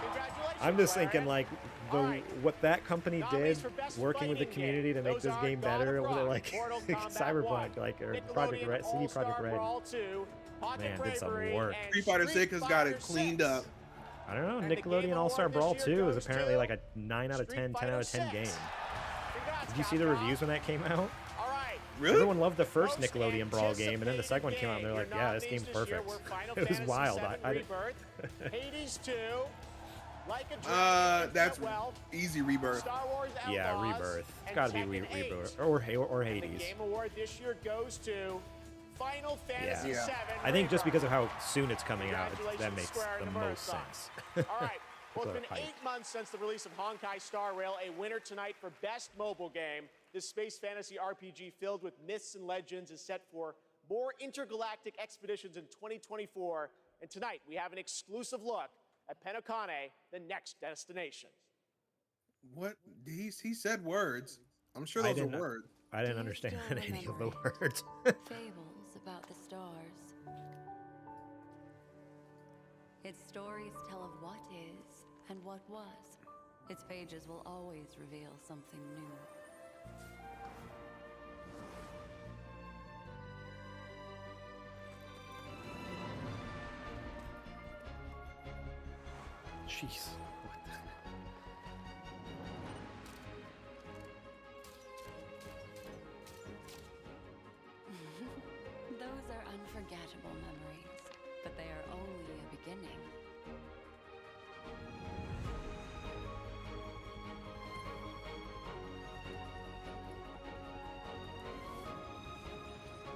I'm just thinking like what that company did, working with the community to make this game better, with like Cyberpunk, like or Project Red, CD Projekt Red. Man, did some work. Street Fighter 6 has got it cleaned up. I don't know. Nickelodeon All-Star Brawl 2 is apparently like a 9 out of 10, 10 out of 10 game. Did you see the reviews when that came out? Really? Everyone loved the first Nickelodeon Brawl game, and then the second one came out, and they're like, "Yeah, this game's perfect." It was wild. Hades 2. That's easy Rebirth. Yeah, Rebirth. It's got to be Rebirth or Hades. The Game Award this year goes to Final Fantasy VII. I think just because of how soon it's coming out, that makes the most sense. All right. Well, it's been 8 months since the release of Honkai Star Rail, a winner tonight for Best Mobile Game. This space fantasy RPG filled with myths and legends is set for more intergalactic expeditions in 2024. And tonight, we have an exclusive look at Penokane, the next destination. What? He said words. I'm sure those are words. I didn't understand any of the words. Fables about the stars. Its stories tell of what is and what was. Its pages will always reveal something new. Jeez. What the... Those are unforgettable memories, but they are only a beginning.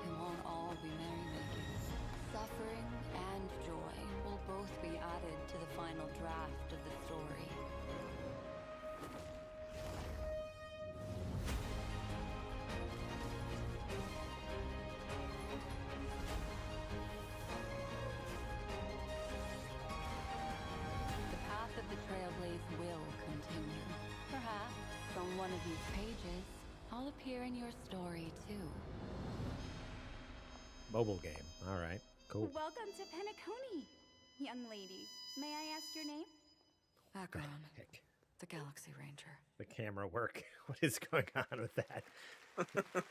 It won't all be merrymaking. Suffering and joy will both be added to the final draft of the story. The path of the Trailblaze will continue. Perhaps on one of these pages, I'll appear in your story too. Mobile game. All right. Cool. Welcome to Penokane, young lady. May I ask your name? Akron, the Galaxy Ranger. The camera work. What is going on with that?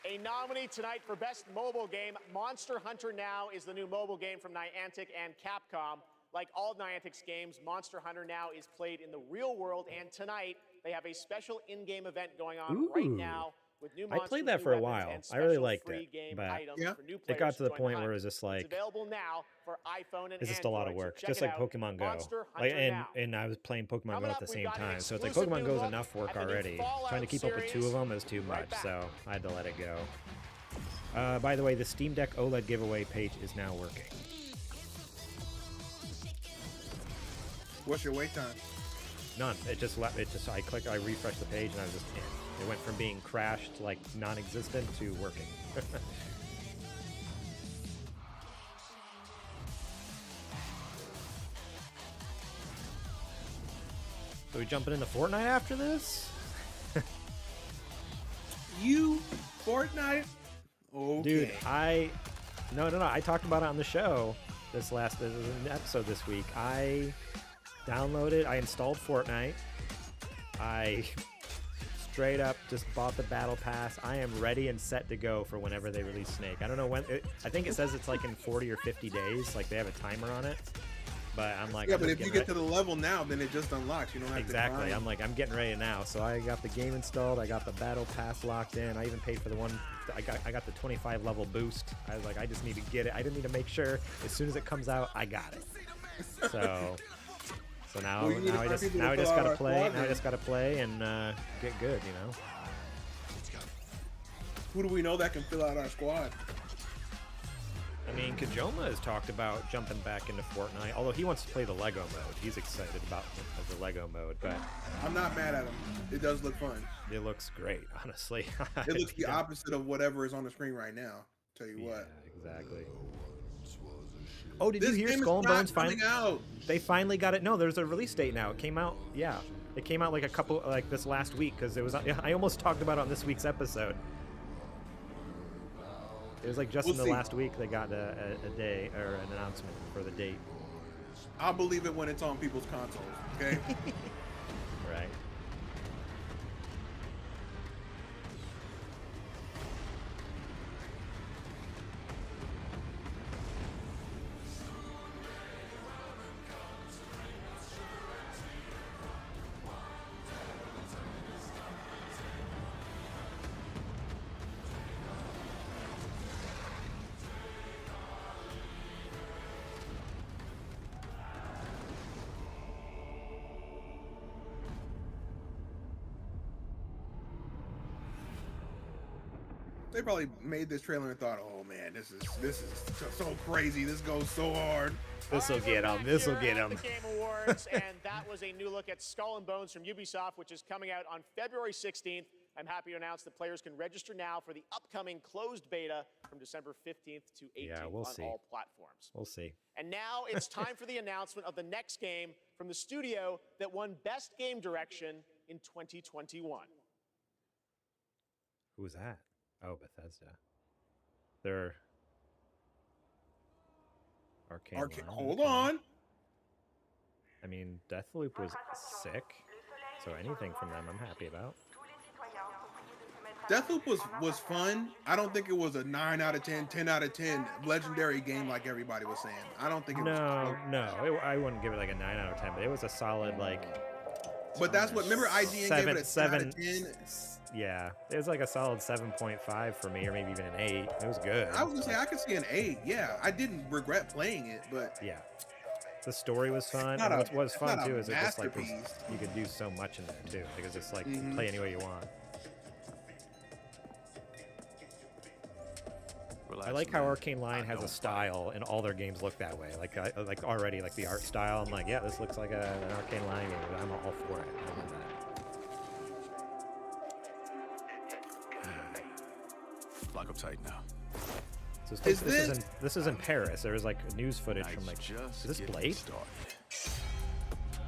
A nominee tonight for Best Mobile Game, Monster Hunter Now is the new mobile game from Niantic and Capcom. Like all Niantic's games, Monster Hunter Now is played in the real world, and tonight they have a special in-game event going on right now with new monsters, I played that for a while. I really liked it, but it got to the point where it was just like, it's available now for iPhone and it's just a lot of work, just like Pokemon Go. Like, and I was playing Pokemon Go at the same time, so it's like Pokemon Go is enough work already. Trying to keep up with 2 of them is too much, so I had to let it go. By the way, the Steam Deck OLED giveaway page is now working. What's your wait time? None. I refreshed the page and I was just in. It went from being crashed, like non-existent, to working. So we jumping into Fortnite after this? You Fortnite? Okay. Dude, no. I talked about it on the show. This was an episode this week. I installed Fortnite. I straight up just bought the battle pass. I am ready and set to go for whenever they release Snake. I don't know when. I think it says it's like in 40 or 50 days. Like they have a timer on it. But I'm like, yeah, but if you get to the level now, then it just unlocks. You don't have exactly. to I'm like, I'm getting ready now. So I got the game installed. I got the battle pass locked in. I even paid for the one. I got the 25 level boost. I was like, I just need to get it. I didn't need to make sure as soon as it comes out, I got it. So now, I just gotta play. Now I just gotta play and get good. You know. Who do we know that can fill out our squad? I mean, Kajoma has talked about jumping back into Fortnite, although he wants to play the Lego mode. He's excited about the Lego mode, but I'm not mad at him. It does look fun. It looks great, honestly. It looks the opposite of whatever is on the screen right now. Tell you what. Exactly. Oh, did you hear Skull and Bones finally out? They finally got it. No, there's a release date now. It came out. Yeah, it came out like this last week because it was. I almost talked about it on this week's episode. It was like just in the last week they got a day or an announcement for the date. I'll believe it when it's on people's consoles. Okay. Right. They probably made this trailer and thought, "Oh man, this is so crazy. This goes so hard. This will get them. This will get them." The Game Awards, and that was a new look at Skull and Bones from Ubisoft, which is coming out on February 16th. I'm happy to announce that players can register now for the upcoming closed beta from December 15th to 18th Yeah, we'll on see. all platforms. We'll see. And now it's time for the announcement of the next game from the studio that won Best Game Direction in 2021. Who was that? Oh, Bethesda. They're Arcane. Hold on. I mean, Deathloop was sick, so anything from them I'm happy about. Deathloop was fun. I don't think it was a 9 out of 10, 10 out of 10 legendary game like everybody was saying. I don't think it was. I wouldn't give it like a 9 out of 10, but it was a solid like. But that's what. Remember, IGN gave it a 7 out of 10. Yeah, it was like a solid 7.5 for me, or maybe even an 8. It was good. I was gonna say I could see an 8. Yeah, I didn't regret playing it, but yeah, the story was fun. not And a- what was fun not a too is it just like masterpiece. you could do so much in there too, because it's like you can play any way you want. I like how Arcane Lion has a style, and all their games look that way. Like already, like the art style. I'm like, yeah, this looks like an Arcane Lion game. I'm all for it. I love that. Lock up tight now. So this is in Paris. There was like news footage from like. Is this Blade?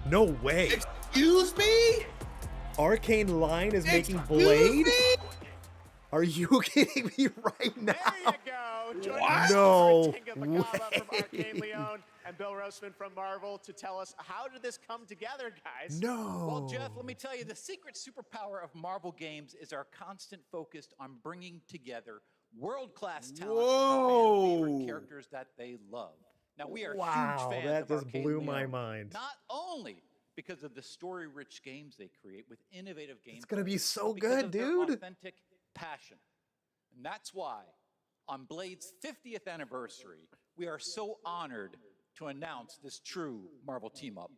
No way. Excuse me? Arcane Lion is making Blade? Are you kidding me right now? There you go. Joining What? us No are Tinga Bakaba from way. Arcane Leon and Bill Roseman from Marvel to tell us, how did this come together, guys? Well, Jeff, let me tell you, the secret superpower of Marvel games is our constant focus on bringing together world-class talent and favorite characters that they love. Now, we are Wow, huge fans that of just Arcane blew my Leon, mind. Not only because of the story-rich games they create with innovative games, It's gonna be so because good, of their dude. authentic passion. And that's why, on Blade's 50th anniversary, we are so honored to announce this true Marvel team-up.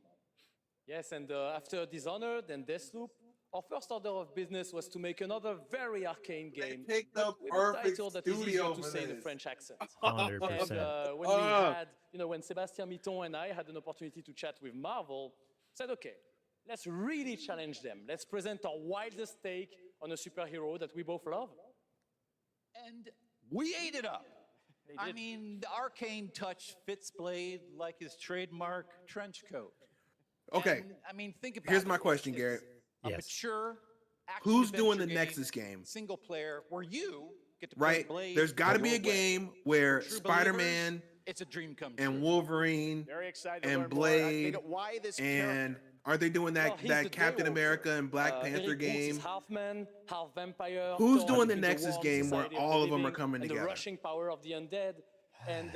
Yes, and after Dishonored and Deathloop, our first order of business was to make another very arcane game, picked the but with a perfect title that is easier studio to for say in a this. French accent. 100%. And when we had, when Sébastien Mitton and I had an opportunity to chat with Marvel, said, okay, let's really challenge them. Let's present our wildest take on a superhero that we both love. And we ate it up. I did. mean, the arcane touch fits Blade like his trademark trench coat. Okay. And, I mean, think about Here's it. my question, Garrett. A mature action Who's doing adventure the game, Nexus game? Single player, where you get to play Right? Blade. There's got to be a your way. game where For true Spider-Man believers, it's a dream come true. and Wolverine Very excited to and learn more. I Blade think why this and aren't they doing that Well, he's the that Captain Daywalker. America and Black Panther Eric Boots game? is half man, half vampire. Who's Thor doing the is Nexus warm game where society all the of them are living, coming and together? The rushing power of the undead. And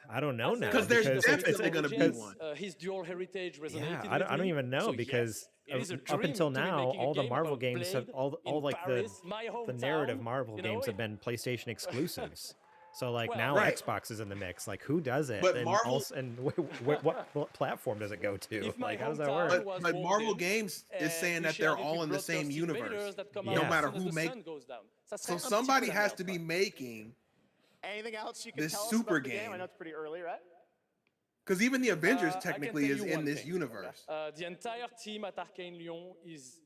I don't know now. Because there's because definitely going to be because, one. his dual heritage resonated Yeah, with I don't me. even know So because yes, it is a up dream until to be now, making a all the game Marvel about games have Blade all in like Paris, my the narrative hometown, Marvel you know, games have been PlayStation exclusives. So like Well, now Right. Xbox is in the mix. Like who does it? But and Marvel- also, and what platform does it go to? If my Like how does that hometown work? was But Marvel Warden, Games is and saying we that share they're the all in the same bloodthirsty universe, invaders that come Yeah. out no matter as soon who as the make. sun goes down. Ça So serait un petit somebody peu la has merde, to be quoi. making, Anything else you can this tell us super about the game? game. I know it's pretty early, right? because even the Avengers I can technically tell is you in one this thing. universe. The entire team at Arcane Lyon is,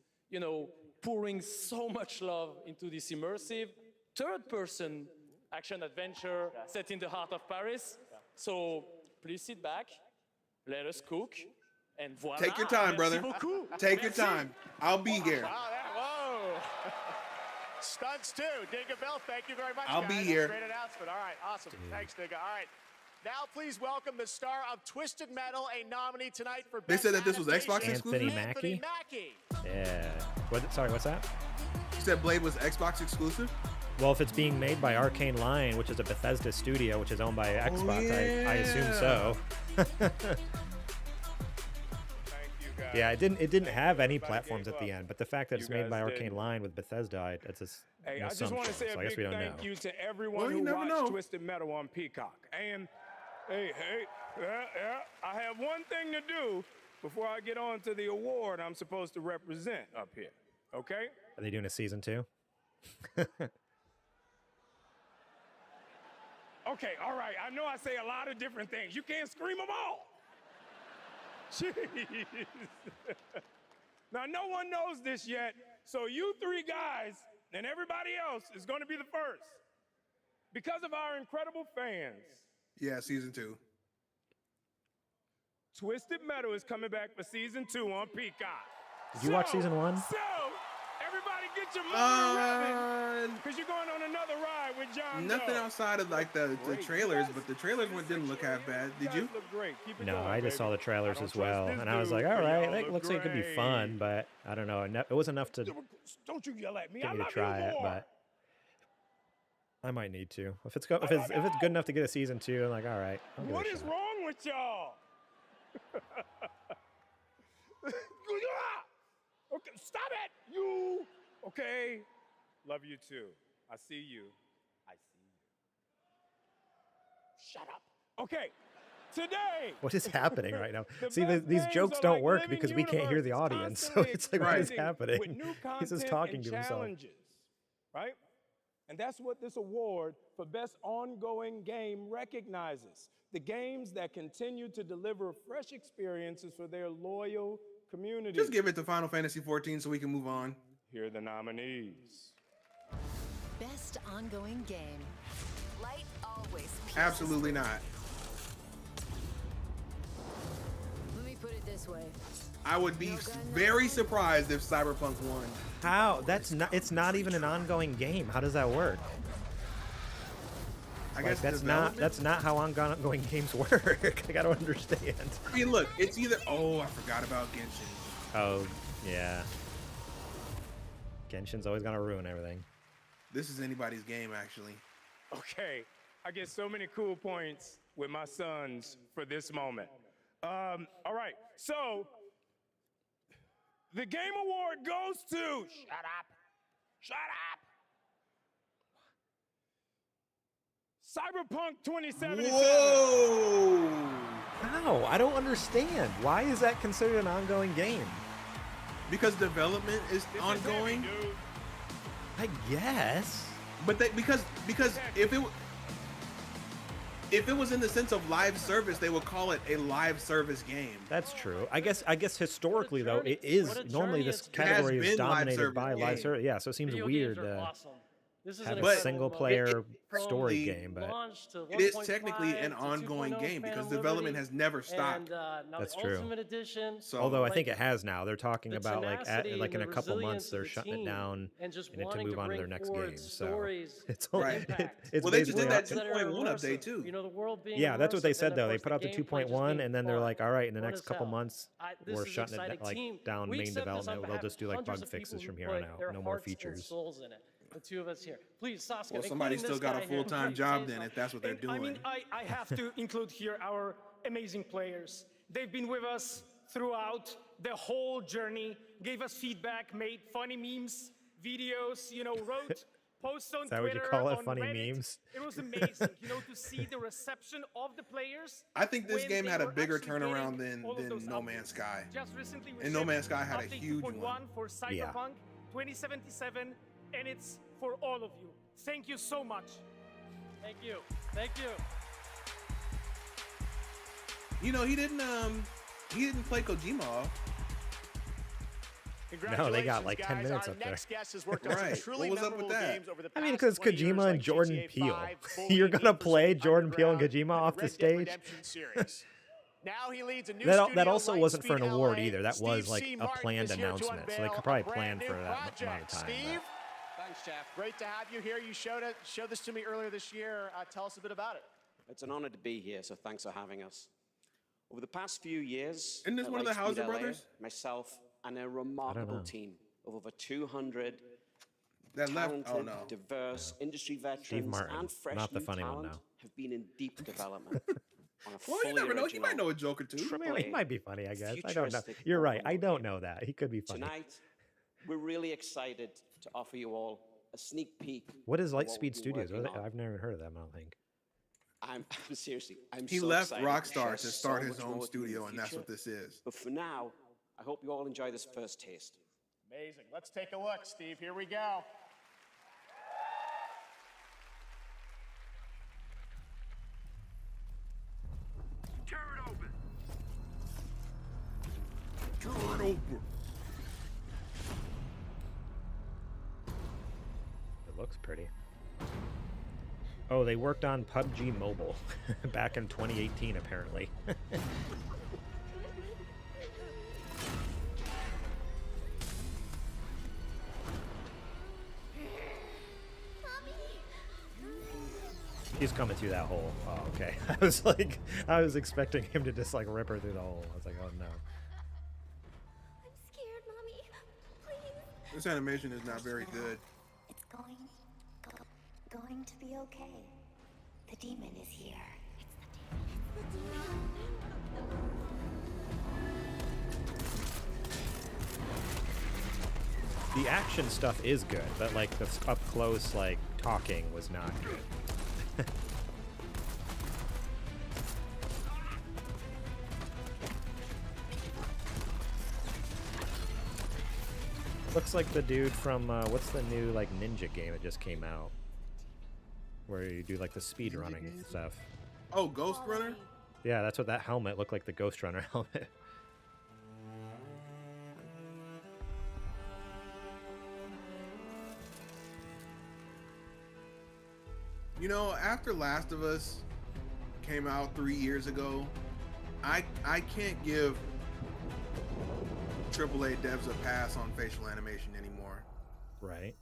pouring so much love into this immersive third-person action-adventure set in the heart of Paris. So please sit back, let us cook, and voilà. Take your time, brother. Merci beaucoup. Take your Merci. time. I'll be here. Wow, whoa. Stunts too. Dinga Bell, thank you very much. I'll guys. be That's here. a great announcement. All right, awesome. Thanks, Dinga. All right. Now please welcome the star of Twisted Metal, a nominee tonight for They Best said that this was Xbox Adaptation, exclusive? Anthony Mackie? Mackie. Yeah. Sorry, what's that? You said Blade was Xbox exclusive? Well, if it's being made by Arcane Lion, which is a Bethesda studio, which is owned by Xbox, I assume so. Yeah, it didn't have any platforms at the end, but the fact that it's made by Arcane Lion with Bethesda, it's Hey, an I just want to assumption, say a so I guess big we don't know. thank you to everyone who watched Twisted Metal on Peacock. And hey, I have one thing to do before I get on to the award I'm supposed to represent up here. Okay? Are they doing a season 2? Okay, all right. I know I say a lot of different things. You can't scream them all. Jeez. Now, no one knows this yet, so you three guys and everybody else is going to be the first. Because of our incredible fans, Yeah, season 2. Twisted Metal is coming back for season 2 on Peacock. Did you watch season 1? So, everybody get your motor revving, because you're going on another ride with John Nothing Doe. outside of like the trailers, but the trailers didn't look half bad. Did you? Look great. Keep it No, going, I just baby. saw the trailers I don't as well, trust this and I was like, dude, all but right, y'all that look looks like it could be great. fun, but I don't know. It wasn't enough to Don't you yell at me. get I me to love try you it, more. but I might need to. If it's good enough to get a season 2, I'm like, all right. I'll give What it a is shot. wrong with y'all? Okay, stop it. You. Okay. Love you too. I see you. I see you. Shut up. Okay. Today. What is happening right now? The See, best these games jokes are don't like work living because we can't hear the universes, audience. So constantly it's like, what is expanding happening? with new He's just content talking and to himself. challenges, right? And that's what this award for Best Ongoing Game recognizes. The games that continue to deliver fresh experiences for their loyal community. Just give it to Final Fantasy 14 so we can move on. Here are the nominees. Best ongoing game. Light always. Absolutely not. Let me put it this way. I would be very surprised if Cyberpunk won. How? It's not even an ongoing game. How does that work? I guess that's not how ongoing games work. I gotta understand. I mean, look, it's either. Oh, I forgot about Genshin. Oh, yeah. Genshin's always gonna ruin everything. This is anybody's game, actually. Okay, I get so many cool points with my sons for this moment. All right, so the Game Award goes to. Shut up. Shut up. Cyberpunk 2077. Whoa! How? I don't understand. Why is that considered an ongoing game? Because development is ongoing. I guess. But because if it was in the sense of live service, they would call it a live service game. That's true. I guess historically though, it is normally this category is dominated by live service. Yeah, so it seems weird to have a single player story game, but it is technically an ongoing game because development has never stopped. that's true. So, although I think it has now. They're talking about like in a couple months they're shutting it down and to move on to their next game. So it's only it's well, they just did that basically 2.1 update too. yeah, that's what they said though. They put out the 2.1 and then they're like, all right, in the next couple months we're shutting it down main development. They'll just do like bug fixes from here on out. No more features. The two of us here. Please, Saskia. Well, somebody's still got a full-time job then if that's what they're doing. I mean, I have to include here our amazing players. They've been with us throughout the whole journey, gave us feedback, made funny memes, videos, wrote posts on Is that Twitter, what you call it, on funny Reddit. memes? It was amazing, to see the reception of the players. I think this when game they had a were bigger actually turnaround getting all of than those No updates. Man's Sky. Just recently we And No shipped Man's Sky had a update huge 2.1 one. for Cyberpunk 2077, and it's for all of you. Thank you so much. Thank you. Thank you. He didn't play Kojima off. No, they got like 10 guys. minutes Our up there. next guest has worked on some Right. truly What was up with memorable that? games over the I mean, past because 20 years, Kojima like and Jordan GTA Peele. 5, You're Bully, gonna Need for play Speed Jordan Peele and Underground, Kojima and off the Red Dead stage? Redemption series. Now he leads a new That studio, also wasn't for an Lightspeed award LA. either. That was Steve like C. a Martin planned is here to announcement, so they unveil could probably a plan brand for new that amount of project. time. Steve, Thanks, Jeff. great to have you here. You showed this to me earlier this year. Tell us a bit about it. It's an honor to be here, so thanks for having us. Over the past few years, Isn't this at one of the Lightspeed Hauser LA, brothers? myself and a remarkable team of over 200 That left. talented, Oh no. diverse industry veterans Martin, and fresh not the new funny one, talent no. have been in deep development. On a Well, you fully never know. He might original know a joke or two. He might be funny, I guess. I don't know. futuristic You're right. open I don't world know that. He could be funny. Tonight, we're really excited to offer you all a sneak peek. What is of we've Lightspeed been Studios? working on. I've never even heard of them, I don't think. I'm seriously, I'm He so left excited Rockstar share to start so his much own more with you in studio, the and that's future. what this is. But for now, I hope you all enjoy this first taste. Amazing. Let's take a look, Steve. Here we go. Tear it open. Tear it open. It looks pretty. Oh, they worked on PUBG Mobile back in 2018, apparently. He's coming through that hole. Oh, okay. I was expecting him to just like rip her through the hole. I was like, oh no. I'm scared, Mommy. Please. This animation is not very good. It's going to be okay. The demon is here. It's the demon. The action stuff is good, but like the up close like talking was not good. Looks like the dude from what's the new like ninja game that just came out, where you do like the speed running stuff. Oh, Ghost Runner? Yeah, that's what that helmet looked like, the Ghost Runner helmet. You know, after Last of Us came out 3 years ago, I can't give AAA devs a pass on facial animation anymore. Right.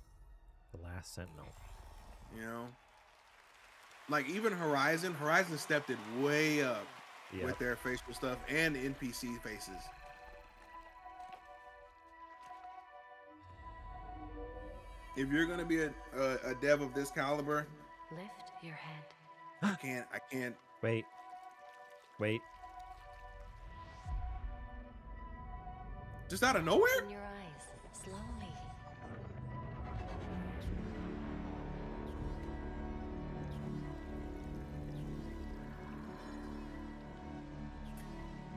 The Last Sentinel. You know? Like even Horizon stepped it way up with their facial stuff and NPC faces. If you're gonna be a dev of this caliber, Lift your head. I can't. Wait. Just out of nowhere? Open your eyes slowly.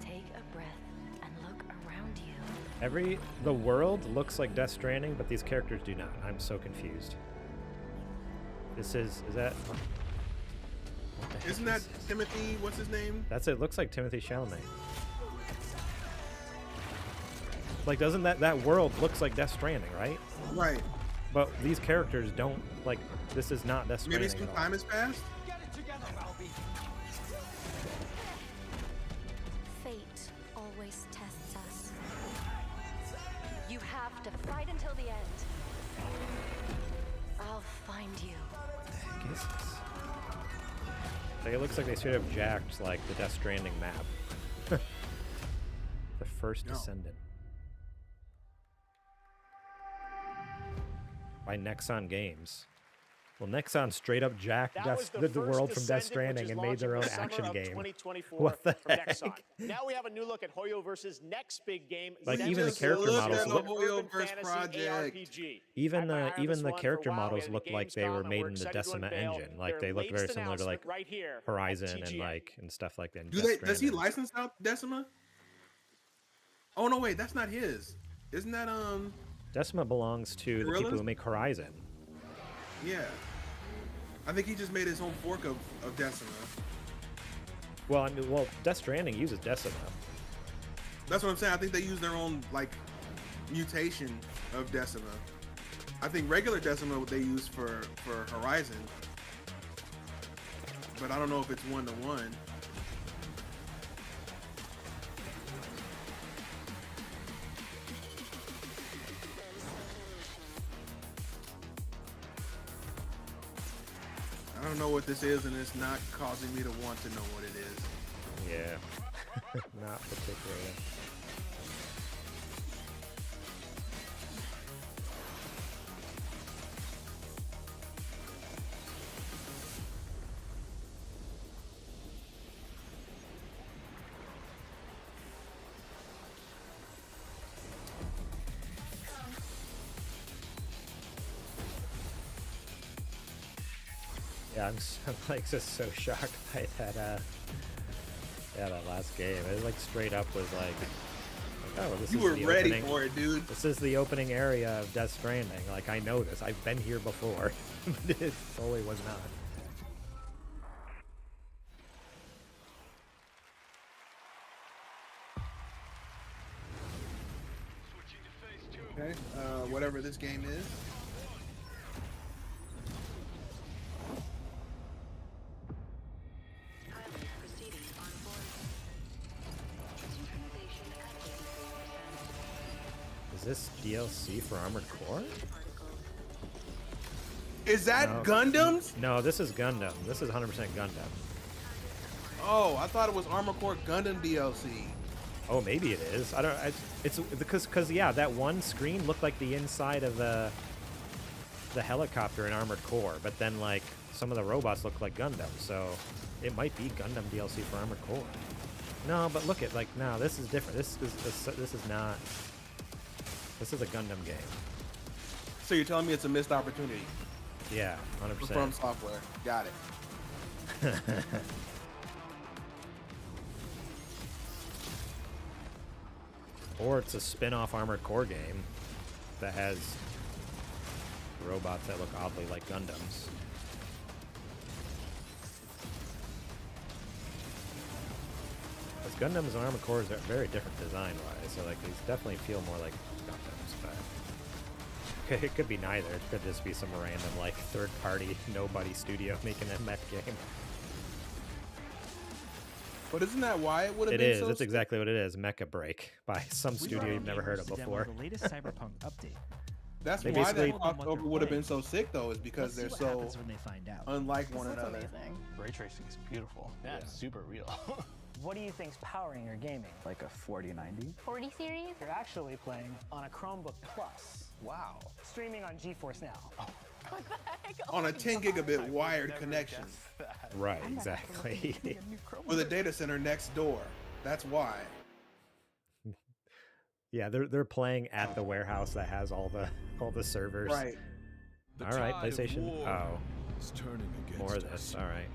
Take a breath and look around you. The world looks like Death Stranding, but these characters do not. I'm so confused. Is that? Isn't that Timothy? What's his name? That's it. Looks like Timothy Chalamet. Like, doesn't that world looks like Death Stranding, right? Right. But these characters don't like. This is not Death Stranding. Maybe some time has passed. Get it together, Albie. Fate always tests us. You have to fight until the end. I'll find you. Like, it looks like they straight up jacked like the Death Stranding map. The first Descendant. By Nexon Games. Well, Nexon straight up jacked the world from Death Stranding and made their own action game. What the heck? Nexon. Now we have a new look at Hoyo versus next big game. Like, Zen's even the character models urban fantasy ARPG. even the character models looked like they were made in the Decima engine. Like, they looked very similar to like Horizon and stuff like that. Does he license out Decima? Oh no, wait, that's not his. Isn't that Decima belongs to the people who make Horizon. Yeah. I think he just made his own fork of Decima. Well, I mean, Death Stranding uses Decima. That's what I'm saying. I think they use their own like mutation of Decima. I think regular Decima they use for Horizon, but I don't know if it's 1-to-1. I don't know what this is, and it's not causing me to want to know what it is. Yeah, not particularly. Yeah, I'm like just so shocked by that. Yeah, that last game. It like straight up was like oh, this you is were the ready opening, for it, dude. This is the opening area of Death Stranding. Like I know this. I've been here before, but it totally was not. Okay, whatever this game is. Is this DLC for Armored Core? Is that No. Gundams? No, this is Gundam. This is 100% Gundam. Oh, I thought it was Armored Core Gundam DLC. Oh, maybe it is. I don't. It's because yeah, that one screen looked like the inside of the helicopter in Armored Core, but then like some of the robots look like Gundam, so it might be Gundam DLC for Armored Core. No, but look at like no, this is different. This is not. This is a Gundam game. So you're telling me it's a missed opportunity? Yeah, 100%. From software. Got it. Or it's a spin-off Armored Core game that has robots that look oddly like Gundams. Because Gundams and Armored Cores are very different design-wise, so like these definitely feel more like Gundams, but it could be neither. It could just be some random like third-party nobody studio making a mech game. But isn't that why it would have It been is. so It's exactly what it is. Mecha Break by some studio you've never heard of before. The latest Cyberpunk update. That's They why that basically- crossover would have been so sick, though, is because Let's see they're what so happens when they find out. unlike one another. Ray tracing is beautiful. Yeah, it's super real. What do you think's powering your gaming? Like a 4090? 40 series? You're actually playing on a Chromebook Plus. Wow. Streaming on GeForce Now. What the heck? On a 10 gigabit wired connection. Right, exactly. With a data center next door. That's why. Yeah, they're playing at the warehouse that has all the servers. Right. All right, PlayStation. Oh, more of this. All right.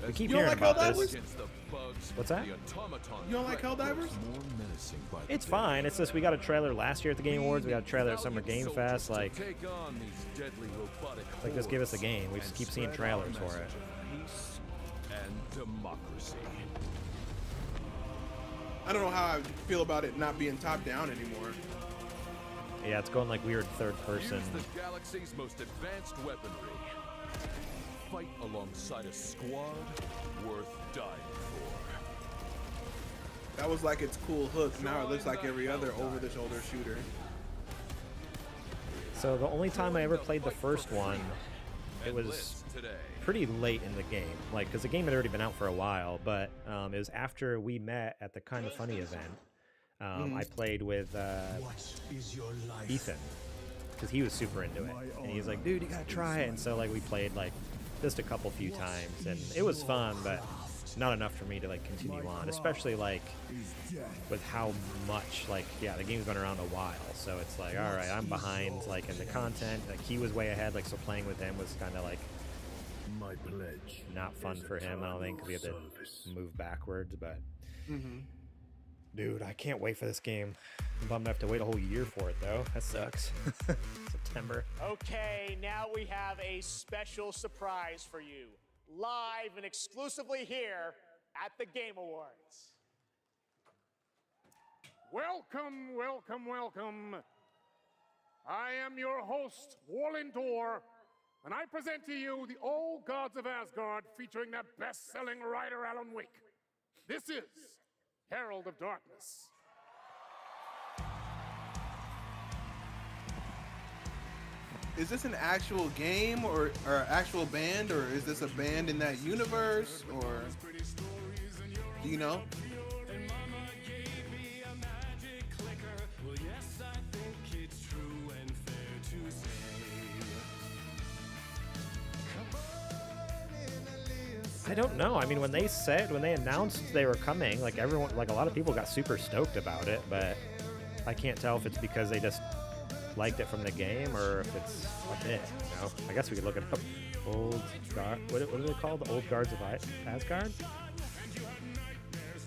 We keep hearing about this. What's that? You don't like Helldivers? It's fine. It's just we got a trailer last year at the Game Awards. We got a trailer at Summer Game Fest. Like just give us a game. We just keep seeing trailers for it. Peace and democracy. I don't know how I feel about it not being top down anymore. Yeah, it's going like weird third person. Use the galaxy's most advanced weaponry. Fight alongside a squad worth dying for. That was like its cool hook. Now it looks like every other over-the-shoulder shooter. So the only time I ever played the first one, it was pretty late in the game. Like, because the game had already been out for a while, but it was after we met at the Kinda Funny event. I played with Ethan, because he was super into it. And he's like, dude, you gotta try it. And so like we played like just a few times, and it was fun, but not enough for me to like continue on, especially like with how much like the game's been around a while, so it's like, all right, I'm behind like in the content. Like he was way ahead, like so playing with him was kind of like not fun for him, I don't think, because he had to move backwards. But dude, I can't wait for this game. I'm bummed I have to wait a whole year for it though. That sucks. September. Okay, now we have a special surprise for you, live and exclusively here at the Game Awards. Welcome, welcome, welcome. I am your host, Warlindor, and I present to you the Old Gods of Asgard featuring that best-selling writer Alan Wake. This is Herald of Darkness. is this an actual game or actual band, or is this a band in that universe, or do you know? I don't know. I mean, when they announced they were coming, like everyone, like a lot of people got super stoked about it, but I can't tell if it's because they just liked it from the game or if it's a bit, you know? I guess we could look it up. Old Guard, what are they called? The Old Guards of Asgard?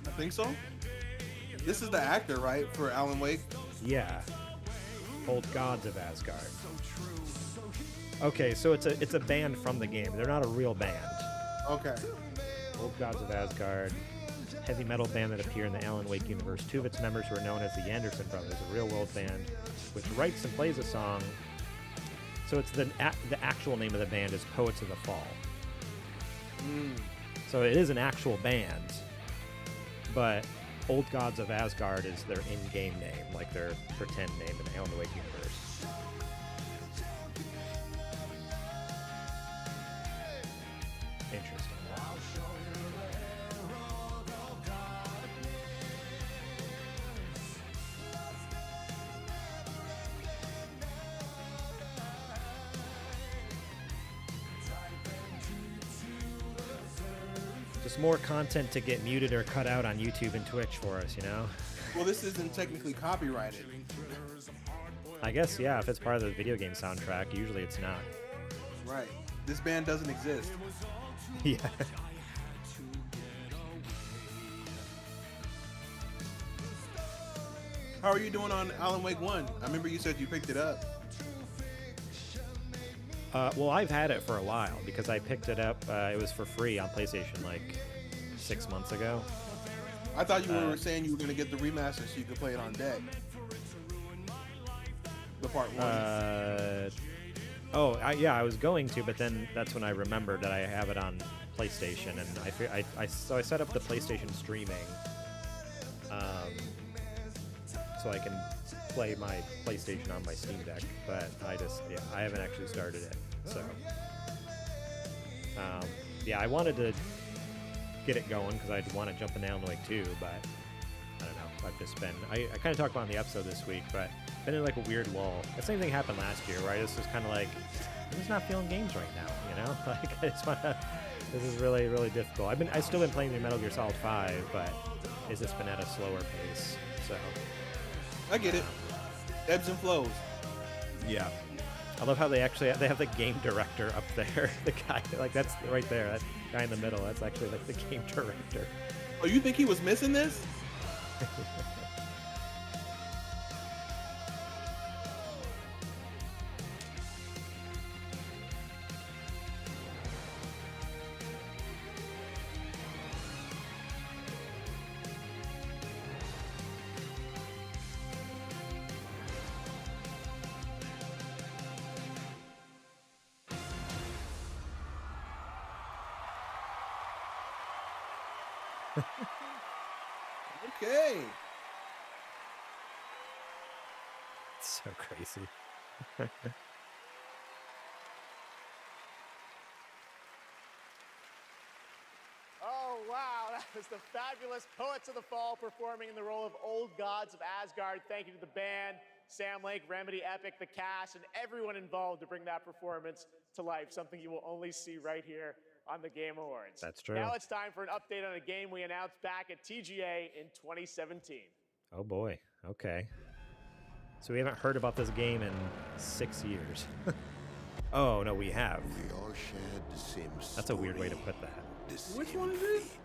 I think so. This is the actor, right, for Alan Wake? Yeah. Old Gods of Asgard. Okay, so it's a band from the game. They're not a real band. Okay. Old Gods of Asgard, heavy metal band that appear in the Alan Wake universe. Two of its members were known as the Anderson Brothers, a real-world band which writes and plays a song. So it's the actual name of the band is Poets of the Fall. So it is an actual band, but Old Gods of Asgard is their in-game name, like their pretend name in the Alan Wake universe. Interesting. Just more content to get muted or cut out on YouTube and Twitch for us, you know? Well, this isn't technically copyrighted. I guess, yeah, if it's part of the video game soundtrack, usually it's not. Right. This band doesn't exist. Yeah. How are you doing on Alan Wake 1? I remember you said you picked it up. Well, I've had it for a while because I picked it up. It was for free on PlayStation like 6 months ago. I thought you were saying you were going to get the remaster so you could play it on deck. The part 1. Yeah, I was going to, but then that's when I remembered that I have it on PlayStation, and so I set up the PlayStation streaming, so I can play my PlayStation on my Steam Deck. But I haven't actually started it. So I wanted to get it going because I'd want to jump in Alan Wake 2, but I don't know. I've just been I kind of talked about it in the episode this week, but been in like a weird lull. The same thing happened last year, where I just was kind of like, I'm just not feeling games right now, you know? Like I just want to. This is really, really difficult. I've still been playing the Metal Gear Solid 5, but it's just been at a slower pace. So I get it. Ebbs and flows. Yeah. I love how they have the game director up there. The guy, like that's right there, that guy in the middle. That's actually like the game director. Oh, you think he was missing this? Okay. It's so crazy. Oh, wow. That was the fabulous Poets of the Fall performing in the role of Old Gods of Asgard. Thank you to the band, Sam Lake, Remedy, Epic, the cast, and everyone involved to bring that performance to life, something you will only see right here on the Game Awards. That's true. Now it's time for an update on a game we announced back at TGA in 2017. Oh boy. Okay. So we haven't heard about this game in 6 years. Oh no, we have. That's a weird way to put that. Which one is this?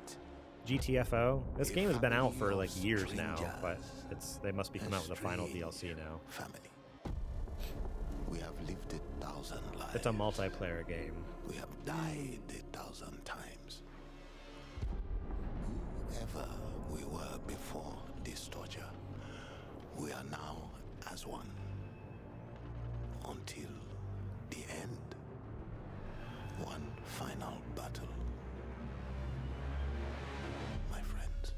GTFO. This game has been out for like years now, but they must be coming out with a final DLC now. Family. We have lived 1,000 lives. It's a multiplayer game. We have died 1,000 times. Whoever we were before this torture, we are now as one. Until the end. One final battle. My friends.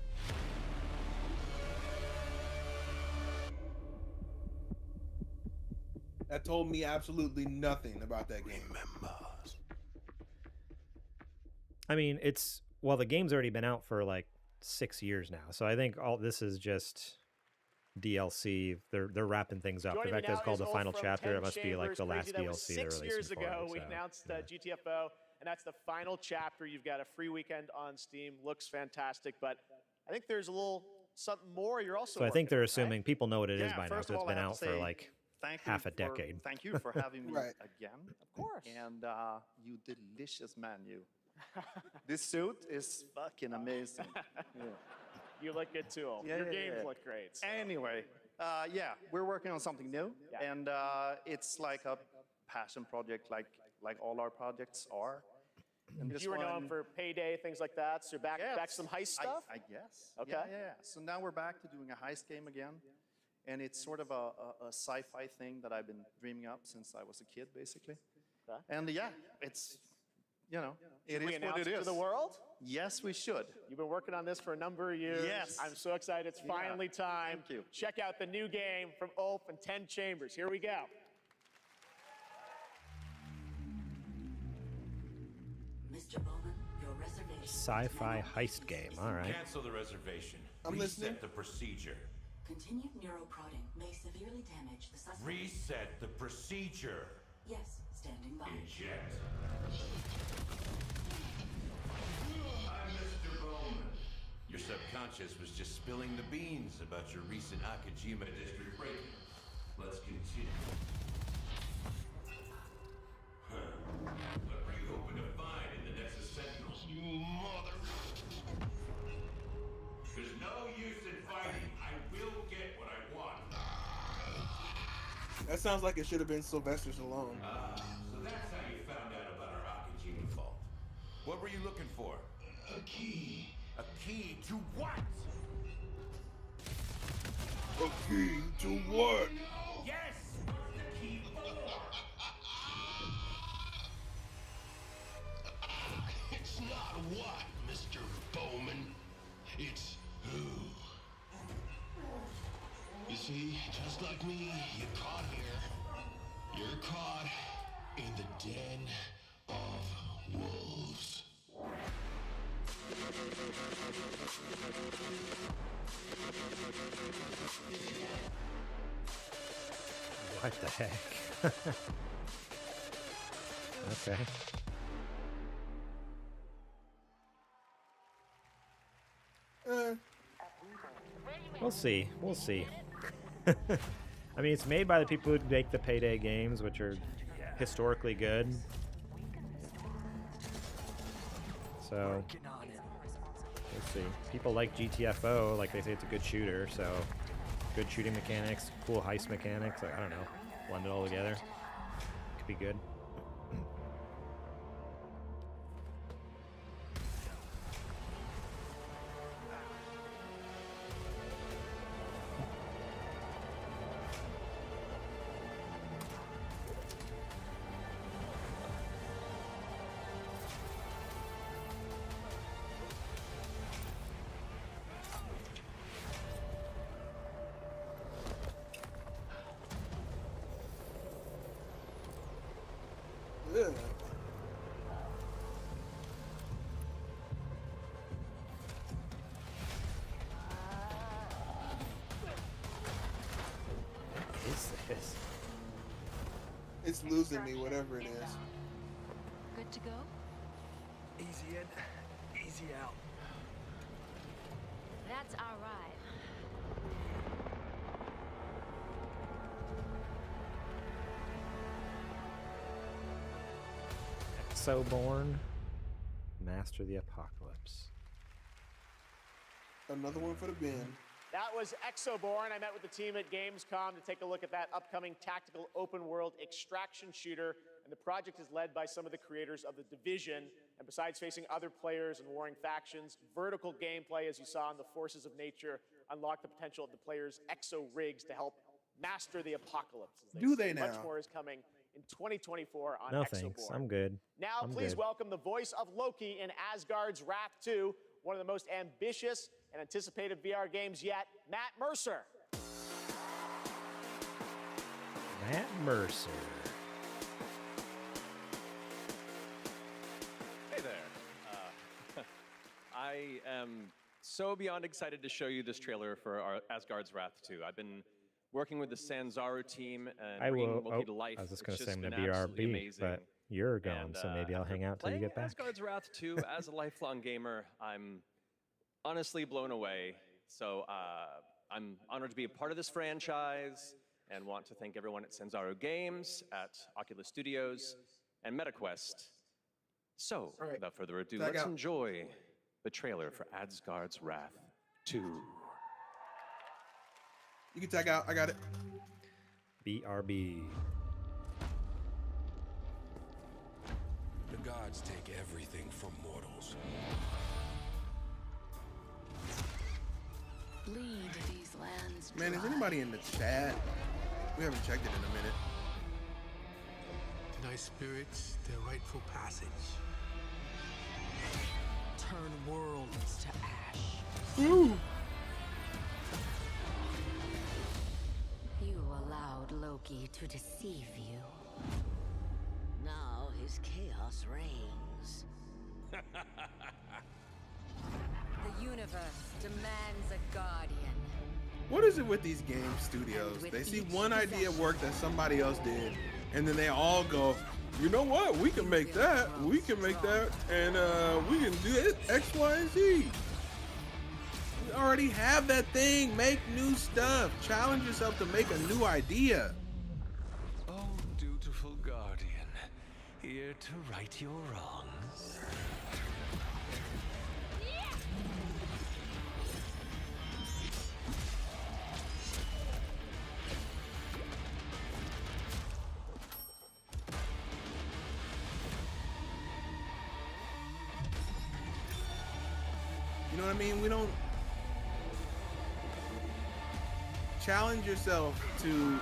That told me absolutely nothing about that game. I mean, the game's already been out for like 6 years now, so I think all this is just DLC. They're wrapping things up. Joining The fact me that it's now called is the final Ulf from chapter. 10 It must be like the last Chambers. Crazy, that was DLC they're 6 releasing years for ago. it, We so, announced yeah. GTFO, and that's the final chapter. You've got a free weekend on Steam. Looks fantastic, but I think there's a little something more. You're also. So I think working they're on, assuming people know what it is Yeah, by now, first so of it's all, been I have out to for say like thank you half a for- decade. Thank you for having me Right. again. Of course. And you delicious menu. This suit is fucking amazing. Yeah. You look good too. Yeah, Your yeah, games yeah. look great. So. Anyway, yeah, we're working on something new, and it's like a passion project, like all our projects are. And this You were known one- for Payday, things like that. So back to some heist stuff. I guess. Okay. Yeah. So now we're back to doing a heist game again, and it's sort of a sci-fi thing that I've been dreaming up since I was a kid, basically. Okay. And yeah, it's it Should is we what announce it it is to the world? Yes, we should. You've been working on this for a number of years. Yes. I'm so excited. It's finally time. Thank you. Check out the new game from Ulf and 10 Chambers. Here we go. Mr. Bowman, your reservation. Sci-fi heist game. All right. Cancel the reservation. I'm Reset listening. the procedure. Continued neuroprodding may severely damage the suspect. Reset the procedure. Yes, standing by. Eject. I'm Mr. Bowman. Your subconscious was just spilling the beans about your recent Akajima district break-in. Let's continue. What were you hoping to find in the Nexus Sentinels? You mother... There's no use in fighting. I will get what I want. That sounds like it should have been Sylvester Stallone. So that's how you found out about our Akajima vault. What were you looking for? A key. A key to what? A key to what? Yes! What's the key for? It's not what, Mr. Bowman. It's who. You see, just like me, you're caught here. You're caught in the den of wolves. What the heck? Okay. We'll see. We'll see. I mean, it's made by the people who make the Payday games, which are historically good. So, we'll see. People like GTFO, like they say it's a good shooter, so good shooting mechanics, cool heist mechanics, like, I don't know, blend it all together. Could be good. Ugh. What is this? It's losing me, whatever it is. Good to go? Easy in, easy out. That's our ride. Exoborn, Master the Apocalypse. Another one for the bin. That was Exoborn. I met with the team at Gamescom to take a look at that upcoming tactical open world extraction shooter. And the project is led by some of the creators of The Division. And besides facing other players and warring factions, vertical gameplay, as you saw in the Forces of Nature, unlock the potential of the players' exo rigs to help master the apocalypse. As Do say. they Much now? more is coming in 2024 on No Exoborn. thanks, I'm good. Now, I'm please good. welcome the voice of Loki in Asgard's Wrath 2, one of the most ambitious and anticipated VR games yet, Matt Mercer. Matt Mercer. Hey there. I am so beyond excited to show you this trailer for our Asgard's Wrath 2. I've been working with the Sanzaru team and bringing Loki to life. I was just It's going to say I'm been going to absolutely BRB, amazing. but you're gone, And, so maybe I'll hang out till you get back. Asgard's Wrath 2 as a lifelong gamer, I'm honestly blown away. So I'm honored to be a part of this franchise and want to thank everyone at Sanzaru Games, at Oculus Studios, and MetaQuest. So, without further ado, let's enjoy the trailer for Asgard's Wrath 2. You can tag out. I got it. BRB. The gods take everything from mortals. Bleed these lands Man, is dry. anybody in the chat? We haven't checked it in a minute. Deny spirits their rightful passage. Turn worlds to ash. Ooh. You allowed Loki to deceive you. Now his chaos reigns. The universe demands a guardian. What is it with these game studios? They see one idea work that somebody else did, and then they all go, you know what? We can make that. We can make that, and we can do it X, Y, and Z. We already have that thing. Make new stuff. Challenge yourself to make a new idea. Oh, dutiful guardian, here to right your wrongs. You know what I mean? We don't challenge yourself to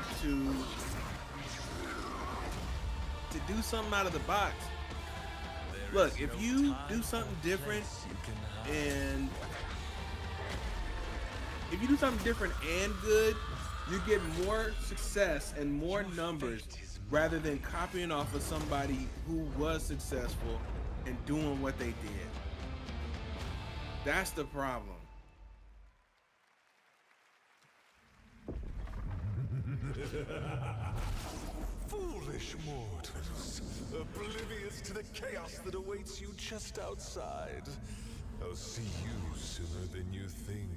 do something out of the box. Look, if you do something different and good, you get more success and more numbers rather than copying off of somebody who was successful and doing what they did. That's the problem. Foolish mortals, oblivious to the chaos that awaits you just outside. I'll see you sooner than you think.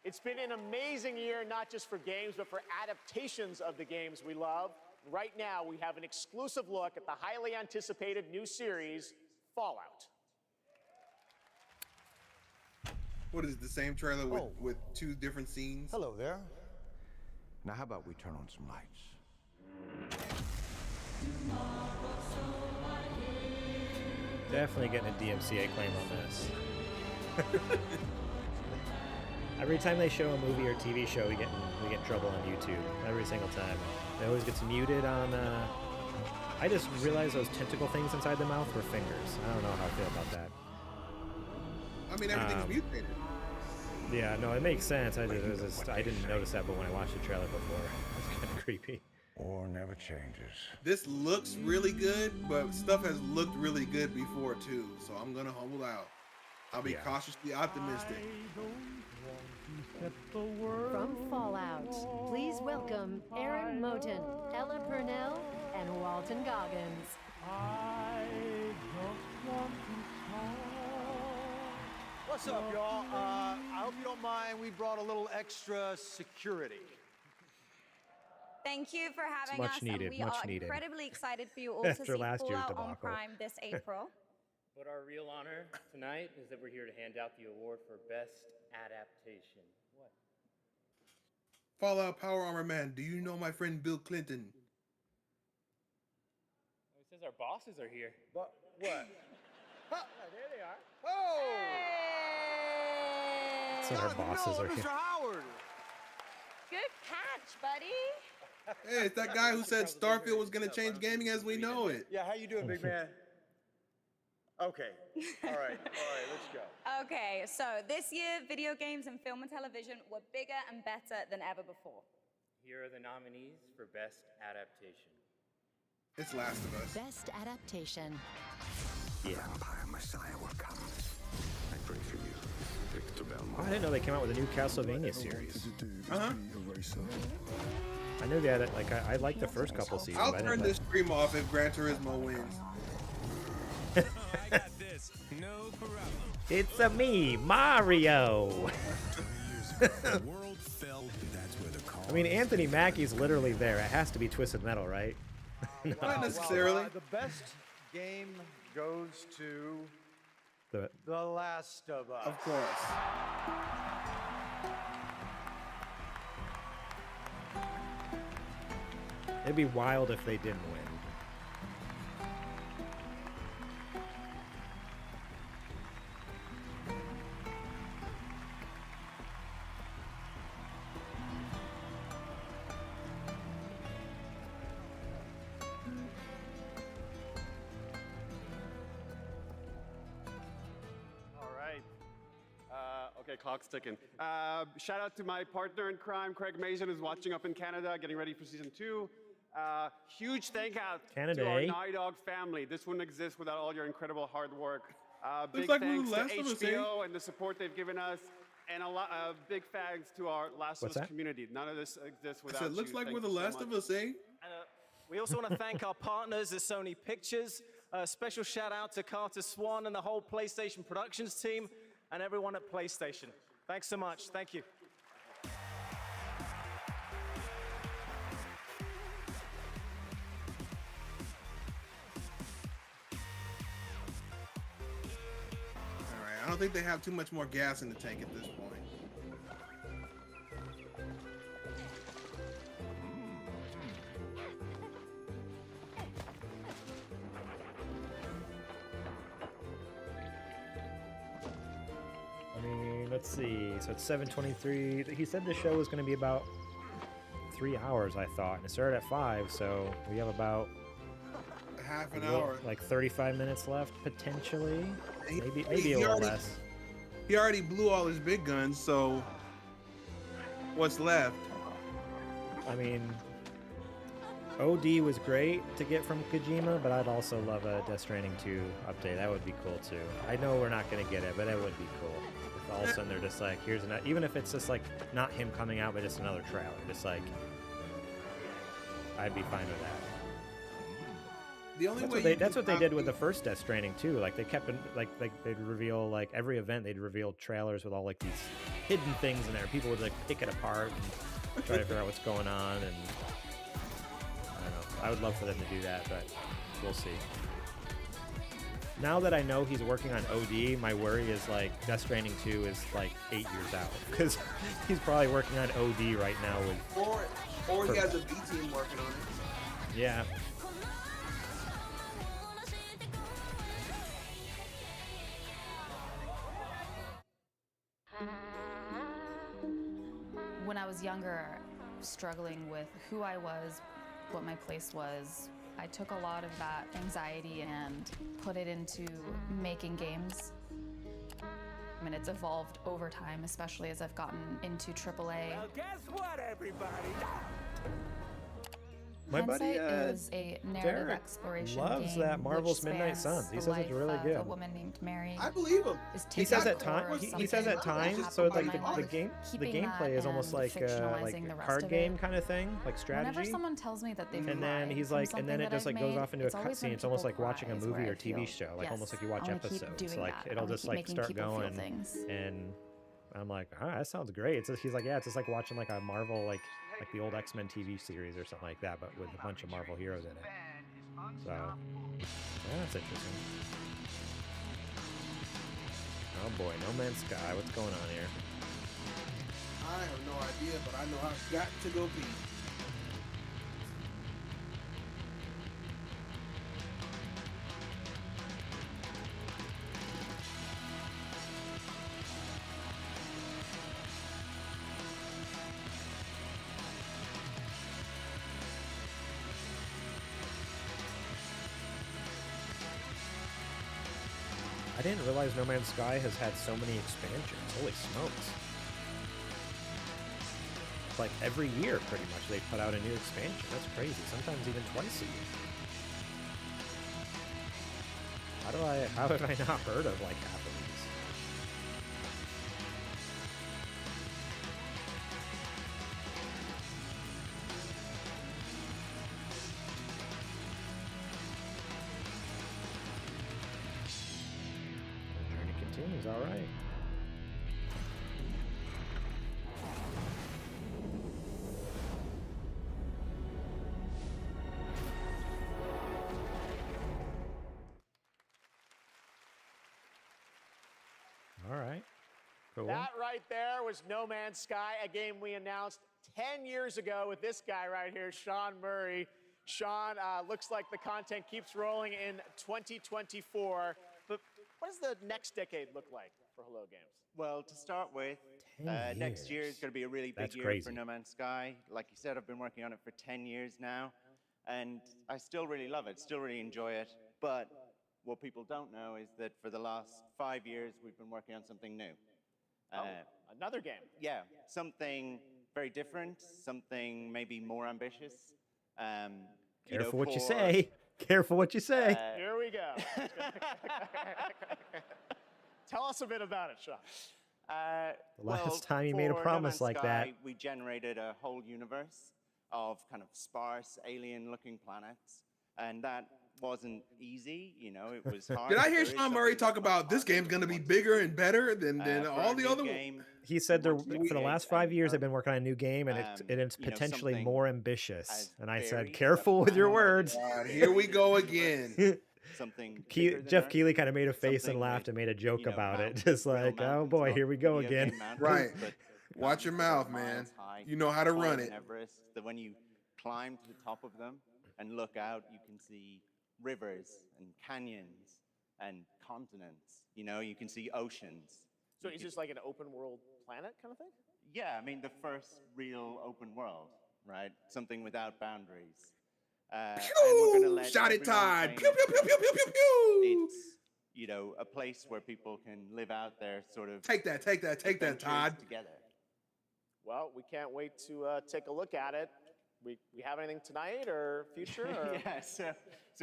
It's been an amazing year, not just for games, but for adaptations of the games we love. Right now, we have an exclusive look at the highly anticipated new series, Fallout. What is it, the same trailer with two different scenes? Hello there. Now how about we turn on some lights? Definitely getting a DMCA claim on this. Every time they show a movie or TV show, we get in trouble on YouTube. Every single time. It always gets muted on. I just realized those tentacle things inside the mouth were fingers. I don't know how I feel about that. I mean, everything's mutated. Yeah, no, it makes sense. I didn't notice that, but when I watched the trailer before, it was kind of creepy. War never changes. This looks really good, but stuff has looked really good before too. So I'm gonna hold out. I'll be cautiously optimistic. From Fallout, please welcome Aaron Moten, Ella Purnell, and Walton Goggins. What's up, y'all? I hope you don't mind. We brought a little extra security. Thank you for having much us, needed, and we much are needed. incredibly excited for you all to After see last year's Fallout on debacle. Prime this April. But our real honor tonight is that we're here to hand out the award for Best Adaptation. What? Fallout Power Armor Man, do you know my friend Bill Clinton? It says our bosses are here. But what? Oh, there they are. Oh! So our bosses are here. Mr. Howard. Good catch, buddy. Hey, it's that guy who said Starfield was gonna change gaming as we know it. Yeah, how you doing, big man? Okay. All right, let's go. Okay, so this year, video games and film and television were bigger and better than ever before. Here are the nominees for Best Adaptation. It's Last of Us. Best adaptation. Yeah. Vampire Messiah will come. I pray for you, Victor Belmont. Oh, I didn't know they came out with a new Castlevania series. Uh-huh. I knew they had it. Like I liked the first couple seasons. I'll but I turn didn't this stream off if Gran Turismo wins. I got this. No problem. It's a me, Mario. The world fell. That's where the call. I mean, Anthony Mackie's literally there. It has to be Twisted Metal, right? No. Not necessarily. The best game goes to The Last of Us. Of course. It'd be wild if they didn't win. Okay, clock's ticking. Shout out to my partner in crime, Craig Mason, who's watching up in Canada, getting ready for season 2. Huge thank out Canada, to our eh? Naughty Dog family. This wouldn't exist without all your incredible hard work. Big like thanks to Last of Us, eh? HBO and the support they've given us, and big thanks to our Last What's of Us that? community. None of this exists I without said, looks you. like Thank we're the you so Last much. of Us, eh? And, we also want to thank our partners at Sony Pictures. Special shout out to Carter Swan and the whole PlayStation Productions team and everyone at PlayStation. Thanks so much. Thank you. All right. I don't think they have too much more gas in the tank at this point. I mean, let's see. So it's 7:23. He said the show was going to be about 3 hours, I thought, and it started at 5. So we have about Half an hour. like 35 minutes left potentially. Maybe a he little already- less. He already blew all his big guns, so what's left? I mean, OD was great to get from Kojima, but I'd also love a Death Stranding 2 update. That would be cool too. I know we're not going to get it, but it would be cool. If all of a sudden they're just like, here's an, even if it's just like not him coming out, but just another trailer. Just like, I'd be fine with that. The only That's way what they, you that's can what they stop did with the first Death Stranding too. Like they kept like they'd reveal like every event they'd reveal trailers with all like these hidden things in there. People would like pick it apart and try to figure out what's going on. And I don't know. I would love for them to do that, but we'll see. Now that I know he's working on OD, my worry is like Death Stranding 2 is like 8 years out because he's probably working on OD right now with. Or he has a B team working on it. Yeah. When I was younger, struggling with who I was, what my place was, I took a lot of that anxiety and put it into making games. I mean, it's evolved over time, especially as I've gotten into AAA. Well, guess what, everybody? My buddy Hindsight is a narrative Derek exploration loves game that Marvel's which Midnight spans Suns. He the says it's life really of good. A woman named Mary. I believe him. He says at times. time he says at times so like the gameplay is almost like a card game kind of thing, like strategy. Whenever someone tells me that they've And then lied he's from like, and then something it just that like I've goes made, off into a it's always when cutscene. It's almost like people watching a cries movie where or I TV feel, show, like yes, almost like you watch I wanna keep episodes. doing Like that. I it'll wanna just keep like making start people feel going, things. and I'm like, all right, that sounds great. It's just, he's like, yeah, it's just like watching like a Marvel like the old X-Men TV series or something like that, but with a bunch of Marvel heroes in it. So yeah, that's interesting. Oh boy, No Man's Sky. What's going on here? I have no idea, but I know I've got to go pee. I didn't realize No Man's Sky has had so many expansions. Holy smokes. Like every year, pretty much, they put out a new expansion. That's crazy. Sometimes even twice a year. How have I not heard of like half of these? The journey continues, all right. All right. Cool. That right there was No Man's Sky, a game we announced 10 years ago with this guy right here, Sean Murray. Sean, looks like the content keeps rolling in 2024. But what does the next decade look like for Hello Games? Well, to start with, 10 next year is years. going to be a really big That's year crazy. for No Man's Sky. Like you said, I've been working on it for 10 years now, and I still really love it, still really enjoy it. But what people don't know is that for the last 5 years, we've been working on something new. Another game. Yeah, something very different, something maybe more ambitious. Careful what you say. Careful what you say. Here we go. Tell us a bit about it, Sean. The last time you made a for No promise Man's like that. Sky, we generated a whole universe of kind of sparse, alien-looking planets, and that wasn't easy. You know, it was hard. Did I hear There is Sean Murray talk about this game's going to be bigger and better than for all a the new other game. He said for the create last 5 years they've been working on a new game, and it's you know, potentially something more ambitious. And I said, very careful with your words. God, here we go again. Something bigger than Jeff Earth, Keighley kind of made a face and something laughed and made a joke you know, about it. mountains, Just real like, oh mountains, boy, not here we go video again. game mountains, Right. but Watch your mouth, man. miles high, You know how to taller run than it. Everest, that when you climb to the top of them and look out, you can see rivers and canyons and continents. You know, you can see oceans. So is this like an open world planet kind of thing? Yeah, I mean, the first real open world, right? Something without boundaries. And we're gonna let Shot it, everyone Todd. claim Pew, pew, pew, pew, pew, pew, pew. It's, you know, a place where people can live out their sort of Take that, adventures Todd. together. Well, we can't wait to take a look at it. We have anything tonight or future? Or? Yeah, so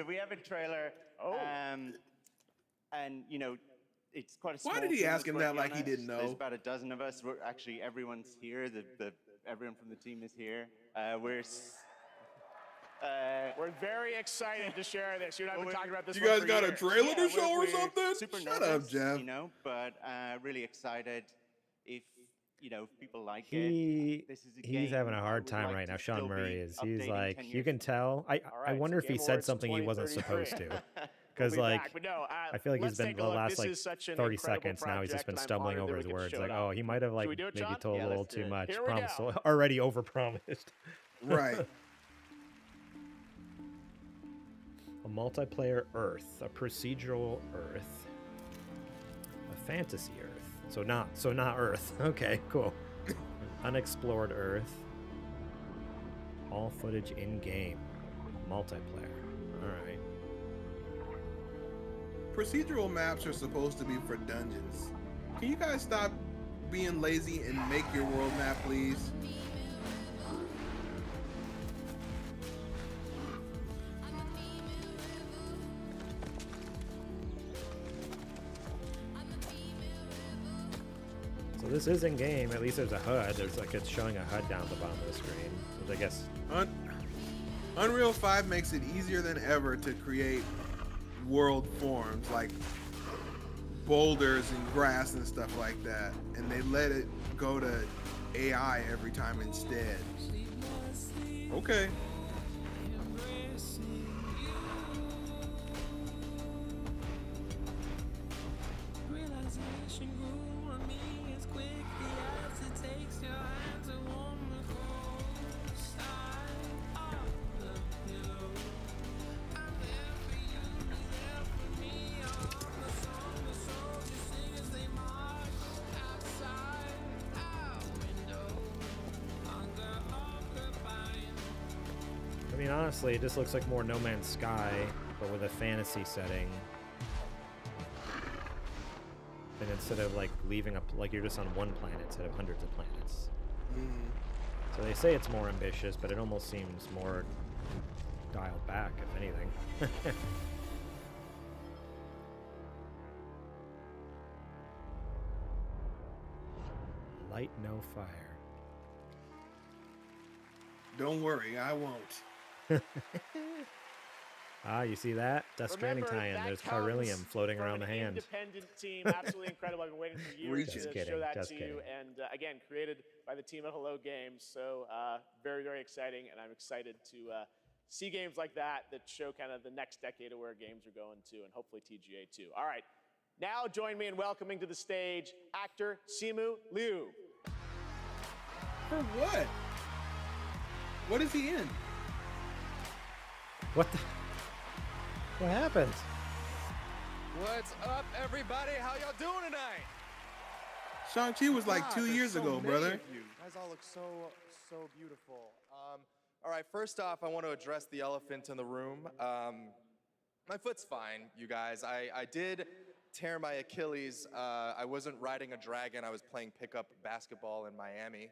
we have a trailer. Oh. And, you know, it's quite a small Why did he team ask that's him that working like on he it. didn't know? There's about a dozen of us. We're actually, everyone's here. Everyone from the team is here. We're very excited to share this. You and I have been talking about this. You one guys for got a years. trailer to show or we're something? super Shut nervous, up, Jeff. you know, but really excited if, you know, if people like He it. This is a he's game having a I hard would time like right to now. Sean still be Murray is. He's updating like 10 you years can tell. I right, wonder so if he Game said Awards something he wasn't 2033. supposed to. We'll Because be like back, but no, I feel like he's let's been take the a look. last This like is such an 30 incredible seconds now. He's just project, been and I'm stumbling honored over that his we get to words. show Like, it oh, off. he might have like Should we do it, maybe John? told Yeah, a little let's do too it. much. Here we Promised go. already overpromised. Right. A multiplayer Earth, a procedural Earth, a fantasy Earth. So not Earth. Okay, cool. Unexplored Earth. All footage in game. Multiplayer. All right. Procedural maps are supposed to be for dungeons. Can you guys stop being lazy and make your world map, please? So this is in game. At least there's a HUD. There's like it's showing a HUD down the bottom of the screen, which I guess. Unreal 5 makes it easier than ever to create world forms like boulders and grass and stuff like that, and they let it go to AI every time instead. Okay. I mean, honestly, it just looks like more No Man's Sky, but with a fantasy setting. And instead of like leaving like you're just on one planet instead of hundreds of planets. So they say it's more ambitious, but it almost seems more dialed back, if anything. Light no fire. Don't worry, I won't. Ah, you see that? Death Stranding tie-in. There's Carillium floating around the hand. Independent team, absolutely incredible. I've been waiting for years to show that to you. And again, created by the team at Hello Games. So very, very exciting. And I'm excited to see games like that show kind of the next decade of where games are going to, and hopefully TGA too. All right, now join me in welcoming to the stage actor Simu Liu. For what? What is he in? What the? What happened? What's up, everybody? How y'all doing tonight? Shang-Chi was like 2 years ago, brother. You guys all look so beautiful. All right, first off, I want to address the elephant in the room. My foot's fine, you guys. I did tear my Achilles. I wasn't riding a dragon. I was playing pickup basketball in Miami.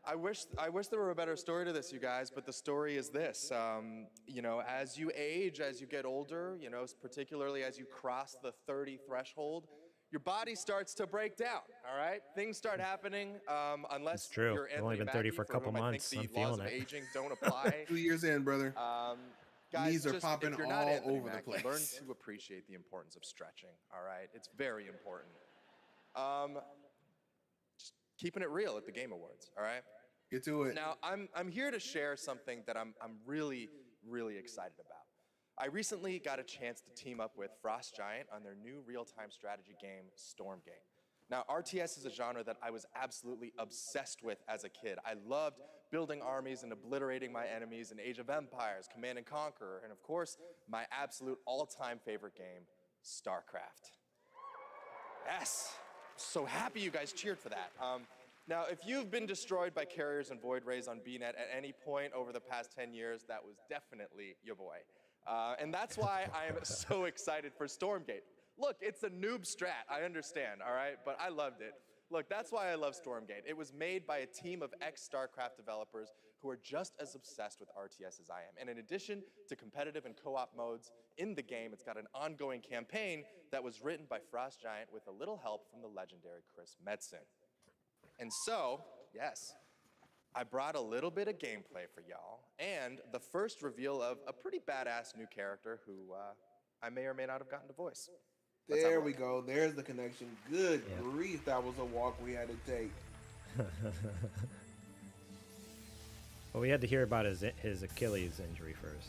I wish there were a better story to this, you guys, but the story is this. You know, as you age, as you get older, you know, particularly as you cross the 30 threshold, your body starts to break down, all right? Things start happening unless it's true. you're I've only been 30 for a couple months. I think the laws of aging don't apply. 2 years in, brother. Guys, knees are popping if you're not all Anthony over the Mackie, place. learn to appreciate the importance of stretching, all right? It's very important. Just keeping it real at the Game Awards, all right? Get to it. Now, I'm here to share something that I'm really, really excited about. I recently got a chance to team up with Frost Giant on their new real-time strategy game, Stormgate. Now, RTS is a genre that I was absolutely obsessed with as a kid. I loved building armies and obliterating my enemies in Age of Empires, Command and Conquer, and of course, my absolute all-time favorite game, StarCraft. Yes, so happy you guys cheered for that. Now, if you've been destroyed by carriers and void rays on BNet at any point over the past 10 years, that was definitely your boy. And that's why I am so excited for Stormgate. Look, it's a noob strat, I understand, all right? But I loved it. Look, that's why I love Stormgate. It was made by a team of ex-StarCraft developers who are just as obsessed with RTS as I am. And in addition to competitive and co-op modes in the game, it's got an ongoing campaign that was written by Frost Giant with a little help from the legendary Chris Metzen. And so, yes, I brought a little bit of gameplay for y'all, and the first reveal of a pretty badass new character who I may or may not have gotten to voice. There we go. There's the connection. Good grief, that was a walk we had to take. Well, we had to hear about his Achilles injury first.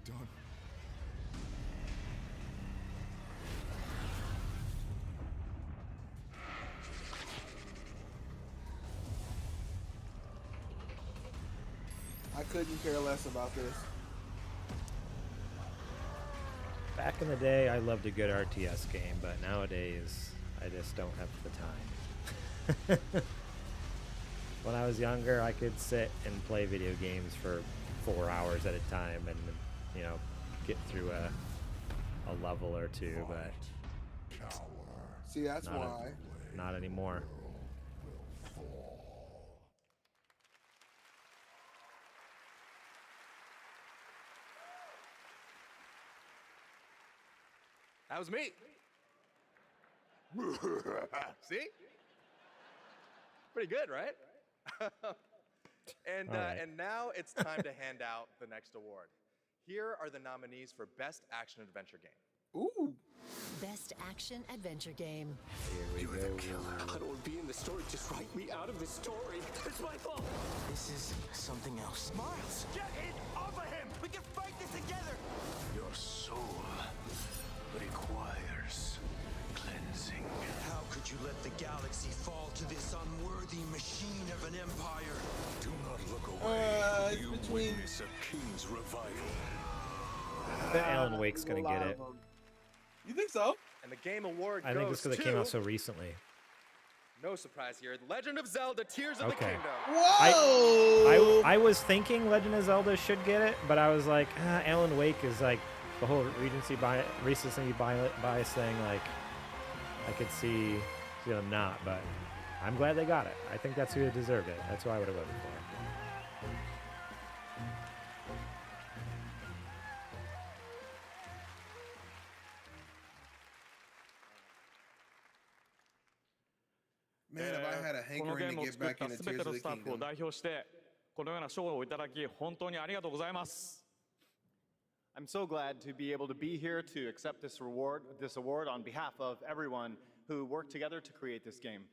Done. I couldn't care less about this. Back in the day, I loved a good RTS game, but nowadays, I just don't have the time. When I was younger, I could sit and play video games for 4 hours at a time and, you know, get through a level or two, but see, that's why. Not anymore. That was me. See? Pretty good, right? And now it's time to hand out the next award. Here are the nominees for Best Action Adventure Game. Ooh. Best Action Adventure Game. Here we go. I don't want to be in the story. Just write me out of the story. It's my fault. This is something else. Miles, get it off of him. We can fight this together. Your soul requires cleansing. How could you let the galaxy fall to this unworthy machine of an empire? Do not look away. It's between. Witness a king's revival. I bet Alan Wake's gonna get it. You think so? And the Game Award I think goes just because it came out so recently. No surprise here. Legend of Zelda: Tears of the Okay. Kingdom. Whoa! I was thinking Legend of Zelda should get it, but I was like, Alan Wake is like the whole recency bias thing. Like, I could see them not, but I'm glad they got it. I think that's who deserved it. That's who I would have voted for. Man, if I had a このゲ hankering ーム to を get 作っ back た into 全 Tears て of の the スタッフを Kingdom. 代表してこのような賞をいただき本当にありがとうございます。I'm so glad to be able to be here to accept this award on behalf of everyone who worked together to create this game.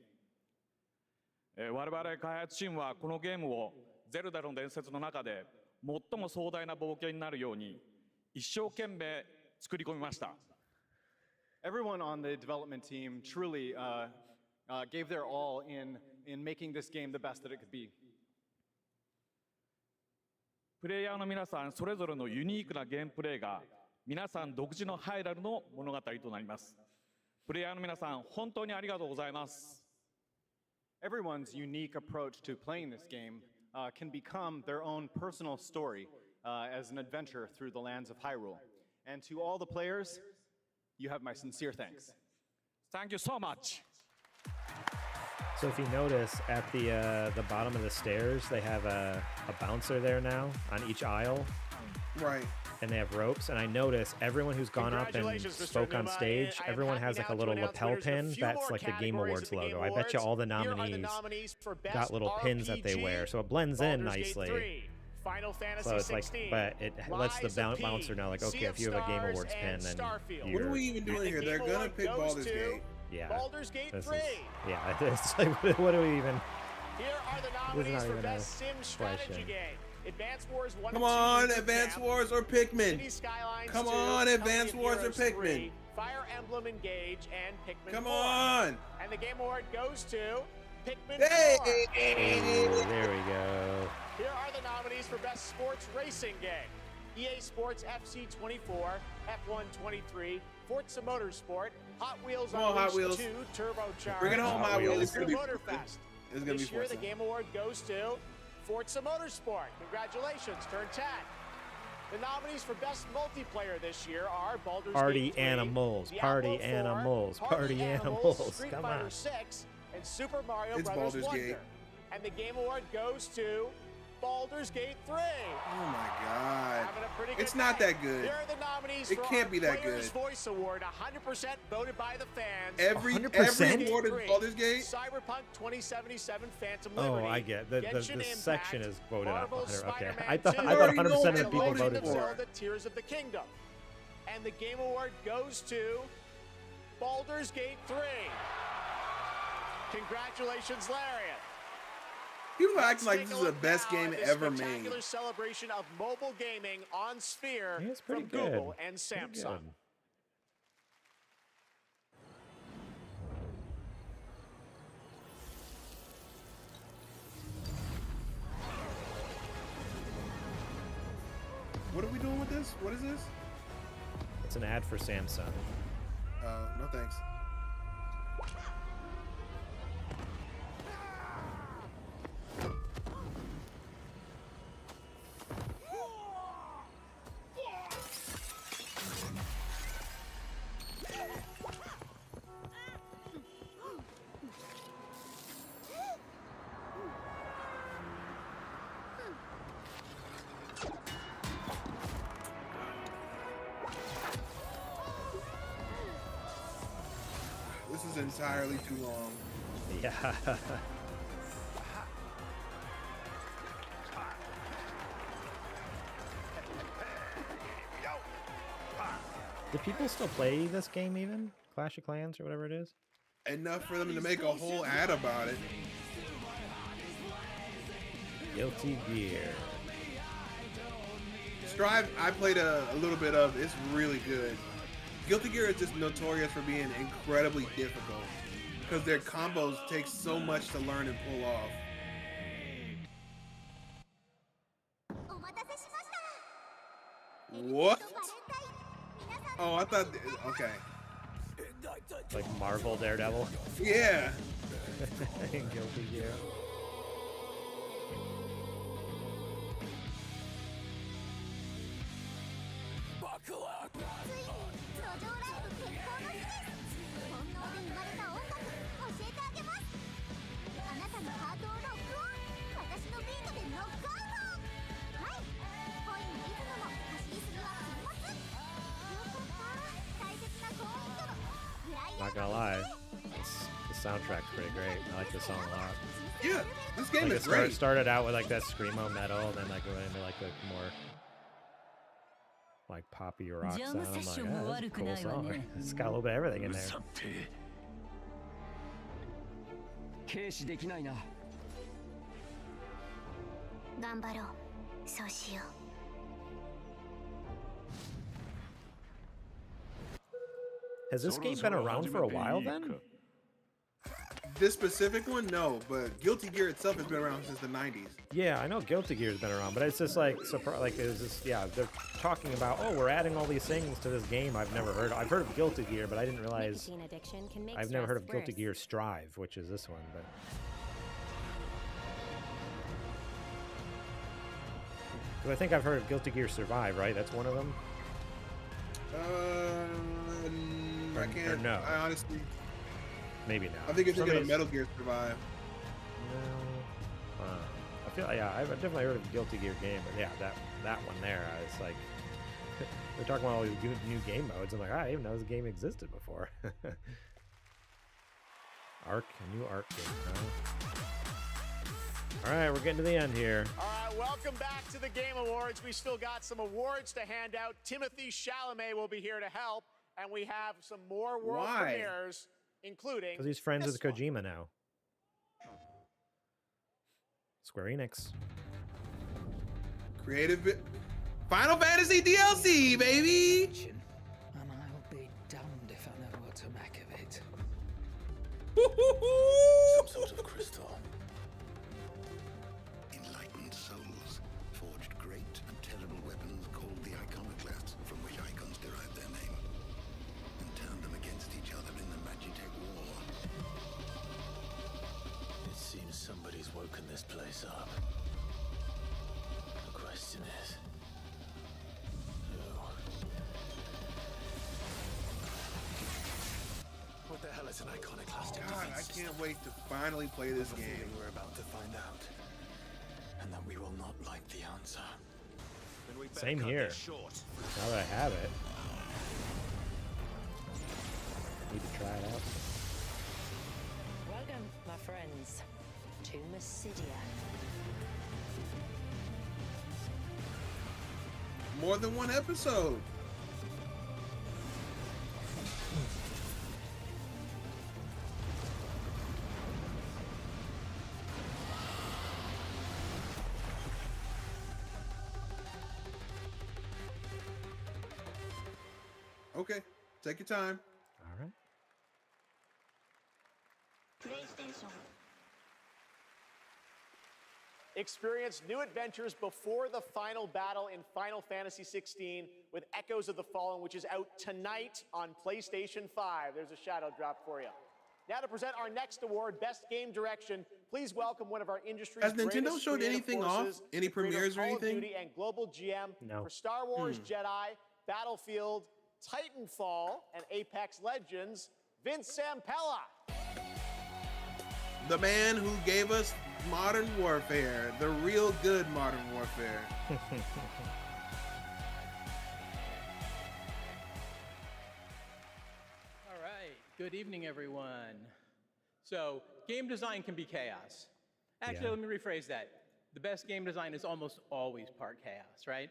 我々開発チームはこのゲームをゼルダの伝説の中で最も壮大な冒険になるように一生懸命作り込みました。Everyone on the development team truly gave their all in making this game the best that it could be. プレイヤーの皆さんそれぞれのユニークなゲームプレイが皆さん独自のハイラルの物語となります。プレイヤーの皆さん本当にありがとうございます。Everyone's unique approach to playing this game can become their own personal story as an adventure through the lands of Hyrule. And to all the players, you have my sincere thanks. Thank you so much. So if you notice, at the bottom of the stairs, they have a bouncer there now on each aisle. Right. And they have ropes. And I notice everyone who's gone up and spoke on stage, everyone has like a little lapel pin that's like the Game Awards logo. I bet you all the nominees got little pins that they wear, so it blends in nicely. So it's like, but it lets the bouncer know, like, okay, if you have a Game Awards pin, then you're... What are we even doing here? They're gonna pick Baldur's Gate. Yeah. Baldur's Gate 3. Yeah, it's like, what do we even... Here are the nominees for Best Sim Strategy Game. Advance Wars 1 Come and 2 on, Boot Advance Camp, Wars or Pikmin. City Skylines Come 2, on, Company Advance of Wars or Heroes Pikmin. 3, Fire Emblem Engage, and Pikmin Come 4. on. And the Game Award goes to Pikmin Hey! 4. Ooh, there we go. Here are the nominees for Best Sports Racing Game. EA Sports FC 24, F1 23, Forza Motorsport, Hot Wheels Come on, Hot Unleashed Wheels. 2 Turbocharged, Bring it home, Hot Wheels. It's gonna be Motorfest. It's gonna be This year, Forza. the Game Award goes to Forza Motorsport. Congratulations, turn 10. The nominees for Best Multiplayer this year are Baldur's Party Gate 3, animals, Diablo party 4, animals, Party party Animals, animals. Street Come Fighter on. 6, and Super Mario It's Brothers Baldur's Wonder. Gate. And the Game Award goes to Baldur's Gate 3. Oh my God. Having a pretty good It's not night. that good. Here are the nominees It for can't our be that Players' good. Voice Award, 100% voted by the fans. Every 100%? award is Baldur's Gate. Cyberpunk 2077 Phantom Oh, Liberty. I get the Genshin Impact, section is voted up. Marvel's 100. Okay, Spider-Man I thought 2, 100% of the and people Legend voted of for it. Zelda: Tears of the Kingdom. And the Game Award goes to Baldur's Gate 3. Congratulations, Lariat. People are acting like Let's this take is a the look best now game at this ever made. spectacular celebration of mobile gaming on Sphere Yeah, it's pretty from good. Google and Pretty Samsung. good. What are we doing with this? What is this? It's an ad for Samsung. No thanks. This is entirely too long. Yeah. Do people still play this game even? Clash of Clans or whatever it is? Enough for them to make a whole ad about it. Guilty Gear. Strive, I played a little bit of. It's really good. Guilty Gear is just notorious for being incredibly difficult because their combos take so much to learn and pull off. What? Oh, I thought. Okay. Like Marvel Daredevil. Yeah. Guilty Gear. Not gonna lie, the soundtrack's pretty great. I like this song a lot. Yeah, this game is it great. Started out with like that screamo metal, and then like went into like a more like poppy rock sound. I'm like, oh, that's a cool song. It's got a little bit of everything in there. Has this game been around for a while then? This specific one, no, but Guilty Gear itself has been around since the 90s. Yeah, I know Guilty Gear's been around, but it's just like, it's just, yeah, they're talking about, oh, we're adding all these things to this game I've never heard. I've heard of Guilty Gear, but I didn't realize, I've never heard of Guilty Gear Strive, which is this one, but. Because I think I've heard of Guilty Gear Survive, right? That's one of them? I can't. Or no. I honestly. Maybe not. I think it's just a Metal Gear Survive. No. I feel, yeah, I've definitely heard of a Guilty Gear game, but yeah, that one there, it's like, we're talking about all these new game modes. I'm like, I didn't even know this game existed before. A new Ark game, huh? All right, we're getting to the end here. All right, welcome back to the Game Awards. We still got some awards to hand out. Timothy Chalamet will be here to help, and we have some more world premieres, including because he's friends with Kojima now. Square Enix. Creative Final Fantasy DLC, baby! And I'll be damned if I know what to make of it. Some sort of crystal. Enlightened souls forged great and terrible weapons called the iconoclasts, from which icons derive their name, and turned them against each other in the Magitech War. It seems somebody's woken this place up. The question is, who? What the hell is an iconoclast? God, I can't wait to finally play this game. We're about to find out, and that we will not like the answer. Same here. Now that I have it, need to try it out. Welcome, my friends, to Mysidia. More than one episode. Okay, take your time. All right. PlayStation. Experience new adventures before the final battle in Final Fantasy XVI with Echoes of the Fallen, which is out tonight on PlayStation 5. There's a shadow drop for you. Now to present our next award, Best Game Direction, please welcome one of our industry's Has Nintendo greatest showed creative anything forces, off? Any premieres or Call of anything? Duty and global GM No. for Star Wars Jedi, Battlefield, Titanfall, and Apex Legends, Vince Zampella. The man who gave us Modern Warfare, the real good Modern Warfare. All right, good evening, everyone. So, game design can be chaos. Actually, let me rephrase that. The best game design is almost always part chaos, right?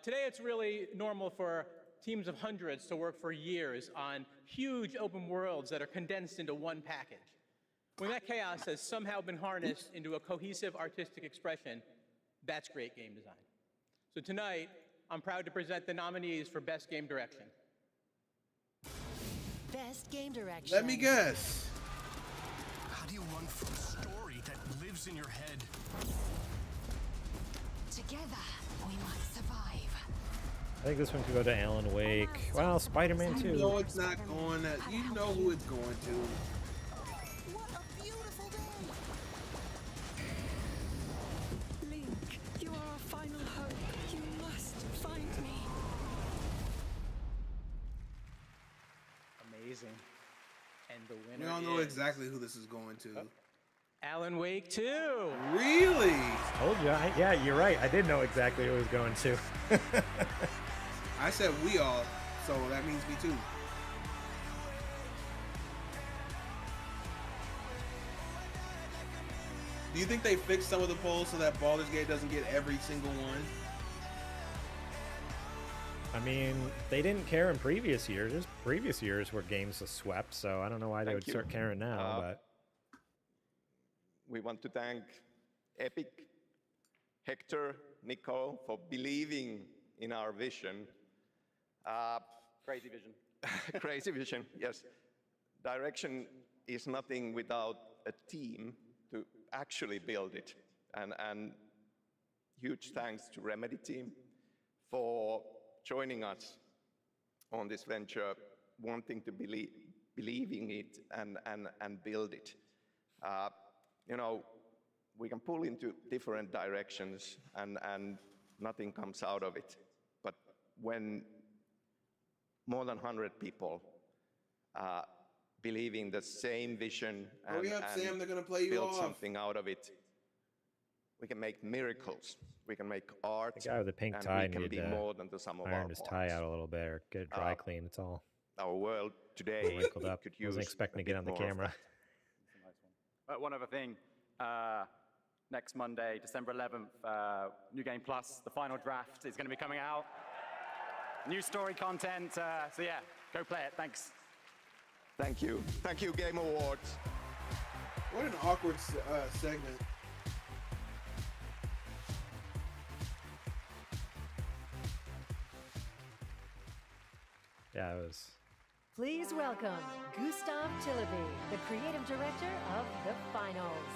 Today, it's really normal for teams of hundreds to work for years on huge open worlds that are condensed into one package. When that chaos has somehow been harnessed into a cohesive artistic expression, that's great game design. So tonight, I'm proud to present the nominees for Best Game Direction. Best Game Direction. Let me guess. How do you run from a story that lives in your head? Together, we might survive. think this one could go to Alan Wake. Well, Spider-Man 2. You know it's not going to. You know who it's going to. Link, you are our final hope. You must find me. Amazing. And the winner We all know is exactly who this is going to. Alan Wake 2. Really? Told you. Yeah, you're right. I did know exactly who it was going to. I said we all, so that means me too. Do you think they fixed some of the polls so that Baldur's Gate doesn't get every single one? I mean, they didn't care in previous years. There's previous years where games was swept, so I don't know why they would start caring now. But we want to thank Epic, Hector, Nicole for believing in our vision. Crazy vision. Crazy vision, yes. Direction is nothing without a team to actually build it. And huge thanks to Remedy team for joining us on this venture, wanting to believe in it and build it. You know, we can pull into different directions and nothing comes out of it. But when more than 100 people believe in the same vision and, Sam, they're gonna play you build off. something out of it, we can make miracles. We can make art. the guy with the pink and tie we can needed be to more than the sum of our iron his tie out a little bit or get it dry clean. It's all Our world today wrinkled up. could I use wasn't expecting a to get bit on the more of camera. that. One other thing. Next Monday, December 11th, New Game Plus, the final draft is going to be coming out. New story content. So yeah, go play it. Thanks. Thank you. Thank you, Game Awards. What an awkward segment. Yeah, it was. Please welcome Gustav Tilleby, the creative director of the finals.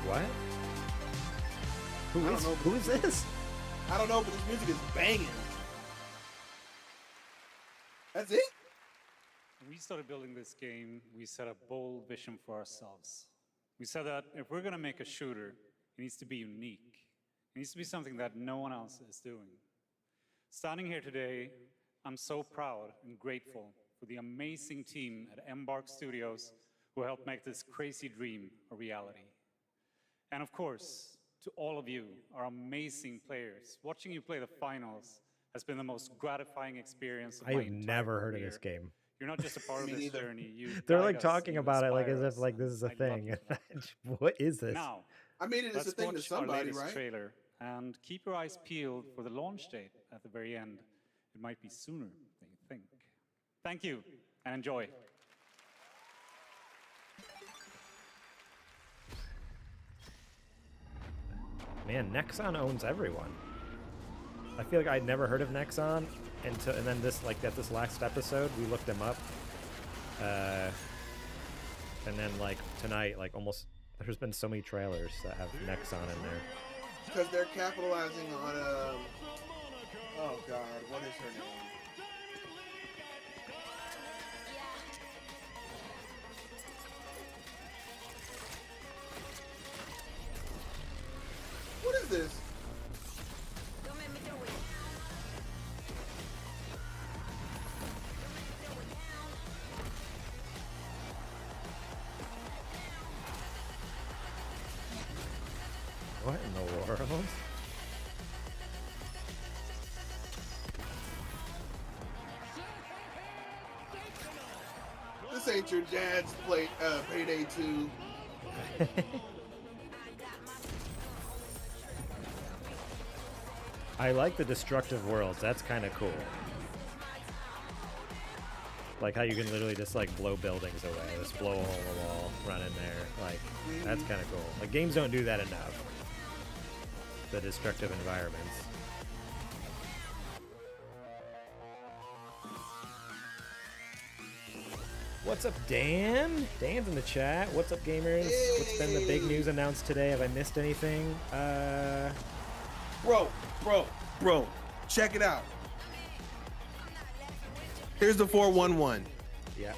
What? I don't know, Who is this? I don't know, but this music is banging. That's it? When we started building this game, we set a bold vision for ourselves. We said that if we're going to make a shooter, it needs to be unique. It needs to be something that no one else is doing. Standing here today, I'm so proud and grateful for the amazing team at Embark Studios who helped make this crazy dream a reality. And of course, to all of you, our amazing players, watching you play the finals has been the most gratifying experience of I my have entire never heard of career. this game. You're not just a part of Me this neither. journey. You They're guide like us, talking you about it like inspire as if us, like this is a and I love thing. you for that. What is this? Now, I mean, it's a let's thing to watch somebody, our latest right? trailer and keep your eyes peeled for the launch date at the very end. It might be sooner than you think. Thank you and enjoy. Man, Nexon owns everyone. I feel like I'd never heard of Nexon until, and then this, like at this last episode, we looked him up. And then like tonight, like almost, there's been so many trailers that have Nexon in there. Because they're capitalizing on oh god, what is her name? What is this? What in the world? This ain't your dad's Payday 2. I like the destructive worlds. That's kind of cool. Like how you can literally just like blow buildings away, just blow a hole in the wall, run in there. Like that's kind of cool. Like games don't do that enough. The destructive environments. What's up, Dan? Dan's in the chat. What's up, gamers? What's been the big news announced today? Have I missed anything? Bro, check it out. Here's the 411. Yeah.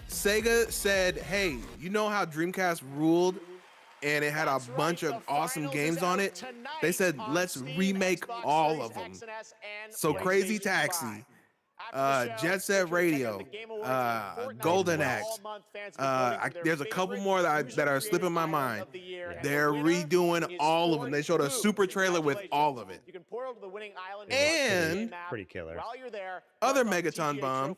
Sega said, hey, you know how Dreamcast ruled and it had a bunch of awesome games on it? They said, let's remake all of them. So Crazy Taxi, Jet Set Radio, Golden Axe. There's a couple more that are slipping my mind. They're redoing all of them. They showed a super trailer with all of it. You can portal to the winning island And pretty killer. While you're there, other Megaton bomb,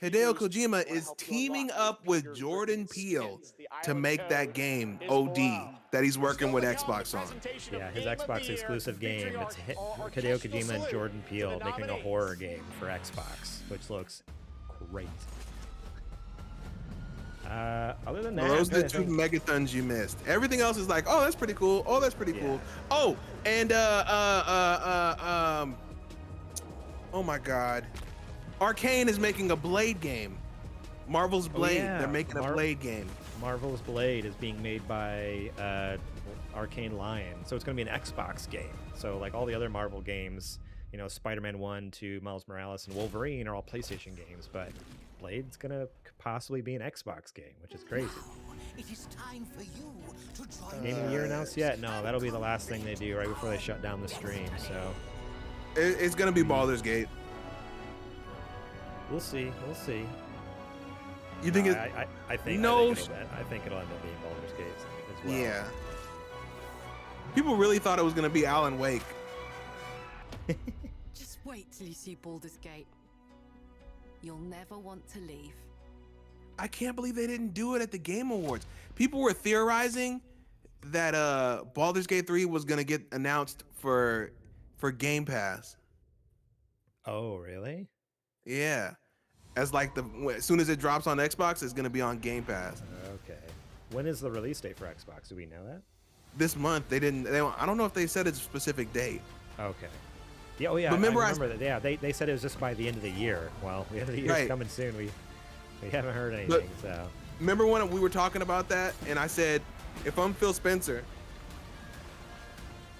Hideo Kojima is teaming up with Jordan Peele to make that game OD that he's working with Xbox on. Yeah, his Xbox exclusive game. It's Hideo Kojima and Jordan Peele making a horror game for Xbox, which looks great. Other than that, those are the two Megathons you missed. Everything else is like, oh, that's pretty cool. Oh, that's pretty cool. Oh, and oh my God, Arcane is making a Blade game. Marvel's Blade. They're making a Blade game. Marvel's Blade is being made by Arcane Lion, so it's going to be an Xbox game. So like all the other Marvel games, you know, Spider-Man 1, 2, Miles Morales, and Wolverine are all PlayStation games, but Blade's going to possibly be an Xbox game, which is crazy. It is time for you to join Game of the Year announced yet? No, that'll be the last thing they do right before they shut down the stream. So it's going to be Baldur's Gate. We'll see. We'll see. You think it's? I think no. I think it'll end up being Baldur's Gate as well. Yeah. People really thought it was going to be Alan Wake. Just wait till you see Baldur's Gate. You'll never want to leave. I can't believe they didn't do it at the Game Awards. People were theorizing that Baldur's Gate 3 was going to get announced for Game Pass. Oh, really? Yeah. As like as soon as it drops on Xbox, it's going to be on Game Pass. Okay. When is the release date for Xbox? Do we know that? This month. I don't know if they said it's a specific date. Okay. Yeah, oh yeah, but remember I remember that. Yeah, they said it was just by the end of the year. Well, the end of the year is coming soon. We haven't heard anything. So remember when we were talking about that, and I said, if I'm Phil Spencer,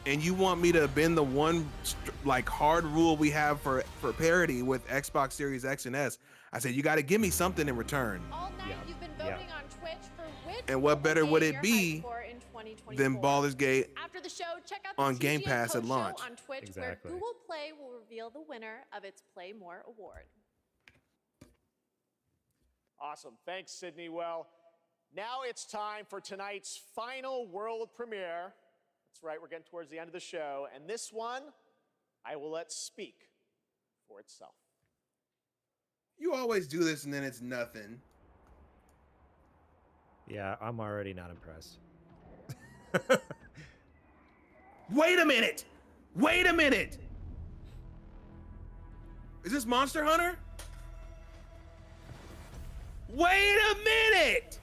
and you want me to bend the one like hard rule we have for parity with Xbox Series X and S, I said you got to give me something in return. All night you've been voting on Twitch for which and what better would it be than Baldur's Gate After the show, check out the on Game TGA Pass at Post launch? Show on Twitch, Exactly. where Google Play will reveal the winner of its Play More award. Awesome. Thanks, Sydney. Well, now it's time for tonight's final world premiere. That's right, we're getting towards the end of the show. And this one, I will let speak for itself. You always do this and then it's nothing. yeah, I'm already not impressed. Wait a minute! Wait a minute! Is this Monster Hunter? Wait a minute!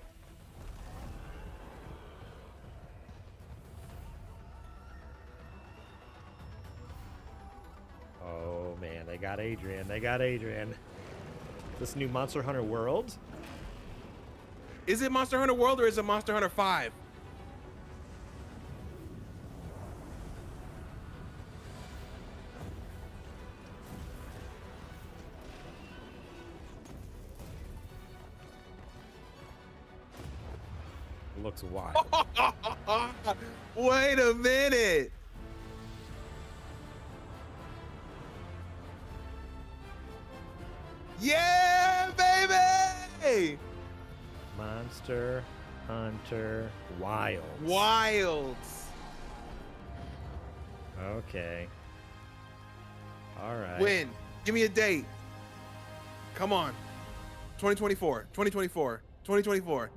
Oh man, they got Adrian. They got Adrian. This new Monster Hunter World? Is it Monster Hunter World or is it Monster Hunter 5? Looks wild. Wait a minute. Yeah, baby! Monster Hunter Wilds. Wilds. Okay. All right. When? Give me a date. Come on. 2024. 2024. 2024.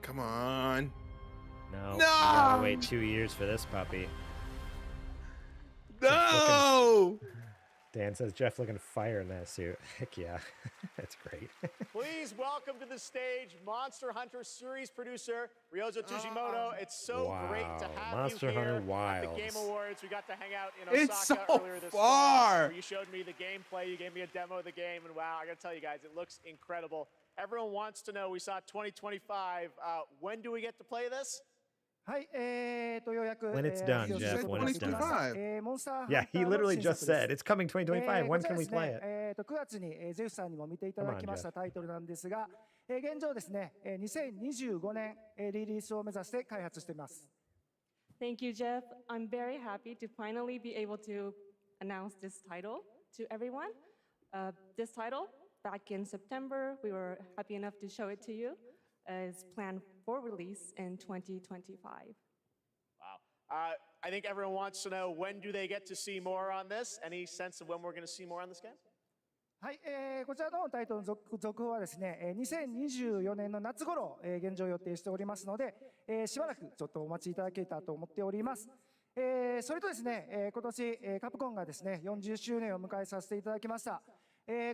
Come on. No. No! You gotta wait 2 years for this puppy. No! Dan says Jeff looking fire in that suit. Heck yeah. That's great. Please welcome to the stage Monster Hunter series producer Ryozo Tsushimoto. It's so great to have Monster you here Hunter at the Wilds. Game Awards. We got to hang out in Osaka It's so earlier this far. fall. You showed me the gameplay. You gave me a demo of the game, and wow, I got to tell you guys, it looks incredible. Everyone wants to know. We saw 2025. When do we get to play this? When it's done, Jeff. When it's done. Yeah, he literally just said it's coming 2025. When can we play it? 9月にゼウスさんにも見ていただきましたタイトルなんですが、現状ですね、2025年リリースを目指して開発しています。Thank you, Jeff. I'm very happy to finally be able to announce this title to everyone. This title, back in September, we were happy enough to show it to you, is planned for release in 2025. Wow. I think everyone wants to know, when do they get to see more on this? Any sense of when we're going to see more on this game? はい、こちらのタイトルの続報はですね、2024年の夏頃、現状予定しておりますので、しばらくちょっとお待ちいただけたらと思っております。それとですね、今年、カプコンがですね、40周年を迎えさせていただきました。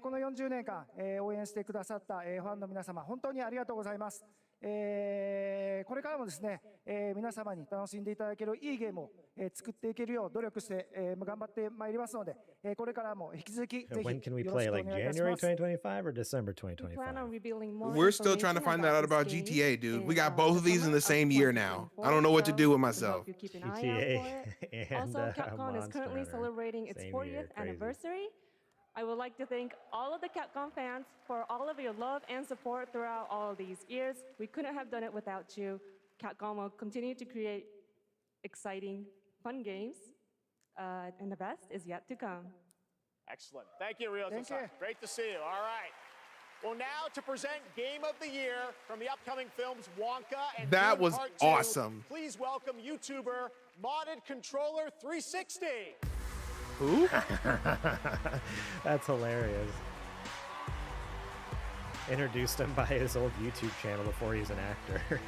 この40年間、応援してくださった、ファンの皆様、本当にありがとうございます。これからもですね、皆様に楽しんでいただけるいいゲームを、作っていけるよう努力して、頑張ってまいりますので、これからも引き続きぜひよろしくお願いいたします。When can we play? Like January 2025 or December 2025? We're still trying to find that out about GTA, dude. We got both of these in the same year now. I don't know what to do with myself. GTA and Also, Capcom is currently celebrating its 40th anniversary. I would like to thank all of the Capcom fans for all of your love and support throughout all of these years. We couldn't have done it without you. Capcom will continue to create exciting, fun games, and the best is yet to come. Excellent. Thank you, Ryo-san. Great to see you. All right. Well, now to present Game of the Year from the upcoming films Wonka and that Dune was Part 2, awesome. Please welcome YouTuber Modded Controller 360. Who? That's hilarious. Introduced him by his old YouTube channel before he was an actor.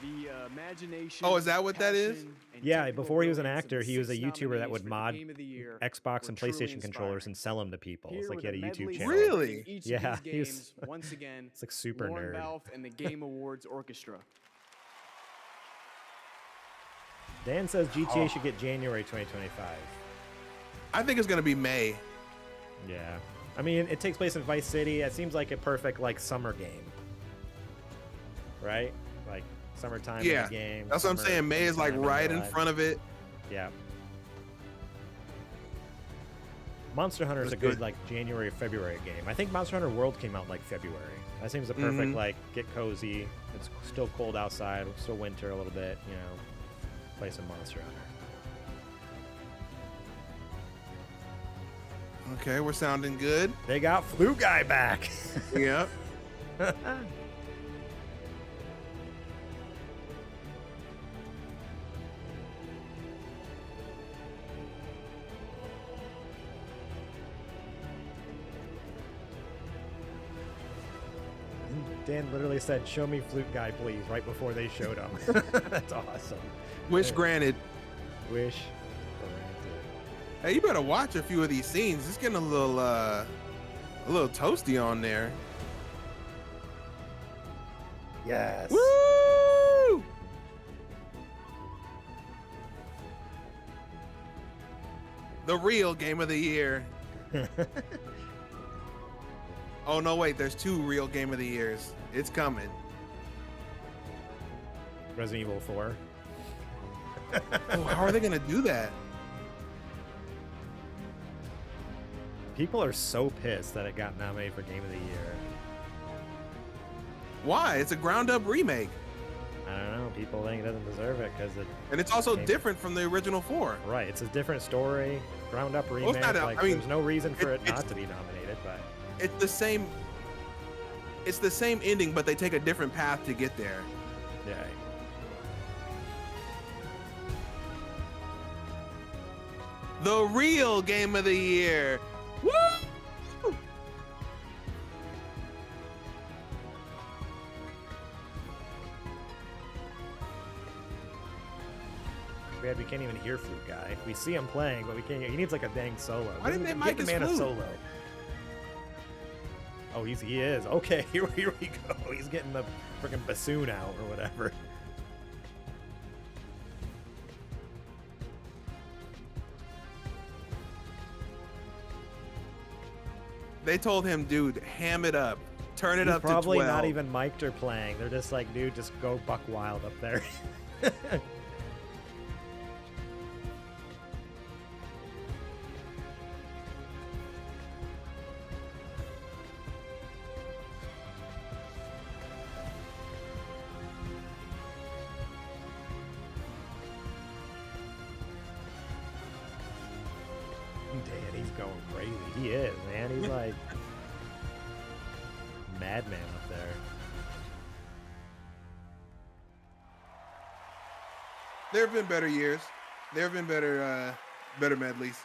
The imagination. Oh, is that what that is? Yeah, before he was an actor, he was a YouTuber that would mod Xbox and PlayStation controllers and sell them to people. It's like he had a YouTube channel. Really? Yeah, he was. Once again, it's like super Warren nerd. Balfe and the Game Awards Orchestra. Dan says GTA should get January 2025. I think it's gonna be May. Yeah, I mean, it takes place in Vice City. It seems like a perfect like summer game, right? Like summertime in the game. That's what I'm saying. May is like right in front of it. Yeah. Monster Hunter is a good like January or February game. I think Monster Hunter World came out like February. That seems the perfect like get cozy. It's still cold outside, still winter a little bit, you know. Play some Monster Hunter. Okay, we're sounding good. They got Flute Guy back. Yep. Dan literally said, "Show me Flute Guy, please," right before they showed him. That's awesome. Wish granted. Wish granted. Hey, you better watch a few of these scenes. It's getting a little toasty on there. Yes. Woo! The real Game of the Year. Oh no, wait, there's two real Game of the Years. It's coming. Resident Evil 4. Oh, how are they gonna do that? People are so pissed that it got nominated for Game of the Year. Why? It's a ground up remake. I don't know. People think it doesn't deserve it because it. And it's also different from the original 4. Right. It's a different story. Ground up remake. Well, like, there's no reason for it not to be nominated, but. It's the same. It's the same ending, but they take a different path to get there. Yeah. The real Game of the Year. Woo! We can't even hear Flute Guy. We see him playing, but we can't. He needs like a dang solo. Why didn't they make his the man a flute? solo? Oh, he is. Okay, here we go. He's getting the freaking bassoon out or whatever. They told him, dude, ham it up. Turn it He's up to 12. Probably not even mic'd or playing. They're just like, dude, just go buck wild up there. Danny's going crazy. He is, man. He's like madman up there. There have been better years. There have been better medleys.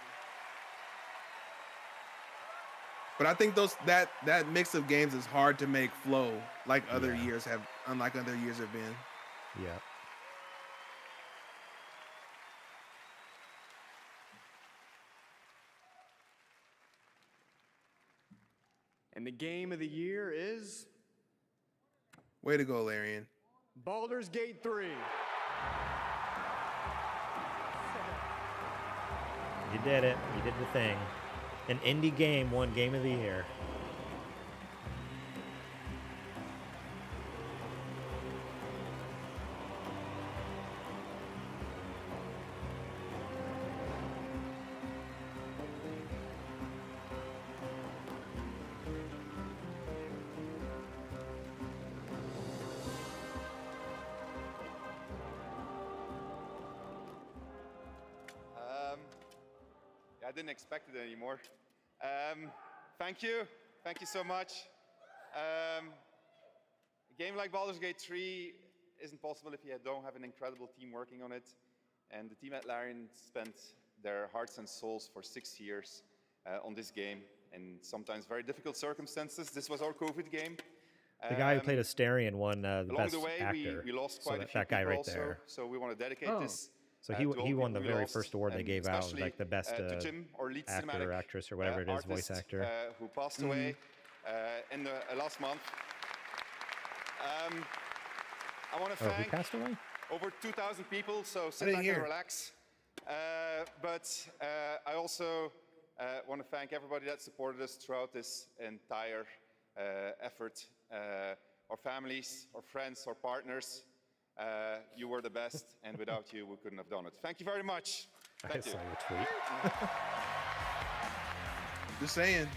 But I think that mix of games is hard to make flow like other years have, unlike other years have been. Yeah. And the game of the year is Way to go, Larian. Baldur's Gate 3. You did it. You did the thing. An indie game won Game of the Year. I didn't expect it anymore. Thank you so much. A game like Baldur's Gate 3 isn't possible if you don't have an incredible team working on it. And the team at Larian spent their hearts and souls for 6 years on this game in sometimes very difficult circumstances. This was our COVID game. The guy who played Asterion won the along best the way, actor. we lost so quite a few that guy people right also, there. So we want to dedicate this. So to all he won people the we very lost, first award they and gave out, especially, like the best to Jim, our lead actor cinematic or actress or whatever it is, voice artist, actor. who passed away in the last month. I want to Oh, he thank passed away? over 2,000 people, so sit didn't back hear. and relax. But I also want to thank everybody that supported us throughout this entire effort. Our families, our friends, our partners. You were the best, and without you, we couldn't have done it. Thank you very much. Thank you. I saw your tweet. Just saying.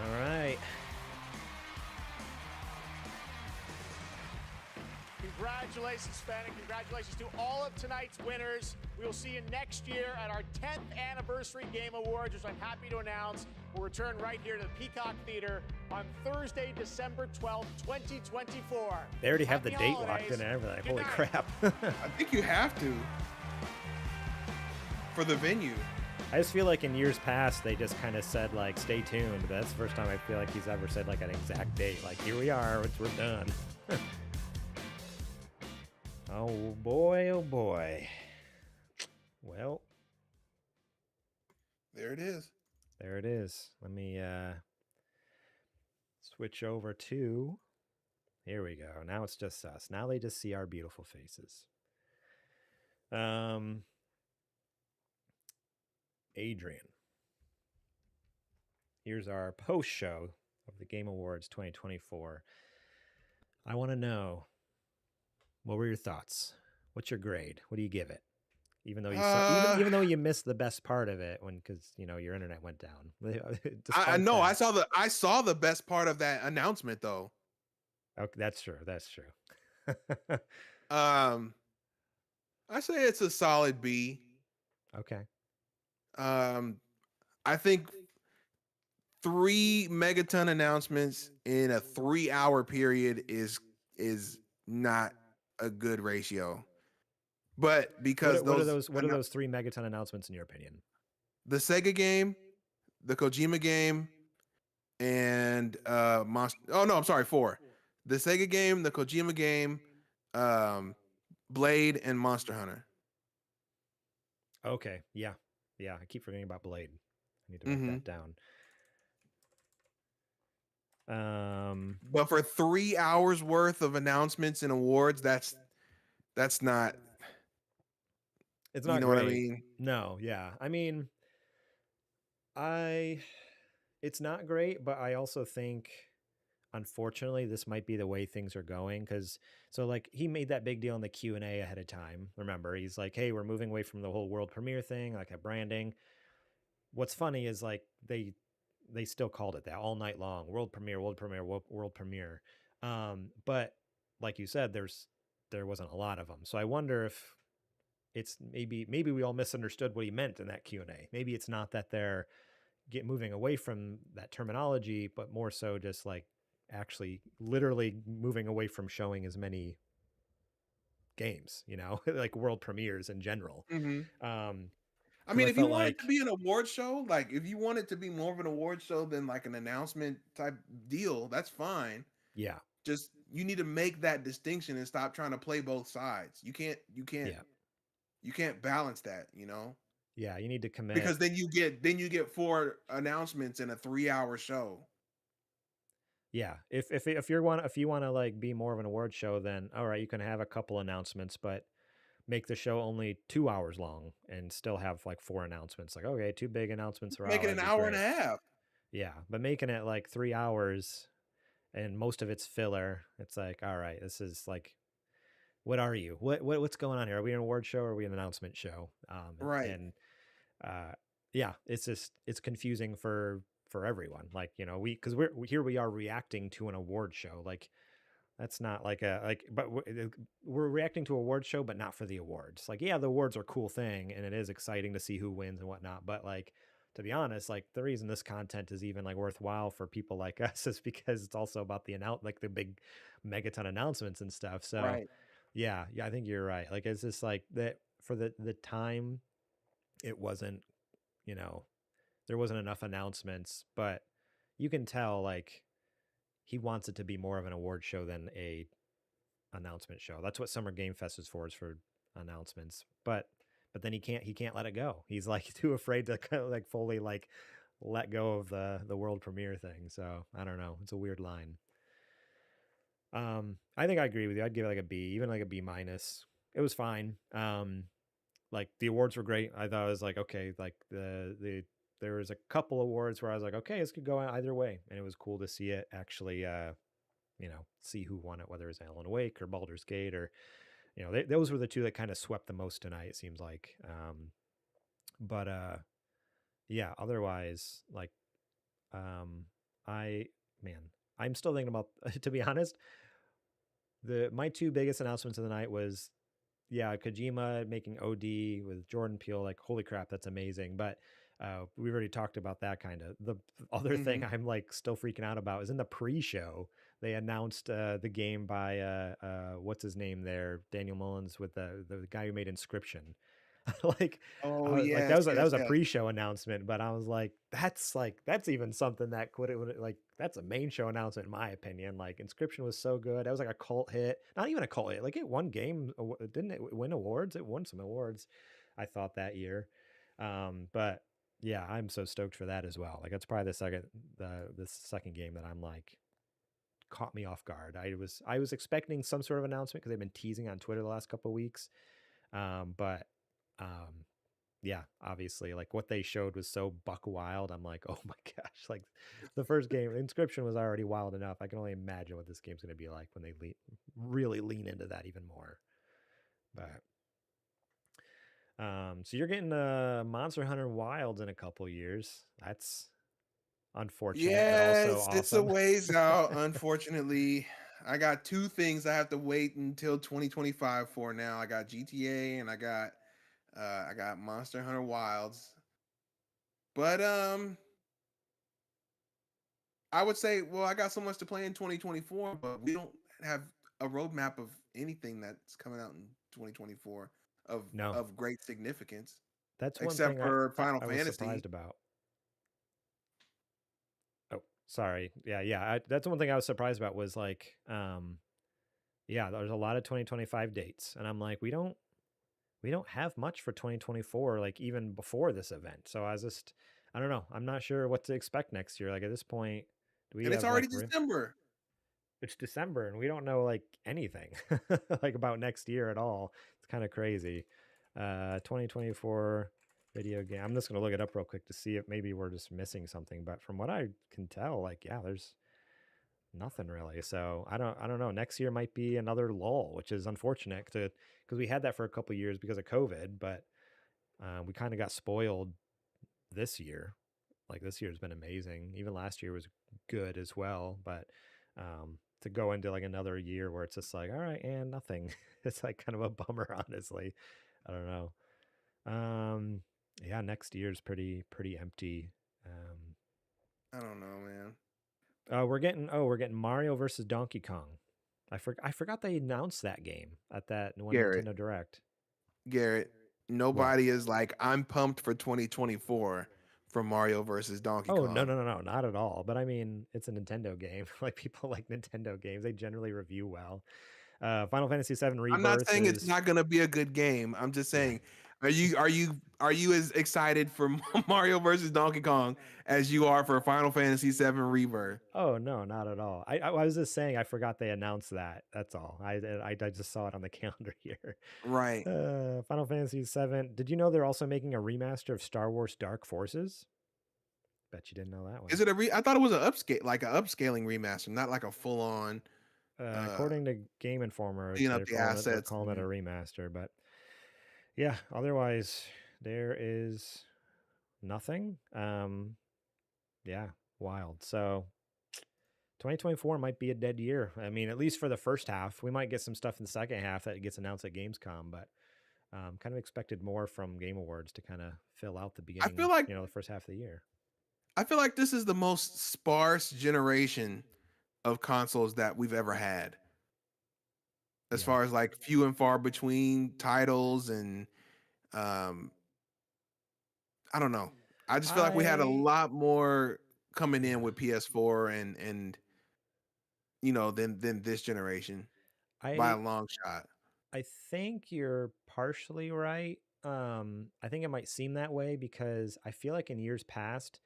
All right. Congratulations, Sven, and congratulations to all of tonight's winners. We will see you next year at our 10th Anniversary Game Awards, which I'm happy to announce will return right here to the Peacock Theater on Thursday, December 12th, 2024. They already have the Happy date holidays. locked in and everything. Good Holy night. crap. I think you have to for the venue. I just feel like in years past, they just kind of said, like, stay tuned. But that's the first time I feel like he's ever said, like, an exact date. Like, here we are. We're done. Oh, boy. Oh, boy. Well. There it is. There it is. Let me switch over to... Here we go. Now it's just us. Now they just see our beautiful faces. Adrian. Here's our post show of the Game Awards 2024. I want to know, what were your thoughts? What's your grade? What do you give it? Even though you even though you missed the best part of it because your internet went down. I know. I saw the best part of that announcement though. Okay, that's true. That's true. I say it's a solid B. Okay. I think 3 megaton announcements in a 3-hour period is not a good ratio. But because what are those 3 megaton announcements in your opinion? The Sega game, the Kojima game, and I'm sorry, 4. The Sega game, the Kojima game, Blade, and Monster Hunter. Okay, yeah. Yeah, I keep forgetting about Blade. I need to write that down. But for 3 hours worth of announcements and awards, that's not. It's not. You know great. what I mean? No, yeah. I mean, It's not great, but I also think, unfortunately, this might be the way things are going. Because so like he made that big deal in the Q&A ahead of time. Remember, he's like, "Hey, we're moving away from the whole world premiere thing, like a branding." What's funny is like they still called it that all night long, world premiere, world premiere, world premiere. But like you said, there wasn't a lot of them. So I wonder if it's maybe we all misunderstood what he meant in that Q&A. Maybe it's not that they're moving away from that terminology, but more so just like actually literally moving away from showing as many games, you know, like world premieres in general. I mean, if you want it to be an award show, like if you want it to be more of an award show than like an announcement type deal, that's fine. Yeah. Just you need to make that distinction and stop trying to play both sides. You can't balance that, you know? Yeah, you need to commit. Because then you get 4 announcements in a 3-hour show. Yeah, if you want to like be more of an award show, then all right, you can have a couple announcements, but make the show only 2 hours long and still have like 4 announcements. Like, okay, 2 big announcements per hour. Make it an hour and a half. Yeah, but making it like 3 hours and most of it's filler, it's like, all right, this is like, what are you? What's going on here? Are we an award show or are we an announcement show? Right. And yeah, it's confusing for everyone. Like, you know, because we are reacting to an award show. Like, that's not like but we're reacting to an award show, but not for the awards. Like, yeah, the awards are a cool thing and it is exciting to see who wins and whatnot. But like, to be honest, like the reason this content is even like worthwhile for people like us is because it's also about the big megaton announcements and stuff. So right. Yeah, I think you're right. Like, it's just like that for the time, it wasn't, you know, there wasn't enough announcements, but you can tell like he wants it to be more of an award show than a announcement show. That's what Summer Game Fest is for announcements. But then he can't let it go. He's like too afraid to kind of like fully like let go of the world premiere thing. So I don't know. It's a weird line. I think I agree with you. I'd give it like a B, even like a B-. It was fine. Like the awards were great. I thought it was like, okay, like there was a couple awards where I was like, okay, this could go either way. And it was cool to see it actually, you know, see who won it, whether it was Alan Wake or Baldur's Gate or, you know, those were the two that kind of swept the most tonight, it seems like. But yeah, otherwise, like, I'm still thinking about, to be honest, my 2 biggest announcements of the night was, yeah, Kojima making OD with Jordan Peele. Like, holy crap, that's amazing. But we've already talked about that kind of. The other thing I'm like still freaking out about is in the pre-show, they announced the game by what's his name there, Daniel Mullins, with the guy who made Inscription. Like, that was a pre-show announcement, but I was like, that's even something that would like, that's a main show announcement in my opinion. Like, Inscription was so good. That was like a cult hit, not even a cult hit. Like, it won didn't it win awards? It won some awards, I thought, that year. But yeah, I'm so stoked for that as well. Like, that's probably the second game that I'm like, caught me off guard. I was expecting some sort of announcement because they've been teasing on Twitter the last couple of weeks. Yeah, obviously, like what they showed was so buck wild. I'm like, oh my gosh, like the first game, Inscription, was already wild enough. I can only imagine what this game's going to be like when they really lean into that even more. But so you're getting Monster Hunter Wilds in a couple years. That's unfortunate. Yes, but also it's a ways out, unfortunately. I got 2 things I have to wait until 2025 for now. I got GTA and I got Monster Hunter Wilds. But I would say, well, I got so much to play in 2024, but we don't have a roadmap of anything that's coming out in 2024 of great significance. That's one except thing for Final I Fantasy. was surprised about. Oh, sorry. Yeah. That's one thing I was surprised about was like, yeah, there's a lot of 2025 dates, and I'm like, we don't have much for 2024, like even before this event. So I don't know. I'm not sure what to expect next year. Like at this point, and it's already December. It's December, and we don't know like anything like about next year at all. It's kind of crazy. 2024, video game. I'm just gonna look it up real quick to see if maybe we're just missing something. But from what I can tell, like yeah, there's nothing really. So I don't know. Next year might be another lull, which is unfortunate because we had that for a couple years because of COVID, but we kind of got spoiled this year. Like this year's been amazing. Even last year was good as well, but to go into like another year where it's just like, all right, and nothing. It's like kind of a bummer, honestly. I don't know. Yeah, next year's pretty empty. I don't know, man. We're getting Mario versus Donkey Kong. I forgot they announced that game at that Nintendo Direct. Garrett, nobody is like, I'm pumped for 2024 for Mario versus Donkey Kong. Oh, no, not at all. But I mean, it's a Nintendo game. Like people like Nintendo games. They generally review well. Final Fantasy VII Rebirth. I'm not saying it's not going to be a good game. I'm just saying, are you as excited for Mario versus Donkey Kong as you are for Final Fantasy VII Rebirth? Oh no, not at all. I was just saying I forgot they announced that. That's all. I just saw it on the calendar here. Right. Final Fantasy VII. Did you know they're also making a remaster of Star Wars Dark Forces? Bet you didn't know that one. Is it I thought it was an upscaling remaster, not like a full on. According to Game Informer, they're calling it a remaster, but yeah, otherwise there is nothing. Yeah, wild. So 2024 might be a dead year. I mean, at least for the first half. We might get some stuff in the second half that gets announced at Gamescom, but kind of expected more from Game Awards to kind of fill out the beginning. I feel like the first half of the year. I feel like this is the most sparse generation of consoles that we've ever had, as far as like few and far between titles, and I don't know. I just feel like we had a lot more coming in with PS4 and than this generation by a long shot. I think you're partially right. I think it might seem that way because I feel like in years past,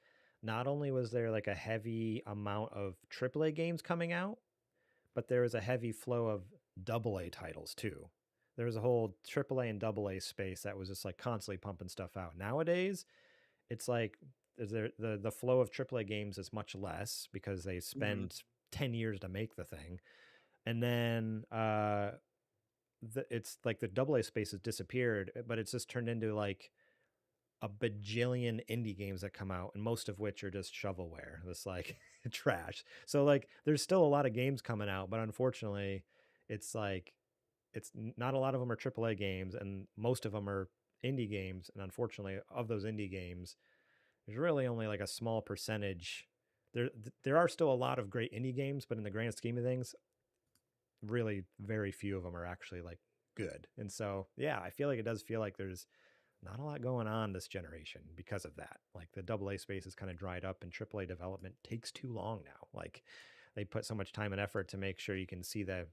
not only was there like a heavy amount of AAA games coming out, but there was a heavy flow of AA titles too. There was a whole AAA and AA space that was just like constantly pumping stuff out. Nowadays, it's like the flow of AAA games is much less because they spend 10 years to make the thing. And then it's like the AA space has disappeared, but it's just turned into like a bajillion indie games that come out, and most of which are just shovelware. This like trash. So like there's still a lot of games coming out, but unfortunately it's like it's not a lot of them are AAA games, and most of them are indie games. And unfortunately, of those indie games, there's really only like a small percentage. There are still a lot of great indie games, but in the grand scheme of things, really very few of them are actually like good. And so yeah, I feel like it does feel like there's not a lot going on this generation because of that. Like the AA space is kind of dried up, and AAA development takes too long now. Like they put so much time and effort to make sure you can see the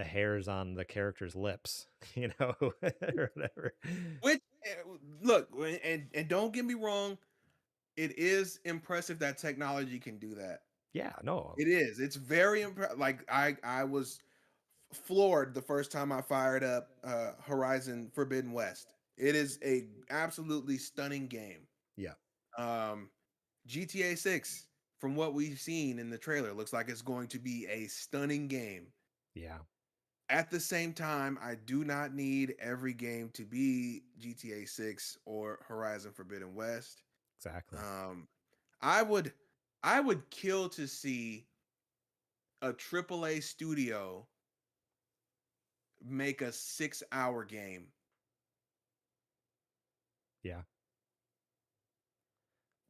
hairs on the characters' lips, or whatever. Which look, and don't get me wrong, it is impressive that technology can do that. Yeah, no, it is. It's very impressive. Like I was floored the first time I fired up Horizon Forbidden West. It is a absolutely stunning game. Yeah. GTA 6, from what we've seen in the trailer, looks like it's going to be a stunning game. Yeah. At the same time, I do not need every game to be GTA 6 or Horizon Forbidden West. Exactly. I would kill to see a AAA studio make a 6-hour game. Yeah.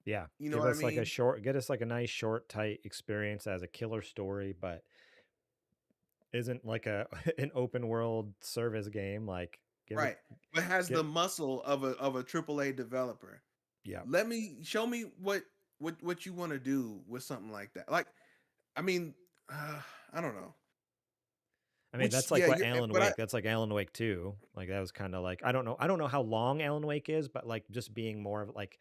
Yeah. You know Give what us I like mean? get us like a nice short, tight experience as a killer story, but isn't like an open world service game. Like right. But has the muscle of a AAA developer. Yeah. Show me what you want to do with something like that. Like, I mean, I don't know. I mean, that's like what Alan Wake. That's like Alan Wake 2. Like that was kind of like I don't know how long Alan Wake is, but like just being more of like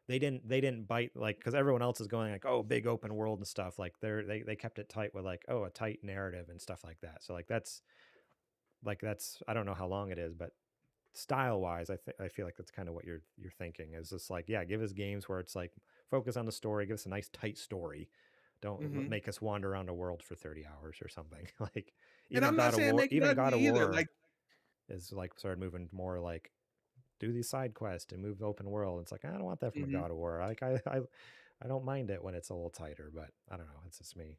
they didn't bite like because everyone else is going like big open world and stuff. Like they kept it tight with like a tight narrative and stuff like that. So like that's I don't know how long it is, but style wise, I feel like that's kind of what you're thinking is just like, yeah, give us games where it's like focus on the story, give us a nice tight story. Don't make us wander around a world for 30 hours or something. Like And I'm not saying make it even God of ugly either. War Like, is like started moving more like do these side quests and move open world. It's like I don't want that from a God of War. Like I don't mind it when it's a little tighter, but I don't know. It's just me.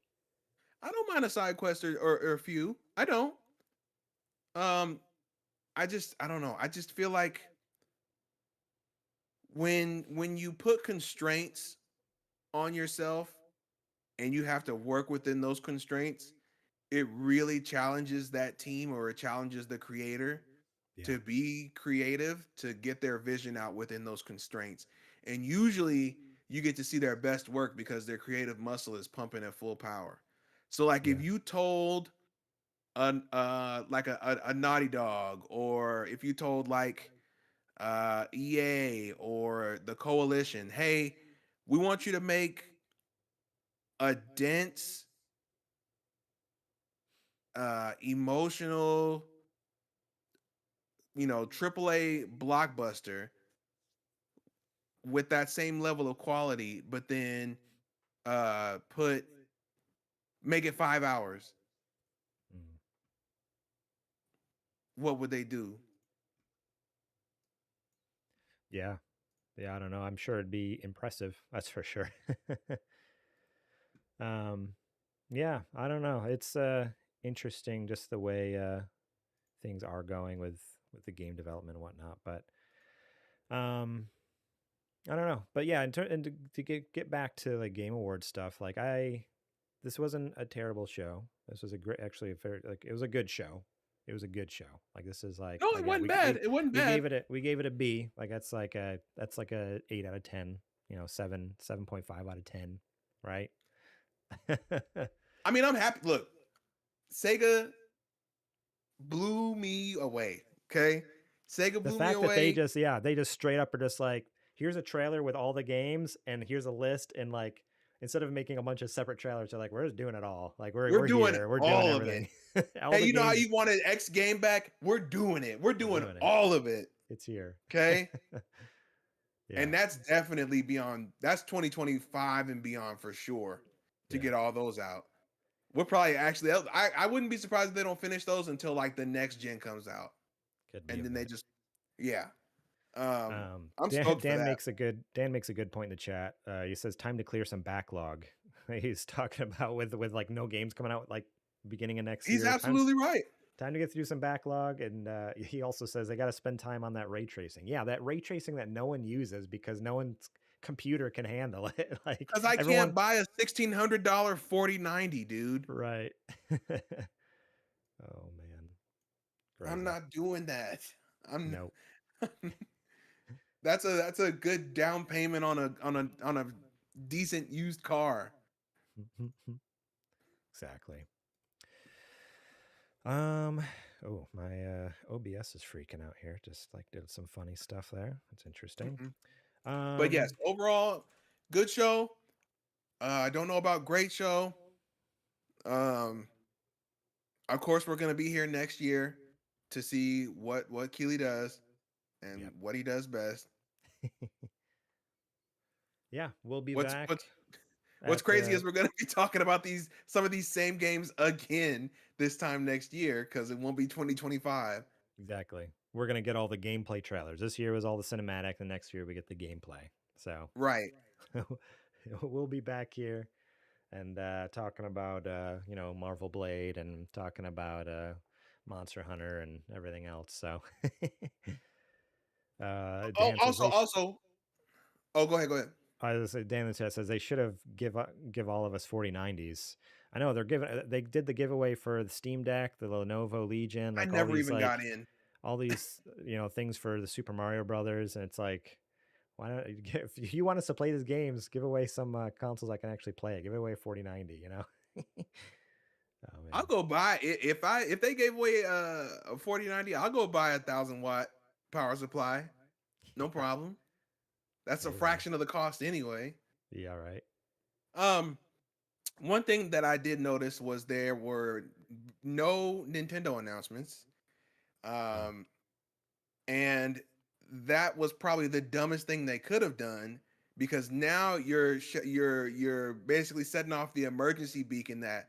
I don't mind a side quest or a few. I don't. I don't know. I just feel like when you put constraints on yourself and you have to work within those constraints, it really challenges that team or it challenges the creator to be creative, to get their vision out within those constraints. And usually you get to see their best work because their creative muscle is pumping at full power. So like if you told a Naughty Dog, or if you told like EA or the Coalition, hey, we want you to make a dense, emotional, AAA blockbuster with that same level of quality, but then make it 5 hours. What would they do? Yeah. I don't know. I'm sure it'd be impressive. That's for sure. Yeah, I don't know. It's interesting just the way things are going with the game development and whatnot. But I don't know. But yeah, and to get back to like Game Awards stuff, like this wasn't a terrible show. This was it was a good show. It was a good show. Like this is like no, it wasn't bad. It wasn't bad. We gave it a B. Like that's like a 8 out of 10. 7.5 out of 10. Right. I mean, I'm happy. Look, Sega blew me away. Okay, Sega blew me away. The fact that they just straight up are just like, here's a trailer with all the games, and here's a list, and like instead of making a bunch of separate trailers, they're like, we're just doing it all. Like we're doing here. We're all doing of everything. it. Hey, you know how you wanted X game back? We're doing it. We're doing all of it. It's here. Okay. And that's definitely beyond. That's 2025 and beyond for sure to get all those out. We're probably actually. I wouldn't be surprised if they don't finish those until like the next gen comes out, and then they just I'm stoked for that. Dan makes a good point in the chat. He says time to clear some backlog. He's talking about with like no games coming out like beginning of next year. He's absolutely right. Time to get through some backlog, and he also says they got to spend time on that ray tracing. Yeah, that ray tracing that no one uses because no one's computer can handle it. Like because I can't buy a $1,600 4090, dude. Right. Oh man, crazy. I'm not doing that. Nope. That's a good down payment on a decent used car. Exactly. Oh, my OBS is freaking out here. Just like did some funny stuff there. That's interesting. But yes, overall, good show. I don't know about great show. Of course, we're gonna be here next year to see what Keeley does and what he does best. Yeah, we'll be back. What's crazy is we're going to be talking about some of these same games again this time next year because it won't be 2025. Exactly. We're going to get all the gameplay trailers. This year was all the cinematic. The next year we get the gameplay. So right. We'll be back here and talking about Marvel Blade and talking about Monster Hunter and everything else. So also. Oh, go ahead. I was say Dan in the chat says they should have give all of us 4090s. I know they did the giveaway for the Steam Deck, the Lenovo Legion. Like I never even got in. All these things for the Super Mario Brothers, and it's like, why not? If you want us to play these games, give away some consoles I can actually play it. Give away a 4090. I'll go buy it. If they gave away a 4090, I'll go buy a 1,000-watt power supply. No problem. That's a fraction of the cost anyway. Yeah, right. One thing that I did notice was there were no Nintendo announcements. And that was probably the dumbest thing they could have done, because now you're basically setting off the emergency beacon that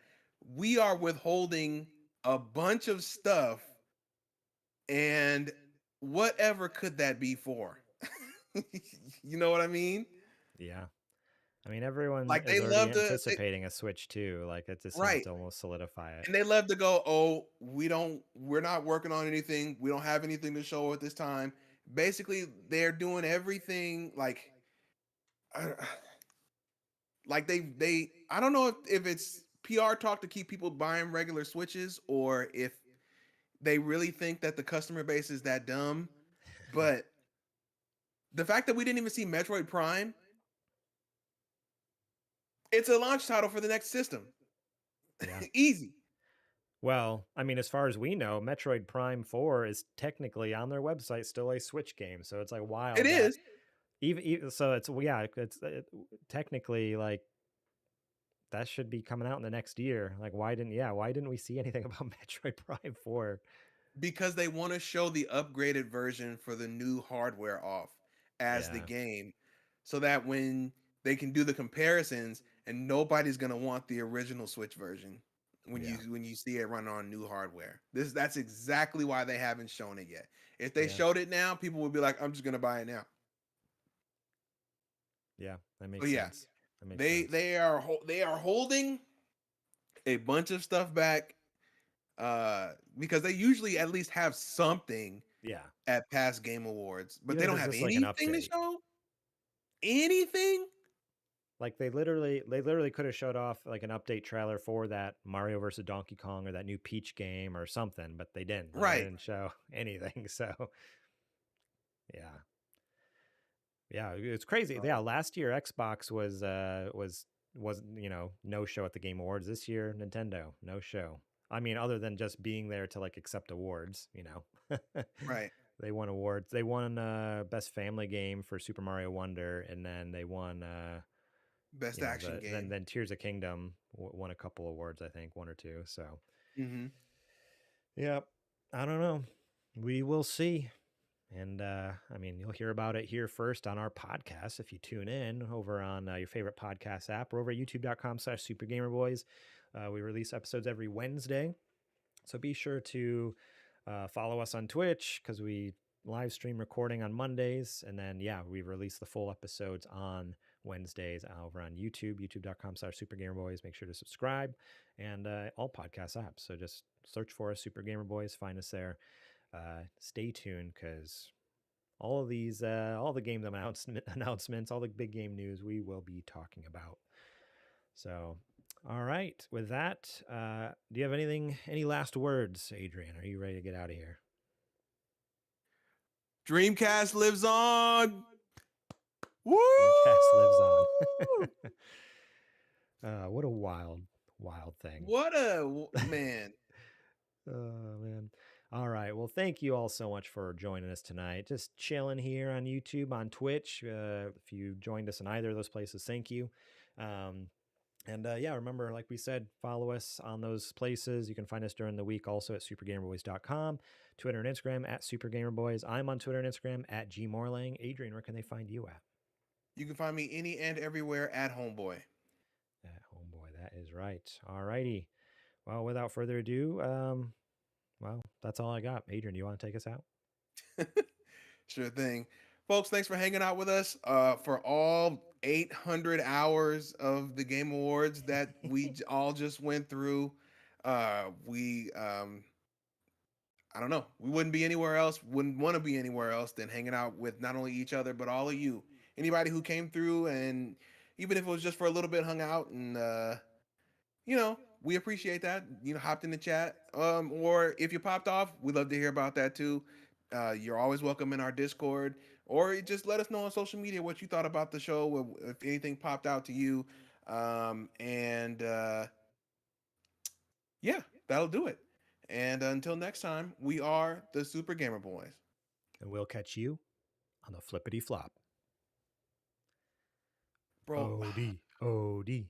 we are withholding a bunch of stuff, and whatever could that be for? You know what I mean? Yeah. I mean, everyone Like, is they already love to anticipating a Switch 2. Like, it just seems right. to almost solidify it. And they love to go, oh, we're not working on anything. We don't have anything to show at this time. Basically, they're doing everything like they I don't know if it's PR talk to keep people buying regular Switches, or if they really think that the customer base is that dumb. But the fact that we didn't even see Metroid Prime, it's a launch title for the next system. Yeah. Easy. Well, I mean, as far as we know, Metroid Prime 4 is technically on their website still a Switch game. So it's like wild. It is. Even so, it's technically like that should be coming out in the next year. Like, why didn't we see anything about Metroid Prime 4? Because they want to show the upgraded version for the new hardware off as the game, so that when they can do the comparisons, and nobody's gonna want the original Switch version when you see it run on new hardware. That's exactly why they haven't shown it yet. If they showed it now, people would be like, I'm just gonna buy it now. Yeah, that makes sense. That makes sense. They are holding a bunch of stuff back because they usually at least have something at past Game Awards, but Even they if don't it's have just like an anything to update. show. Anything? Like they literally could have showed off like an update trailer for that Mario versus Donkey Kong or that new Peach game or something, but they didn't. Like, Right. They didn't show anything. So yeah, it's crazy. Yeah, last year Xbox was no show at the Game Awards. This year Nintendo, no show. I mean, other than just being there to like accept awards, Right. They won awards. They won Best Family Game for Super Mario Wonder, and then they won Best Action Game. Then Tears of Kingdom won a couple awards, I think, one or two. So, yeah, I don't know. We will see. And I mean, you'll hear about it here first on our podcast if you tune in over on your favorite podcast app or over at youtube.com/supergamerboys. We release episodes every Wednesday. So be sure to follow us on Twitch, because we live stream recording on Mondays. And then, we release the full episodes on Wednesdays over on YouTube, youtube.com/supergamerboys. Make sure to subscribe, and all podcast apps. So just search for us, Super Gamer Boys, find us there. Stay tuned, because all of these, all the game announcements, all the big game news we will be talking about. So, all right. With that, do you have any last words, Adrian? Are you ready to get out of here? Dreamcast lives on. Woo! Dreamcast lives on. What a wild thing. What a man. Oh, man. All right. Well, thank you all so much for joining us tonight. Just chilling here on YouTube, on Twitch. If you joined us in either of those places, thank you. Remember, like we said, follow us on those places. You can find us during the week also at supergamerboys.com, Twitter and Instagram at supergamerboys. I'm on Twitter and Instagram at gmorlang. Adrian, where can they find you at? You can find me any and everywhere at Homeboy. At Homeboy, that is right. All righty. Well, without further ado, that's all I got. Adrian, do you want to take us out? Sure thing. Folks, thanks for hanging out with us for all 800 hours of the Game Awards that we all just went through. I don't know. We wouldn't be anywhere else, wouldn't want to be anywhere else than hanging out with not only each other, but all of you. Anybody who came through, and even if it was just for a little bit, hung out, and, we appreciate that. Hopped in the chat. Or if you popped off, we'd love to hear about that too. You're always welcome in our Discord, or just let us know on social media what you thought about the show, if anything popped out to you. That'll do it. And until next time, we are the Super Gamer Boys. And we'll catch you on the flippity flop. Bro. OD.